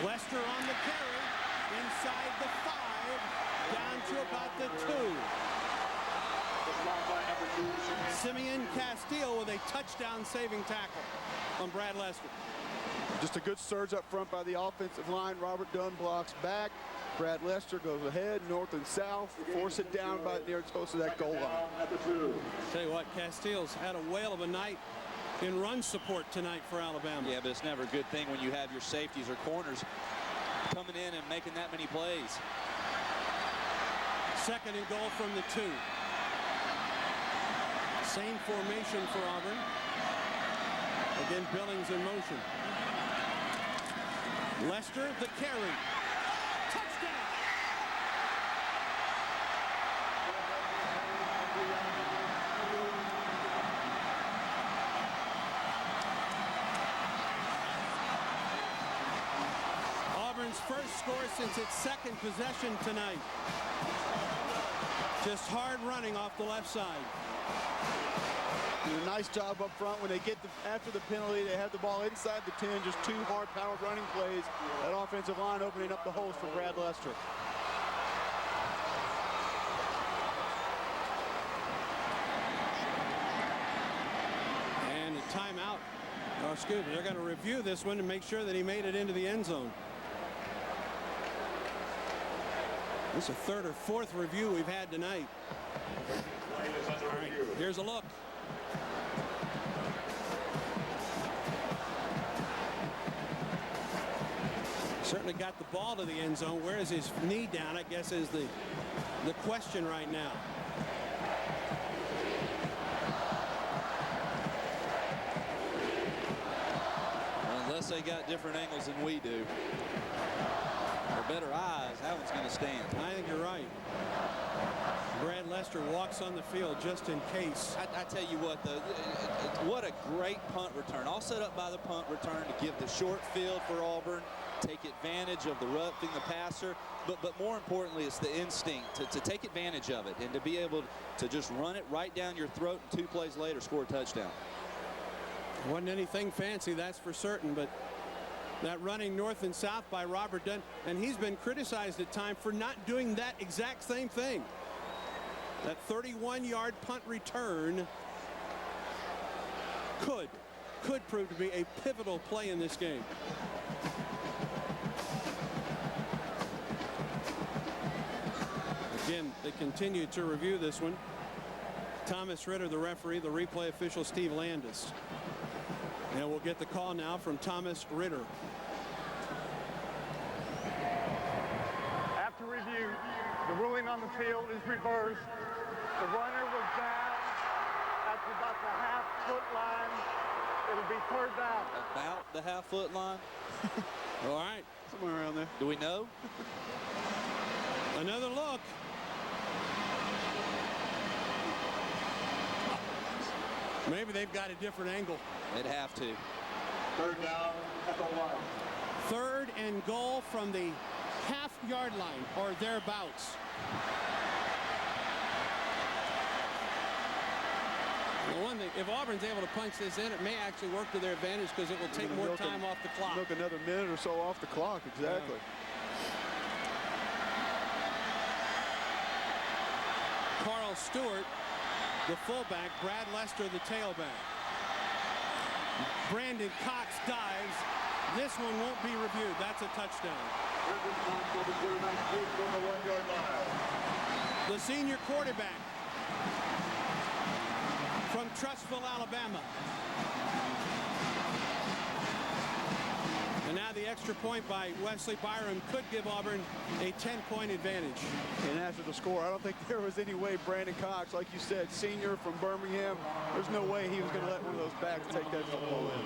Lester on the carry, inside the 5, down to about the 2. Simeon Castile with a touchdown-saving tackle on Brad Lester. Just a good surge up front by the offensive line. Robert Dunn blocks back. Brad Lester goes ahead, north and south, force it down by near close to that goal line. Tell you what, Castile's had a whale of a night in run support tonight for Alabama. Yeah, but it's never a good thing when you have your safeties or corners coming in and making that many plays. 2nd and goal from the 2. Same formation for Auburn. Again, Billings in motion. Lester, the carry. Touchdown! Auburn's first score since its 2nd possession tonight. Just hard running off the left side. Did a nice job up front. When they get after the penalty, they have the ball inside the 10. Just 2 hard-powered running plays. That offensive line opening up the holes for Brad Lester. And a timeout. Oh, excuse me. They're going to review this one to make sure that he made it into the end zone. This is the third or fourth review we've had tonight. All right, here's a look. Certainly got the ball to the end zone. Where is his knee down, I guess, is the question right now. Unless they got different angles than we do, or better eyes, that one's going to stand. I think you're right. Brad Lester walks on the field just in case. I tell you what, though, what a great punt return. All set up by the punt return to give the short field for Auburn, take advantage of the roughing the passer, but more importantly, it's the instinct to take advantage of it and to be able to just run it right down your throat and 2 plays later score a touchdown. Wasn't anything fancy, that's for certain, but that running north and south by Robert Dunn, and he's been criticized at times for not doing that exact same thing. That 31-yard punt return could prove to be a pivotal play in this game. Again, they continue to review this one. Thomas Ritter, the referee, the replay official, Steve Landis. And we'll get the call now from Thomas Ritter. After review, the ruling on the field is reversed. The runner was down at about the half-foot line. It'll be third down. About the half-foot line? All right. Somewhere around there. Do we know? Another look. Maybe they've got a different angle. They'd have to. Third down at the line. 3rd and goal from the half-yard line or thereabouts. The one thing, if Auburn's able to punch this in, it may actually work to their advantage because it will take more time off the clock. Milk another minute or so off the clock, exactly. Carl Stewart, the fullback, Brad Lester, the tailback. Brandon Cox dives. This one won't be reviewed. That's a touchdown. The senior quarterback from Trussville, Alabama. And now the extra point by Wesley Byram could give Auburn a 10-point advantage. And after the score, I don't think there was any way Brandon Cox, like you said, senior from Birmingham, there's no way he was going to let one of those backs take that football in.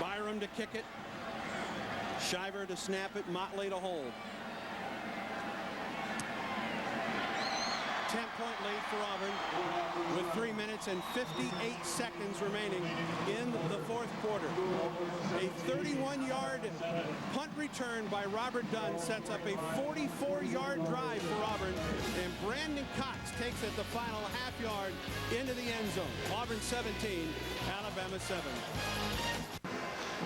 Byram to kick it. Shiver to snap it. Motley to hold. 10-point lead for Auburn with 3 minutes and 58 seconds remaining in the 4th quarter. A 31-yard punt return by Robert Dunn sets up a 44-yard drive for Auburn, and Brandon Cox takes it the final half-yard into the end zone. Auburn 17, Alabama 7.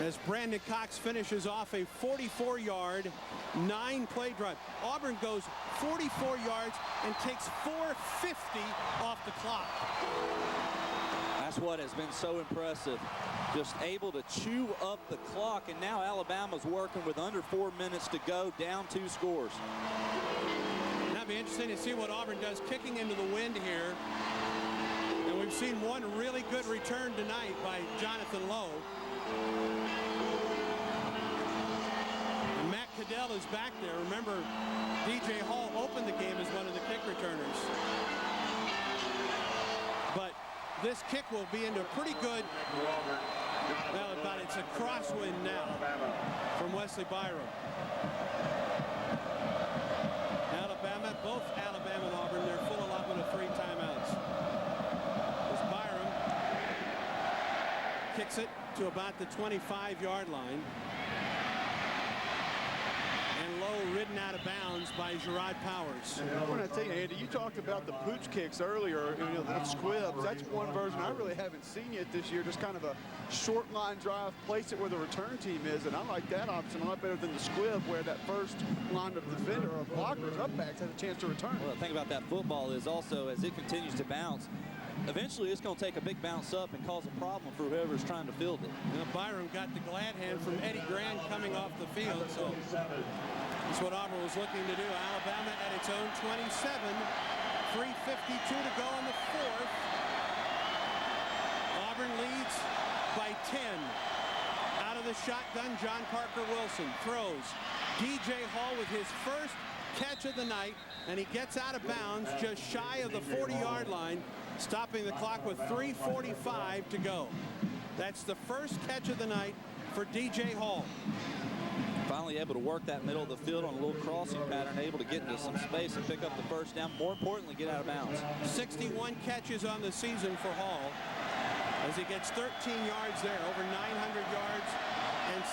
As Brandon Cox finishes off a 44-yard, 9-play drive. Auburn goes 44 yards and takes 4:50 off the clock. That's what has been so impressive. Just able to chew up the clock, and now Alabama's working with under 4 minutes to go, down 2 scores. That'd be interesting to see what Auburn does kicking into the wind here. And we've seen one really good return tonight by Jonathan Lowe. And Matt Caddell is back there. Remember, DJ Hall opened the game as one of the kick returners. But this kick will be into a pretty good, well, it's a crosswind now from Wesley Byram. Alabama, both Alabama and Auburn, their full allotment of 3 timeouts. As Byram kicks it to about the 25-yard line. And Lowe ridden out of bounds by Gerard Powers. I want to tell you, Andy, you talked about the pooch kicks earlier, you know, the squibs. That's one version I really haven't seen yet this year, just kind of a short line drive, place it where the return team is, and I like that option a lot better than the squib where that first line of defender or blockers, up backs, has a chance to return. Well, the thing about that football is also as it continues to bounce, eventually it's going to take a big bounce up and cause a problem for whoever's trying to field it. Now Byram got the glad hand from Eddie Grand coming off the field, so that's what Auburn was looking to do. Alabama at its own 27, 3:52 to go in the fourth. Auburn leads by 10. Out of the shotgun, John Parker Wilson throws. DJ Hall with his first catch of the night, and he gets out of bounds just shy of the 40-yard line, stopping the clock with 3:45 to go. That's the first catch of the night for DJ Hall. Finally able to work that middle of the field on a little crossing pattern, able to get into some space and pick up the first down. More importantly, get out of bounds. 61 catches on the season for Hall, as he gets 13 yards there, over 900 yards and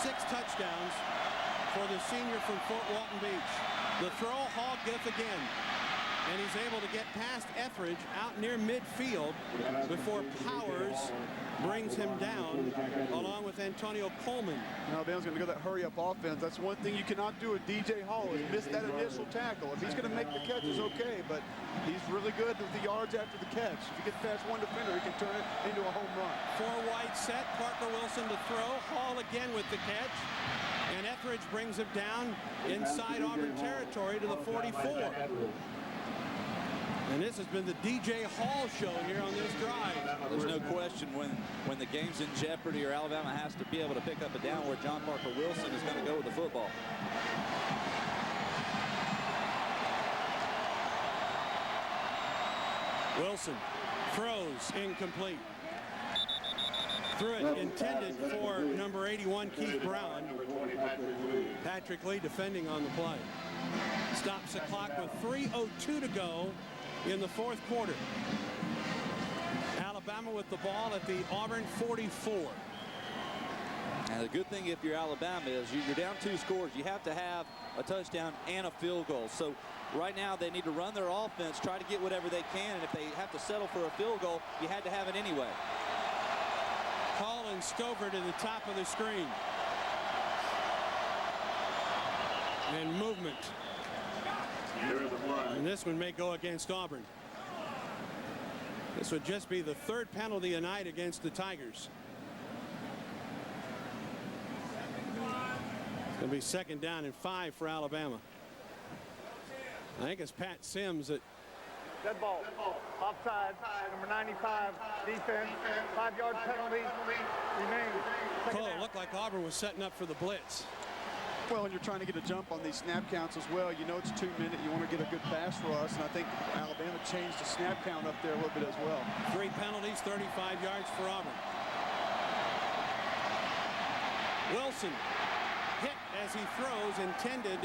6 touchdowns for the senior from Fort Walton Beach. The throw, Hall gets again, and he's able to get past Etheridge out near midfield before Powers brings him down, along with Antonio Coleman. Alabama's going to go that hurry-up offense. That's one thing you cannot do with DJ Hall, is miss that initial tackle. If he's going to make the catch, it's okay, but he's really good with the yards after the catch. If he gets past one defender, he can turn it into a home run. 4-wide set, Parker Wilson to throw, Hall again with the catch, and Etheridge brings him down inside Auburn territory to the 44. And this has been the DJ Hall show here on this drive. There's no question when the game's in jeopardy or Alabama has to be able to pick up a down where John Parker Wilson is going to go with the football. Wilson throws incomplete. Threw it intended for number 81, Keith Brown. Patrick Lee defending on the play. Stops the clock with 3:02 to go in the fourth quarter. Alabama with the ball at the Auburn 44. And the good thing if you're Alabama is you're down 2 scores. You have to have a touchdown and a field goal. So right now they need to run their offense, try to get whatever they can, and if they have to settle for a field goal, you had to have it anyway. Colin Stover to the top of the screen. And movement. And this one may go against Auburn. This would just be the 3rd penalty a night against the Tigers. It's going to be 2nd down and 5 for Alabama. I think it's Pat Sims that. Dead ball. Offside. Number 95. Defense. 5-yard penalty. Remains. Cole, it looked like Auburn was setting up for the blitz. Well, and you're trying to get a jump on these snap counts as well. You know it's 2 minutes. You want to get a good pass rush, and I think Alabama changed the snap count up there a little bit as well. 3 penalties, 35 yards for Auburn. Wilson hit as he throws, intended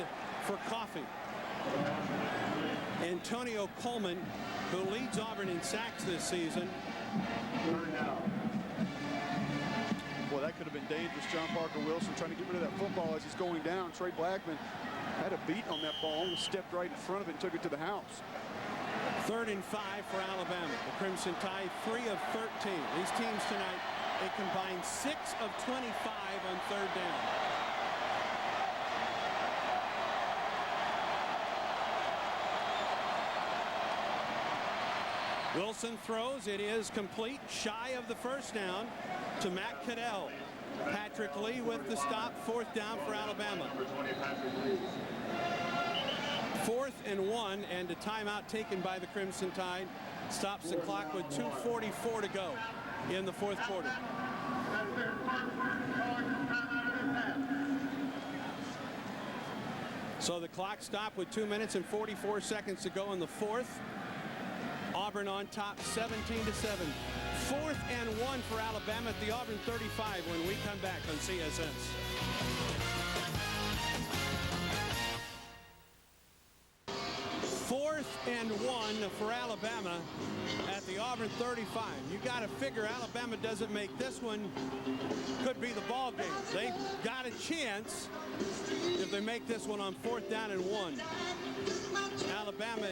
for Coffey. Antonio Coleman, who leads Auburn in sacks this season. Boy, that could have been dangerous. John Parker Wilson trying to get rid of that football as he's going down. Trey Blackman had a beat on that ball, almost stepped right in front of it and took it to the house. 3rd and 5 for Alabama. The Crimson Tide 3 of 13. These teams tonight, a combined 6 of 25 on 3rd down. Wilson throws. It is complete, shy of the first down to Matt Caddell. Patrick Lee with the stop. 4th down for Alabama. 4th and 1, and a timeout taken by the Crimson Tide. Stops the clock with 2:44 to go in the fourth quarter. So the clock stopped with 2 minutes and 44 seconds to go in the fourth. Auburn on top 17-7. 4th and 1 for Alabama at the Auburn 35 when we come back on CSS. Fourth and 1 for Alabama at the Auburn 35. You got to figure Alabama doesn't make this one, could be the ball game. They got a chance if they make this one on 4th down and 1. Alabama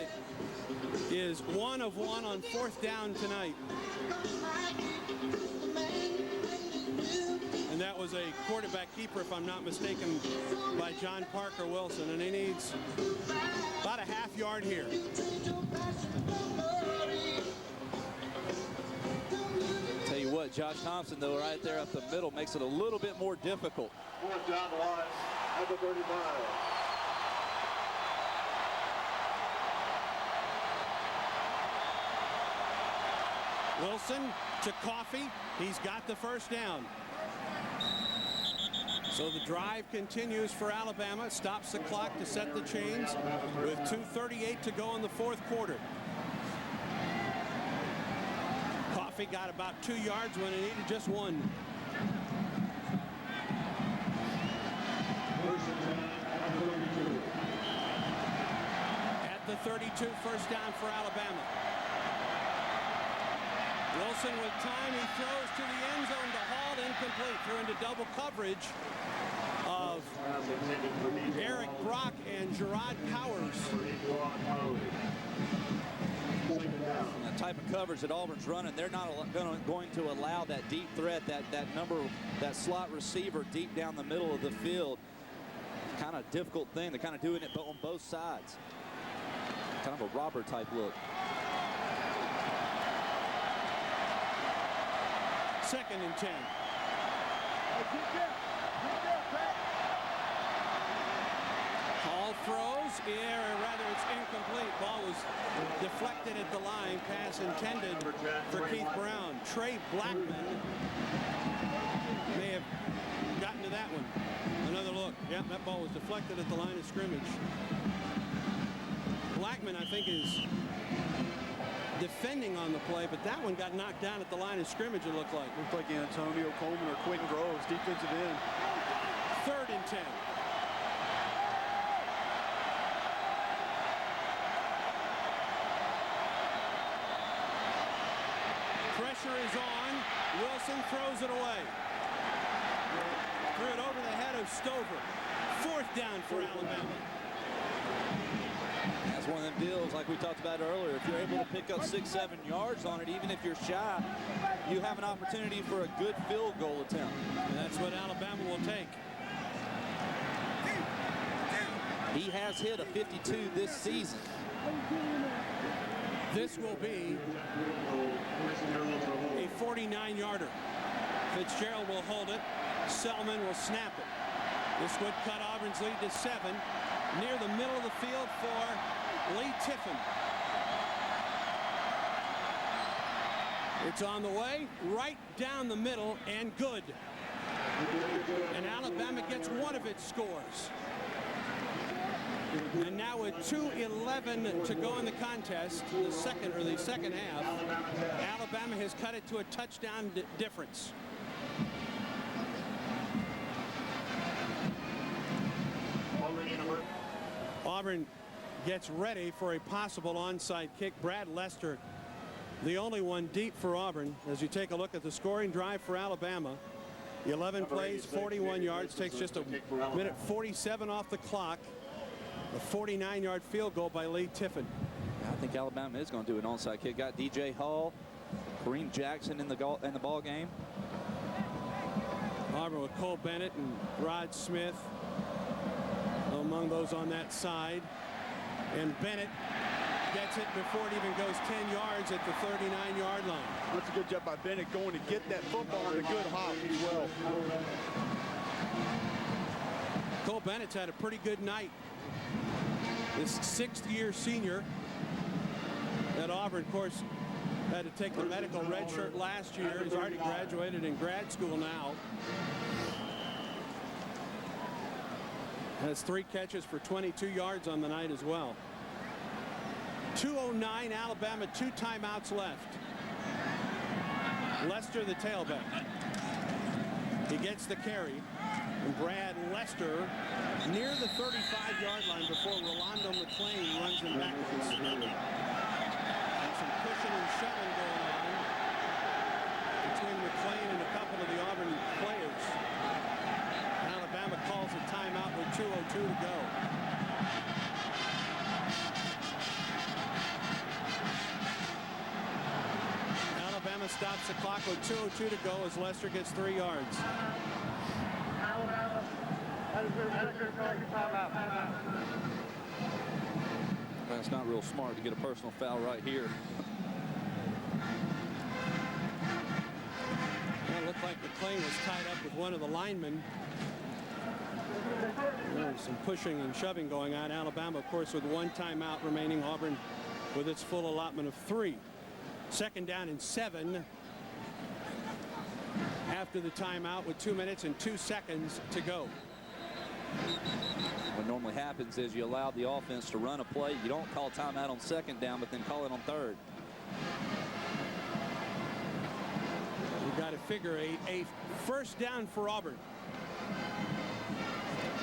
is 1 of 1 on 4th down tonight. And that was a quarterback keeper, if I'm not mistaken, by John Parker Wilson. And he needs about a half yard here. Josh Thompson, though, right there up the middle makes it a little bit more difficult. Fourth down line at the 35. Wilson to Coffey. He's got the first down. So the drive continues for Alabama. Stops the clock to set the chains with 2:38 to go in the fourth quarter. Coffey got about 2 yards when he needed just one. At the 32, first down for Alabama. Wilson with time, he throws to the end zone to Hall, incomplete, threw into double coverage of Eric Brock and Gerard Powers. The type of coverage that Auburn's running, they're not going to allow that deep threat, that slot receiver deep down the middle of the field. Kind of difficult thing. They're kind of doing it on both sides. Kind of a robber type look. Second and 10. Hall throws, rather it's incomplete. Ball was deflected at the line. Pass intended for Keith Brown. Trey Blackman may have gotten to that one. Another look. Yep, that ball was deflected at the line of scrimmage. Blackman, I think, is defending on the play, but that one got knocked down at the line of scrimmage, it looked like. Looked like Antonio Coleman or Quentin Groves, defensive end. Third and 10. Pressure is on. Wilson throws it away. Threw it over the head of Stover. Fourth down for Alabama. That's one of them deals like we talked about earlier. If you're able to pick up 6-7 yards on it, even if you're shy, you have an opportunity for a good field goal attempt. And that's what Alabama will take. He has hit a 52 this season. This will be a 49-yarder. Fitzgerald will hold it. Selman will snap it. This would cut Auburn's lead to 7. Near the middle of the field for Lee Tiffin. It's on the way, right down the middle, and good. And Alabama gets one of its scores. And now with 2:11 to go in the contest, the second half, Alabama has cut it to a touchdown difference. Auburn gets ready for a possible onside kick. Brad Lester, the only one deep for Auburn. As you take a look at the scoring drive for Alabama, 11 plays, 41 yards, takes just a minute 47 off the clock. A 49-yard field goal by Lee Tiffin. I think Alabama is going to do an onside kick. Got DJ Hall, Kareem Jackson in the ball game. Auburn with Cole Bennett and Rod Smith among those on that side. And Bennett gets it before it even goes 10 yards at the 39-yard line. That's a good job by Bennett going to get that football on a good hop as well. Cole Bennett's had a pretty good night. This sixth-year senior at Auburn, of course, had to take the medical red shirt last year. He's already graduated in grad school now. Has 3 catches for 22 yards on the night as well. 2:09 Alabama, 2 timeouts left. Lester the tailback. He gets the carry. And Brad Lester near the 35-yard line before Rolando McClain runs him backwards. And some pushing and shoving going on between McClain and a couple of the Auburn players. Alabama calls a timeout with 2:02 to go. Alabama stops the clock with 2:02 to go as Lester gets 3 yards. That's not real smart to get a personal foul right here. McClain was tied up with one of the linemen. There was some pushing and shoving going on. Alabama, of course, with 1 timeout remaining. Auburn with its full allotment of 3. 2nd down and 7 after the timeout with 2 minutes and 2 seconds to go. What normally happens is you allow the offense to run a play. You don't call timeout on 2nd down, but then call it on 3rd. You've got to figure a 1st down for Auburn.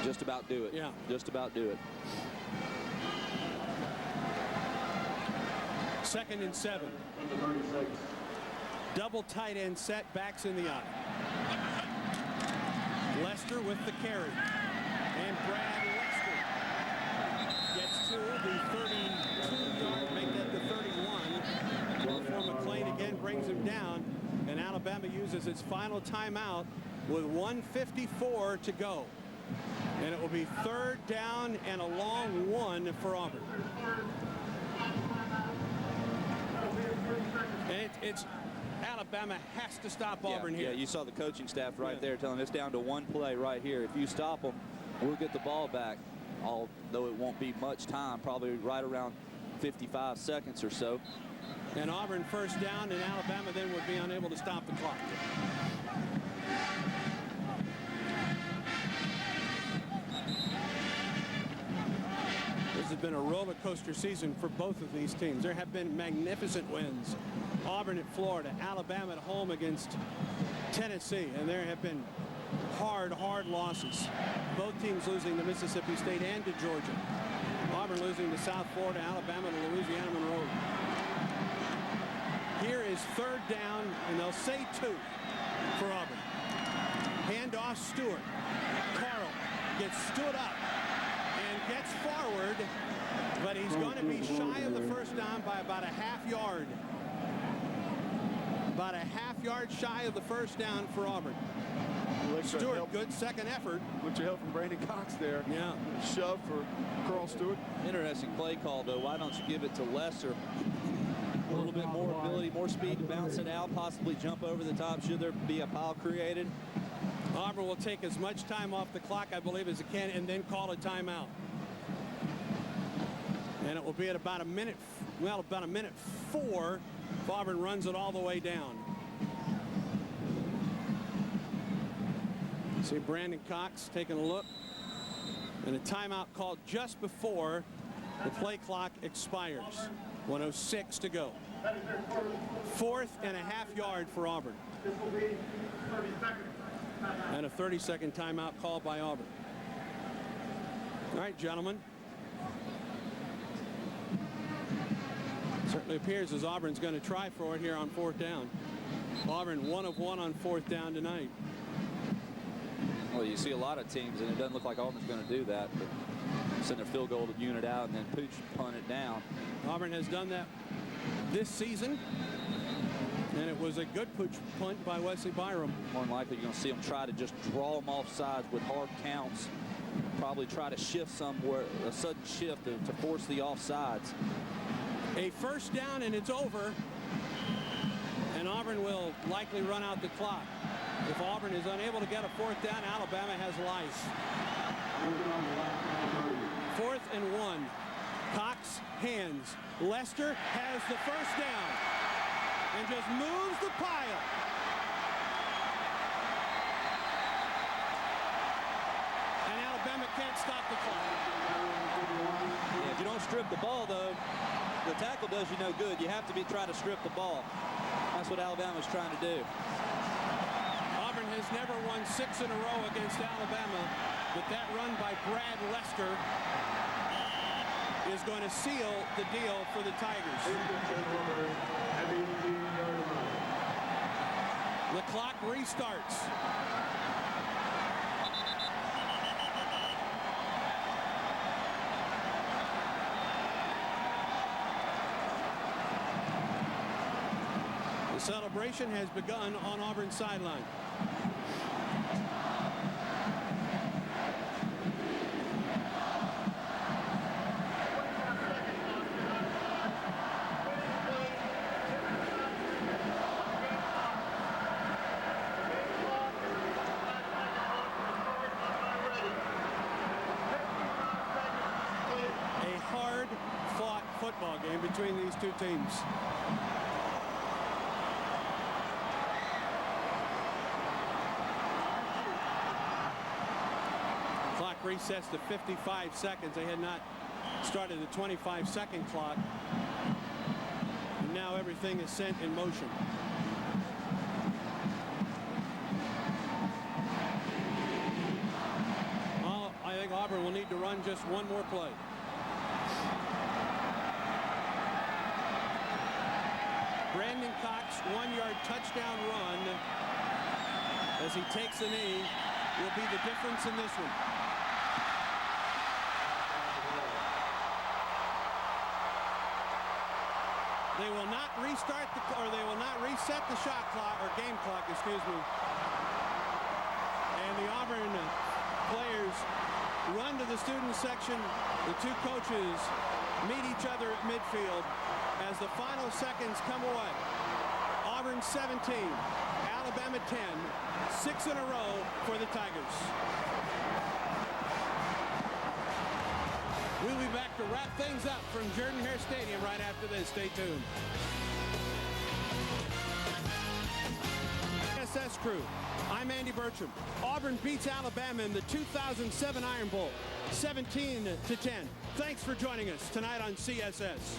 Just about do it. Yeah. Just about do it. 2nd and 7. Double tight end set, backs in the eye. Lester with the carry. And Brad Lester gets to the 32-yard, make that the 31. Before McClain again brings him down. And Alabama uses its final timeout with 1:54 to go. And it will be 3rd down and a long 1 for Auburn. And it's Alabama has to stop Auburn here. Yeah, you saw the coaching staff right there telling us down to 1 play right here. If you stop them, we'll get the ball back. Although it won't be much time, probably right around 55 seconds or so. And Auburn 1st down, and Alabama then would be unable to stop the clock. This has been a roller coaster season for both of these teams. There have been magnificent wins. Auburn at Florida, Alabama at home against Tennessee, and there have been hard losses. Both teams losing to Mississippi State and to Georgia. Auburn losing to South Florida, Alabama to Louisiana Monroe. Here is 3rd down, and they'll say 2 for Auburn. Handoff Stewart. Carroll gets stood up and gets forward, but he's going to be shy of the 1st down by about a half yard. About a half yard shy of the 1st down for Auburn. Stewart, good 2nd effort. Look at help from Brandon Cox there. Yeah. Shove for Carl Stewart. Interesting play call, though. Why don't you give it to Lester? A little bit more ability, more speed to bounce it out, possibly jump over the top should there be a pile created. Auburn will take as much time off the clock, I believe, as it can, and then call a timeout. And it will be at about a minute, well, about a minute 4 if Auburn runs it all the way down. See Brandon Cox taking a look. And a timeout called just before the play clock expires. 1:06 to go. 4th and a half yard for Auburn. This will be 30 seconds. And a 30-second timeout called by Auburn. All right, gentlemen. Certainly appears as Auburn's going to try for it here on 4th down. Auburn 1 of 1 on 4th down tonight. Well, you see a lot of teams, and it doesn't look like Auburn's going to do that, but send their field goal unit out and then pooch punt it down. Auburn has done that this season, and it was a good pooch punt by Wesley Byram. More than likely, you're going to see them try to just draw them off sides with hard counts. Probably try to shift somewhere, a sudden shift to force the offsides. A 1st down, and it's over. And Auburn will likely run out the clock. If Auburn is unable to get a 4th down, Alabama has life. 4th and 1. Cox hands. Lester has the 1st down and just moves the pile. And Alabama can't stop the clock. Yeah, if you don't strip the ball, though, the tackle does you no good. You have to try to strip the ball. That's what Alabama's trying to do. Auburn has never won 6 in a row against Alabama, but that run by Brad Lester is going to seal the deal for the Tigers. The clock restarts. The celebration has begun on Auburn's sideline. two teams. Clock resets to 55 seconds. They had not started the 25-second clock. And now everything is sent in motion. I think Auburn will need to run just one more play. Brandon Cox, 1-yard touchdown run as he takes a knee will be the difference in this one. They will not restart they will not reset the shot clock or game clock, excuse me. And the Auburn players run to the student section. The two coaches meet each other at midfield as the final seconds come away. Auburn 17, Alabama 10, 6 in a row for the Tigers. We'll be back to wrap things up from Jordan-Hare Stadium right after this. Stay tuned. CSS crew, I'm Andy Burcham. Auburn beats Alabama in the 2007 Iron Bowl, 17-10. Thanks for joining us tonight on CSS.